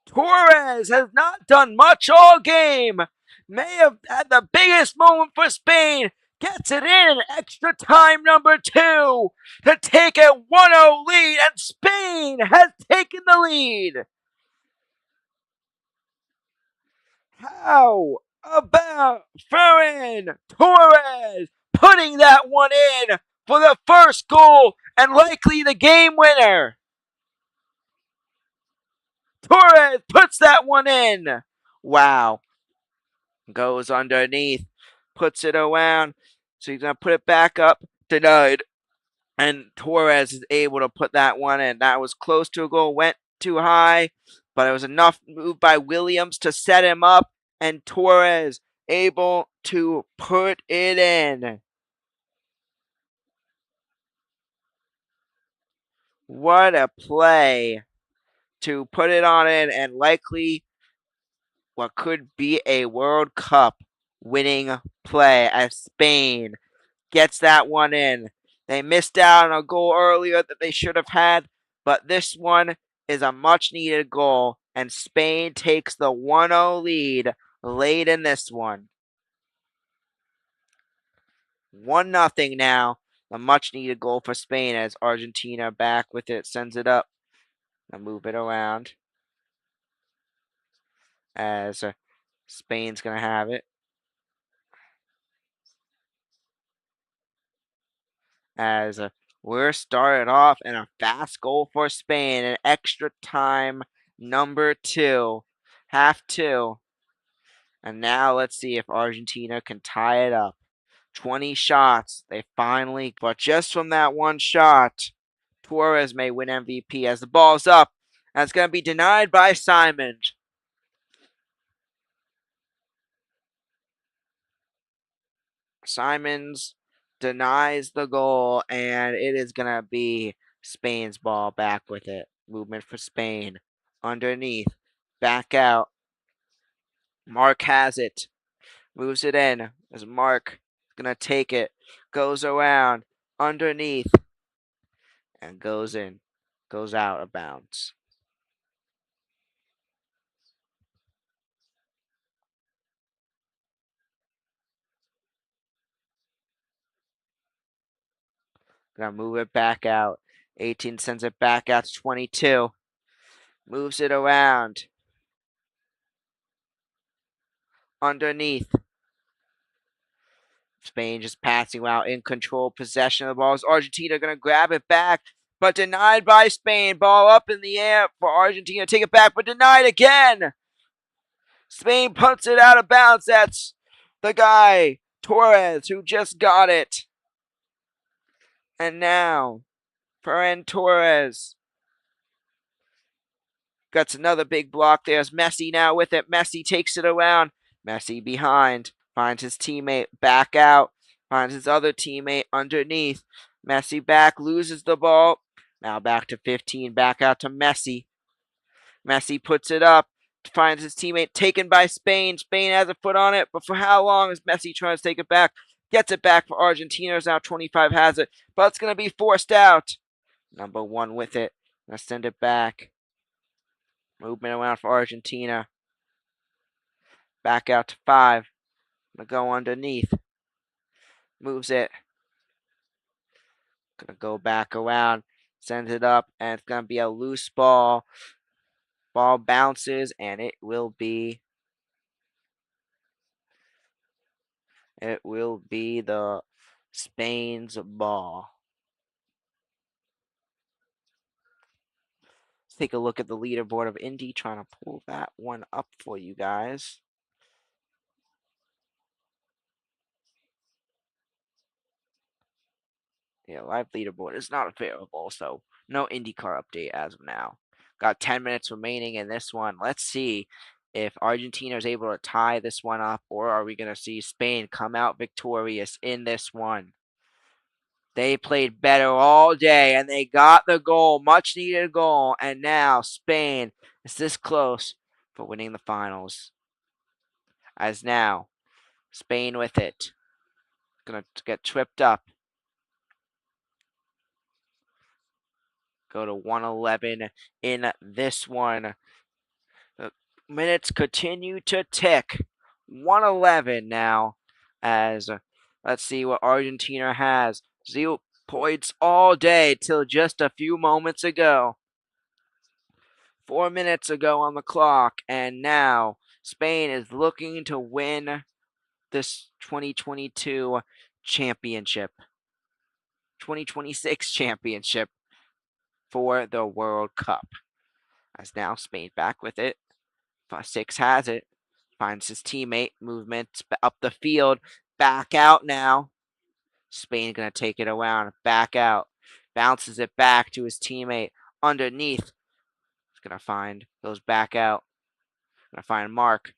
Torres has not done much all game. May have had the biggest moment for Spain. Gets it in extra time number 2 to take a 1-0 lead, and Spain has taken the lead. How about Ferran Torres putting that one in for the first goal and likely the game winner? Torres puts that one in. Wow. Goes underneath, puts it around. So he's going to put it back up. Denied. And Torres is able to put that one in. That was close to a goal, went too high, but it was enough move by Williams to set him up, and Torres able to put it in. What a play to put it on in, and likely what could be a World Cup winning play as Spain gets that one in. They missed out on a goal earlier that they should have had, but this one is a much needed goal, and Spain takes the 1-0 lead late in this one. 1-0 now. A much needed goal for Spain as Argentina back with it, sends it up. Now move it around as Spain's going to have it. As we're started off in a fast goal for Spain in extra time number 2, half 2. And now let's see if Argentina can tie it up. 20 shots, they finally, but just from that one shot, Torres may win MVP as the ball's up. And it's going to be denied by Simon. Simons denies the goal, and it is going to be Spain's ball back with it. Movement for Spain. Underneath. Back out. Mark has it. Moves it in. As Mark is going to take it. Goes around. Underneath. And goes in. Goes out of bounds. Gonna move it back out. 18 sends it back out to 22. Moves it around. Underneath. Spain just passing out in control, possession of the ball. Is Argentina going to grab it back? But denied by Spain. Ball up in the air for Argentina. Take it back, but denied again. Spain punts it out of bounds. That's the guy, Torres, who just got it. And now, Ferran Torres gets another big block. There's Messi now with it. Messi takes it around. Messi behind. Finds his teammate back out. Finds his other teammate underneath. Messi back, loses the ball. Now back to 15, back out to Messi. Messi puts it up. Finds his teammate taken by Spain. Spain has a foot on it, but for how long is Messi trying to take it back? Gets it back for Argentina. Now 25 has it, but it's going to be forced out. Number 1 with it. Gonna send it back. Movement around for Argentina. Back out to 5. Gonna go underneath. Moves it. Gonna go back around. Sends it up, and it's gonna be a loose ball. Ball bounces, and it will be the Spain's ball. Let's take a look at the leaderboard of Indy, trying to pull that one up for you guys. Yeah, live leaderboard is not available, so no IndyCar update as of now. Got 10 minutes remaining in this one. Let's see if Argentina is able to tie this one up, or are we going to see Spain come out victorious in this one? They played better all day, and they got the goal, much needed goal, and now Spain is this close for winning the finals. As now, Spain with it. Gonna get tripped up. Go to 111 in this one. The minutes continue to tick. 111 now, as let's see what Argentina has. 0 points all day till just a few moments ago. 4 minutes ago on the clock, and now Spain is looking to win this 2022 championship. 2026 championship for the World Cup. As now Spain back with it. 6 has it. Finds his teammate. Movement up the field. Back out now. Spain going to take it around. Back out. Bounces it back to his teammate. Underneath. He's going to find. Goes back out. Going to find Mark.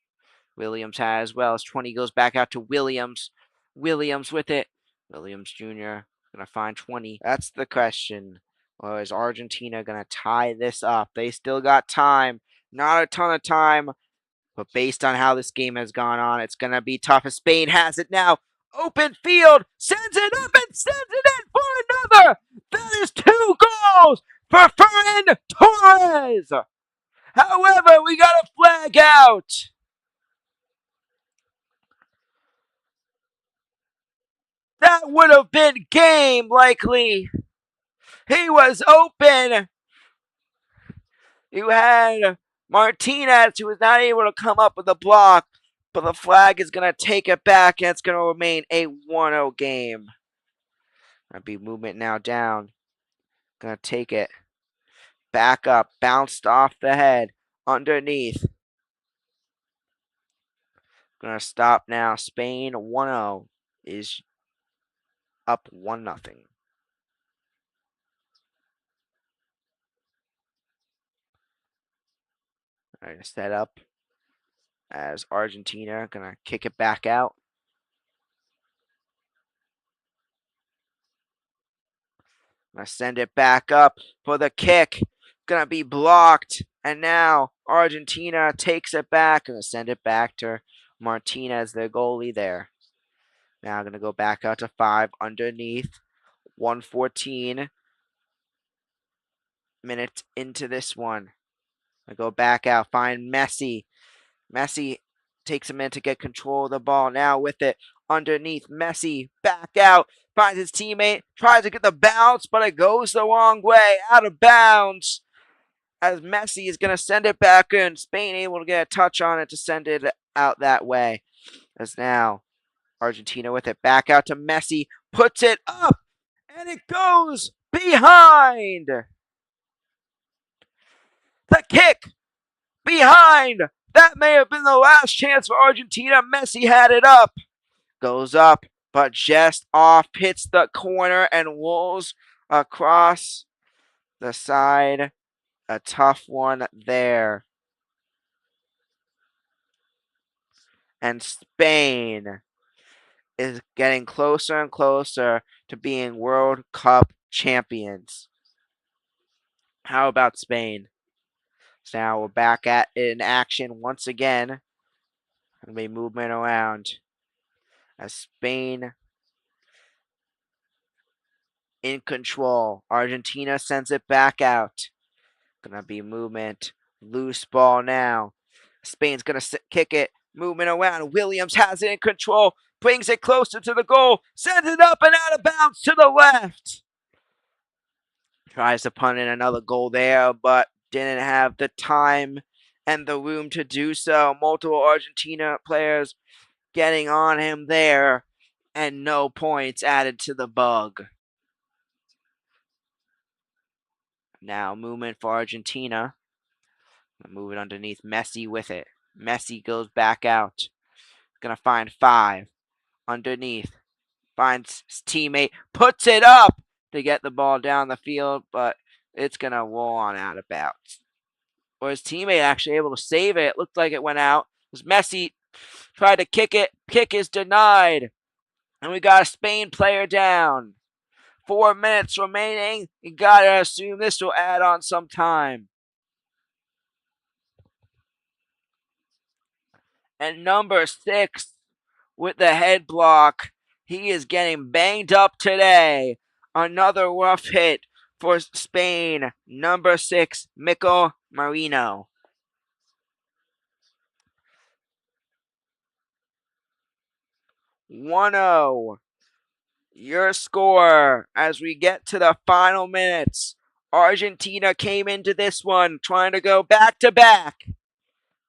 Williams has as well. As 20 goes back out to Williams. Williams with it. Williams Jr. Going to find 20. That's the question. Or is Argentina going to tie this up? They still got time. Not a ton of time. But based on how this game has gone on, it's going to be tough. As Spain has it now. Open field. Sends it up and sends it in for another. That is 2 goals for Ferran Torres. However, we got a flag out. That would have been game, likely. He was open. You had Martinez, who was not able to come up with a block, but the flag is going to take it back, and it's going to remain a 1-0 game. That'd be movement now down. Going to take it back up, bounced off the head, underneath. Going to stop now. Spain 1-0 is up 1-0. All right, set up as Argentina going to kick it back out. Gonna send it back up for the kick. Gonna be blocked. And now Argentina takes it back. Gonna send it back to Martinez, their goalie there. Now gonna go back out to 5 underneath. 1:14 minutes into this one. I go back out, find Messi. Messi takes a minute to get control of the ball. Now with it underneath, Messi back out, finds his teammate, tries to get the bounce, but it goes the wrong way, out of bounds. as Messi is going to send it back in. Spain able to get a touch on it to send it out that way. As now Argentina with it back out to Messi, puts it up, and it goes behind. The kick behind. That may have been the last chance for Argentina. Messi had it up. Goes up, but just off, hits the corner and rolls across the side. A tough one there. And Spain is getting closer and closer to being World Cup champions. How about Spain? So now we're back at in action once again. Gonna be movement around as Spain in control. Argentina sends it back out. Gonna be movement. Loose ball now. Spain's gonna kick it. Movement around. Williams has it in control. Brings it closer to the goal. Sends it up and out of bounds to the left. Tries to punt in another goal there, but didn't have the time and the room to do so. Multiple Argentina players getting on him there, and no points added to the bug. Now movement for Argentina. Move it underneath Messi with it. Messi goes back out. Gonna find 5. Underneath. Finds his teammate. Puts it up to get the ball down the field, but it's gonna roll on out of bounds. Or his teammate actually able to save it. It looked like it went out. It was Messi tried to kick it. Kick is denied. And we got a Spain player down. 4 minutes remaining. You gotta assume this will add on some time. And number 6 with the head block. He is getting banged up today. Another rough hit for Spain. Number 6, Mikel Marino. 1-0. Your score as we get to the final minutes. Argentina came into this one trying to go back to back.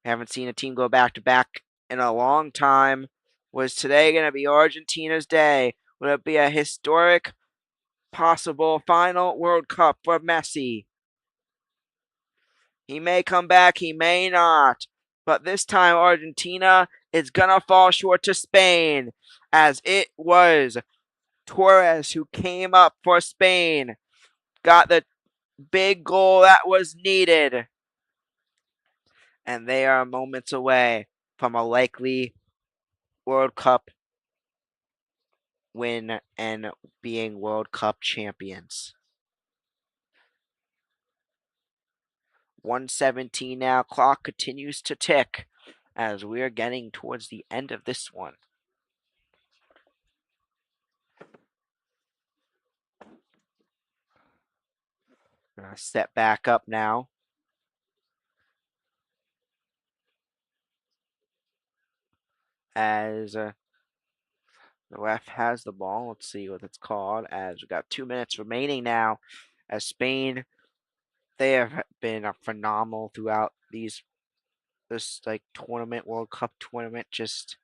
Haven't seen a team go back to back in a long time. Was today going to be Argentina's day? Will it be a historic possible final World Cup for Messi? He may come back, he may not. But this time Argentina is going to fall short to Spain, as it was Torres who came up for Spain. Got the big goal that was needed. And they are moments away from a likely World Cup win and being World Cup champions. 1:17 now. Clock continues to tick as we're getting towards the end of this one. Gonna set back up now. As the ref has the ball. Let's see what it's called. As we got 2 minutes remaining now. As Spain, they have been phenomenal throughout this like tournament, World Cup tournament. Just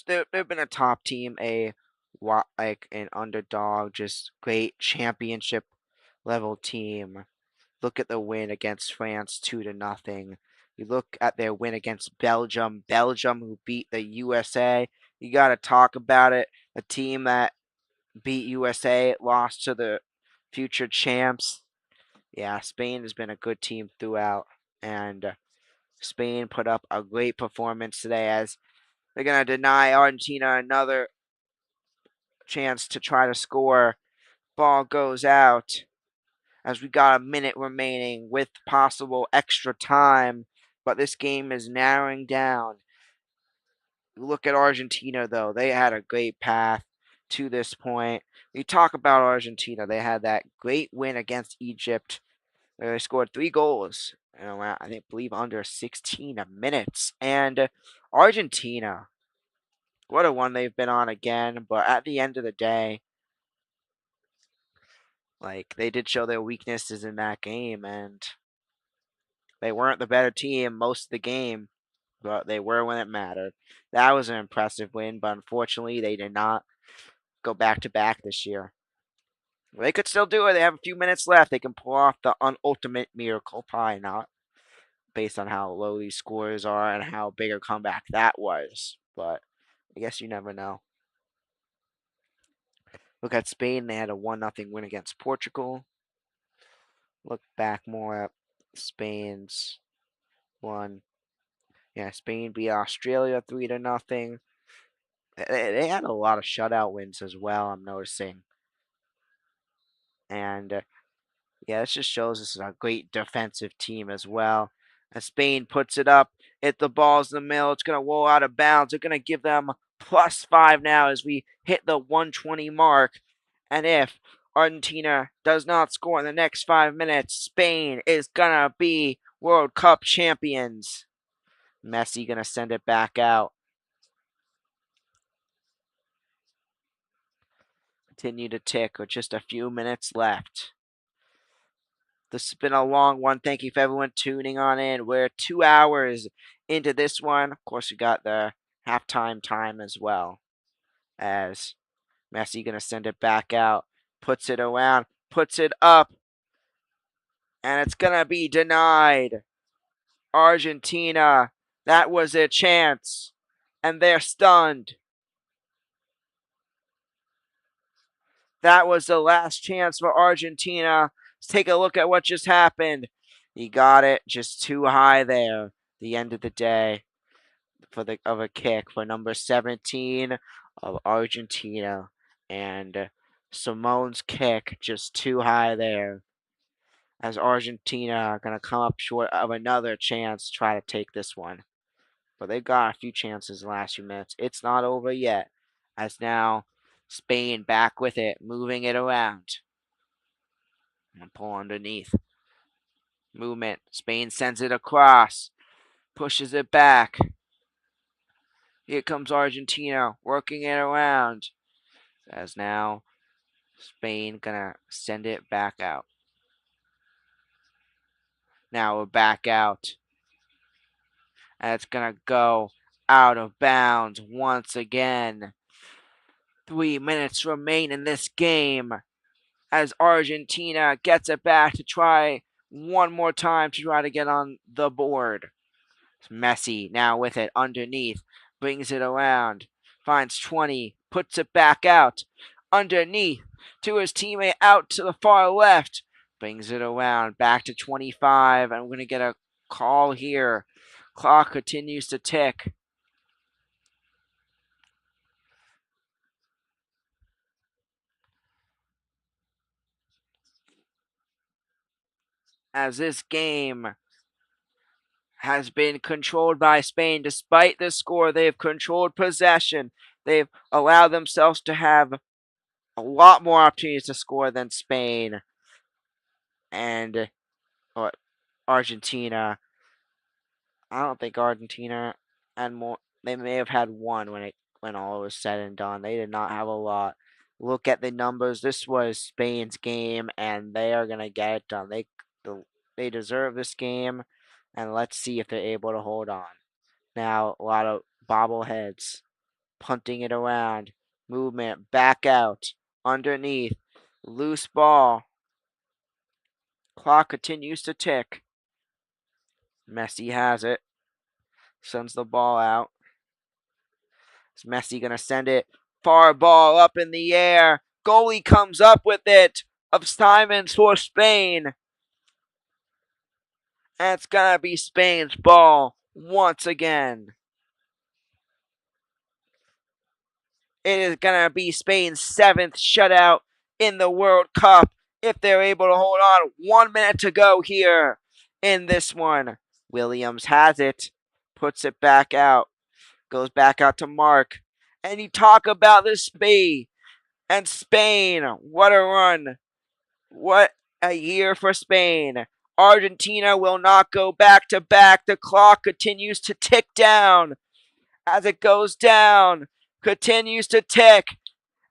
they've been a top team, like an underdog, just great championship level team. Look at the win against France 2-0. You look at their win against Belgium, who beat the USA. You got to talk about it. A team that beat USA lost to the future champs. Yeah, Spain has been a good team throughout, and Spain put up a great performance today as they're going to deny Argentina another chance to try to score. Ball goes out as we got a minute remaining with possible extra time, but this game is narrowing down. Look at Argentina, though. They had a great path to this point. We talk about Argentina. They had that great win against Egypt. They scored 3 goals in around, I believe, under 16 minutes. And Argentina, what a one they've been on again. But at the end of the day, like, they did show their weaknesses in that game, and They weren't the better team most of the game, but they were when it mattered. That was an impressive win, but unfortunately, they did not go back to back this year. They could still do it. They have a few minutes left. They can pull off the ultimate miracle. Probably not, based on how low these scores are and how big a comeback that was. But I guess you never know. Look at Spain. They had a 1-0 win against Portugal. Look back more at Spain's one. Yeah, Spain beat Australia 3-0. They had a lot of shutout wins as well, I'm noticing. And yeah, this just shows this is a great defensive team as well. As Spain puts it up, the ball's in the middle. It's going to roll out of bounds. They're going to give them +5 now as we hit the 120 mark. And if Argentina does not score in the next 5 minutes, Spain is going to be World Cup champions. Messi going to send it back out. Continue to tick with just a few minutes left. This has been a long one. Thank you for everyone tuning on in. We're 2 hours into this one. Of course, we got the halftime time as well. As Messi going to send it back out. Puts it around. Puts it up. And it's going to be denied. Argentina. That was a chance. And they're stunned. That was the last chance for Argentina. Let's take a look at what just happened. He got it just too high there. The end of the day of a kick for number 17 of Argentina. And Simone's kick just too high there. As Argentina are going to come up short of another chance to try to take this one. But they've got a few chances in the last few minutes. It's not over yet. As now Spain back with it, moving it around. And pull underneath. Movement. Spain sends it across. Pushes it back. Here comes Argentina, working it around. As now Spain gonna send it back out. Now we're back out. And it's gonna go out of bounds once again. 3 minutes remain in this game as Argentina gets it back to try one more time to try to get on the board. Messi now with it underneath, brings it around, finds 20, puts it back out, underneath to his teammate out to the far left, brings it around back to 25, and we're going to get a call here. Clock continues to tick. As this game has been controlled by Spain. Despite the score, they've controlled possession. They've allowed themselves to have a lot more opportunities to score than Spain and Argentina. I don't think Argentina had more. They may have had one when all was said and done. They did not have a lot. Look at the numbers. This was Spain's game, and they are gonna get it done. They deserve this game, and let's see if they're able to hold on. Now a lot of bobbleheads, punting it around, movement back out, underneath, loose ball. Clock continues to tick. Messi has it. Sends the ball out. Is Messi going to send it? Far ball up in the air. Goalie comes up with it. Of Simons for Spain. And it's going to be Spain's ball once again. It is going to be Spain's 7th shutout in the World Cup if they're able to hold on. 1 minute to go here in this one. Williams has it. Puts it back out. Goes back out to Mark. And you talk about the speed. And Spain, what a run. What a year for Spain. Argentina will not go back to back. The clock continues to tick down. As it goes down, continues to tick.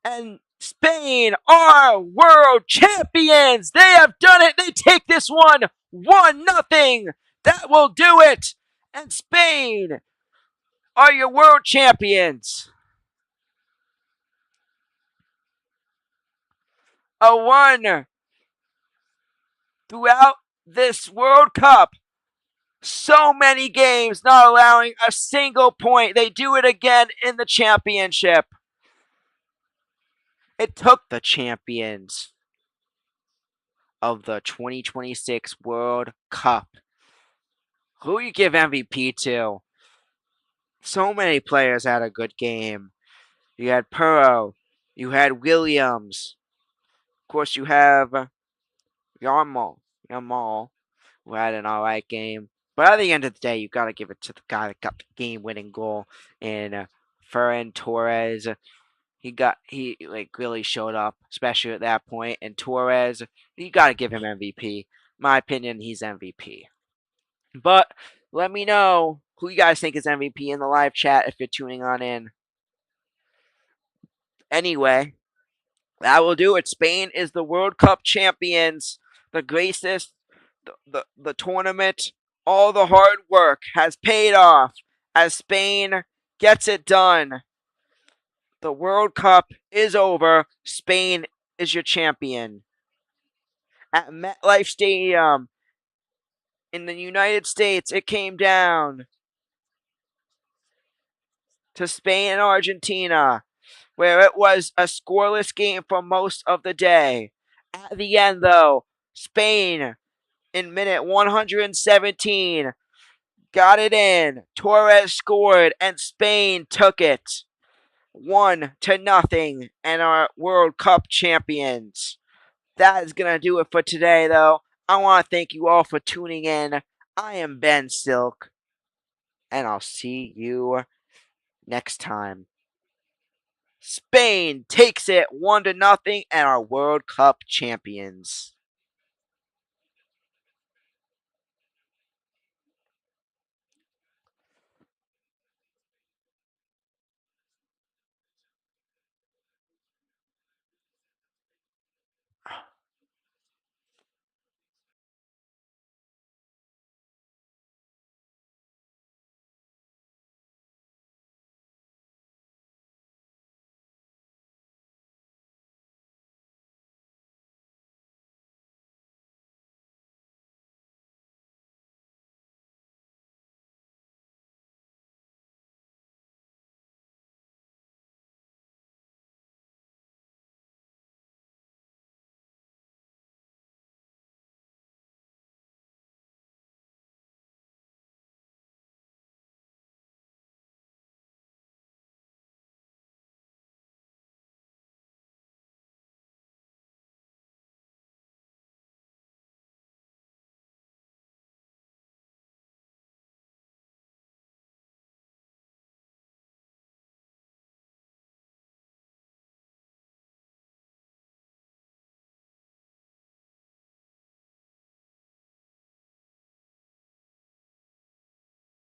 And Spain are world champions. They have done it. They take this one 1-0 That will do it! And Spain are your world champions. A one throughout this World Cup. So many games not allowing a single point. They do it again in the championship. It took the champions of the 2026 World Cup. Who you give MVP to? So many players had a good game. You had Perot. You had Williams. Of course, you have Yamal, who had an alright game. But at the end of the day, you got to give it to the guy that got the game-winning goal in Ferran Torres. He really showed up, especially at that point. And Torres, you got to give him MVP. My opinion, he's MVP. But let me know who you guys think is MVP in the live chat if you're tuning on in. Anyway, that will do it. Spain is the World Cup champions. The greatest, the tournament, all the hard work has paid off as Spain gets it done. The World Cup is over. Spain is your champion. At MetLife Stadium in the United States, it came down to Spain and Argentina, where it was a scoreless game for most of the day. At the end, though, Spain in minute 117 got it in. Torres scored, and Spain took it 1-0 and are World Cup champions. That is going to do it for today, though. I want to thank you all for tuning in. I am Ben Silk, and I'll see you next time. Spain takes it 1-0 and are World Cup champions.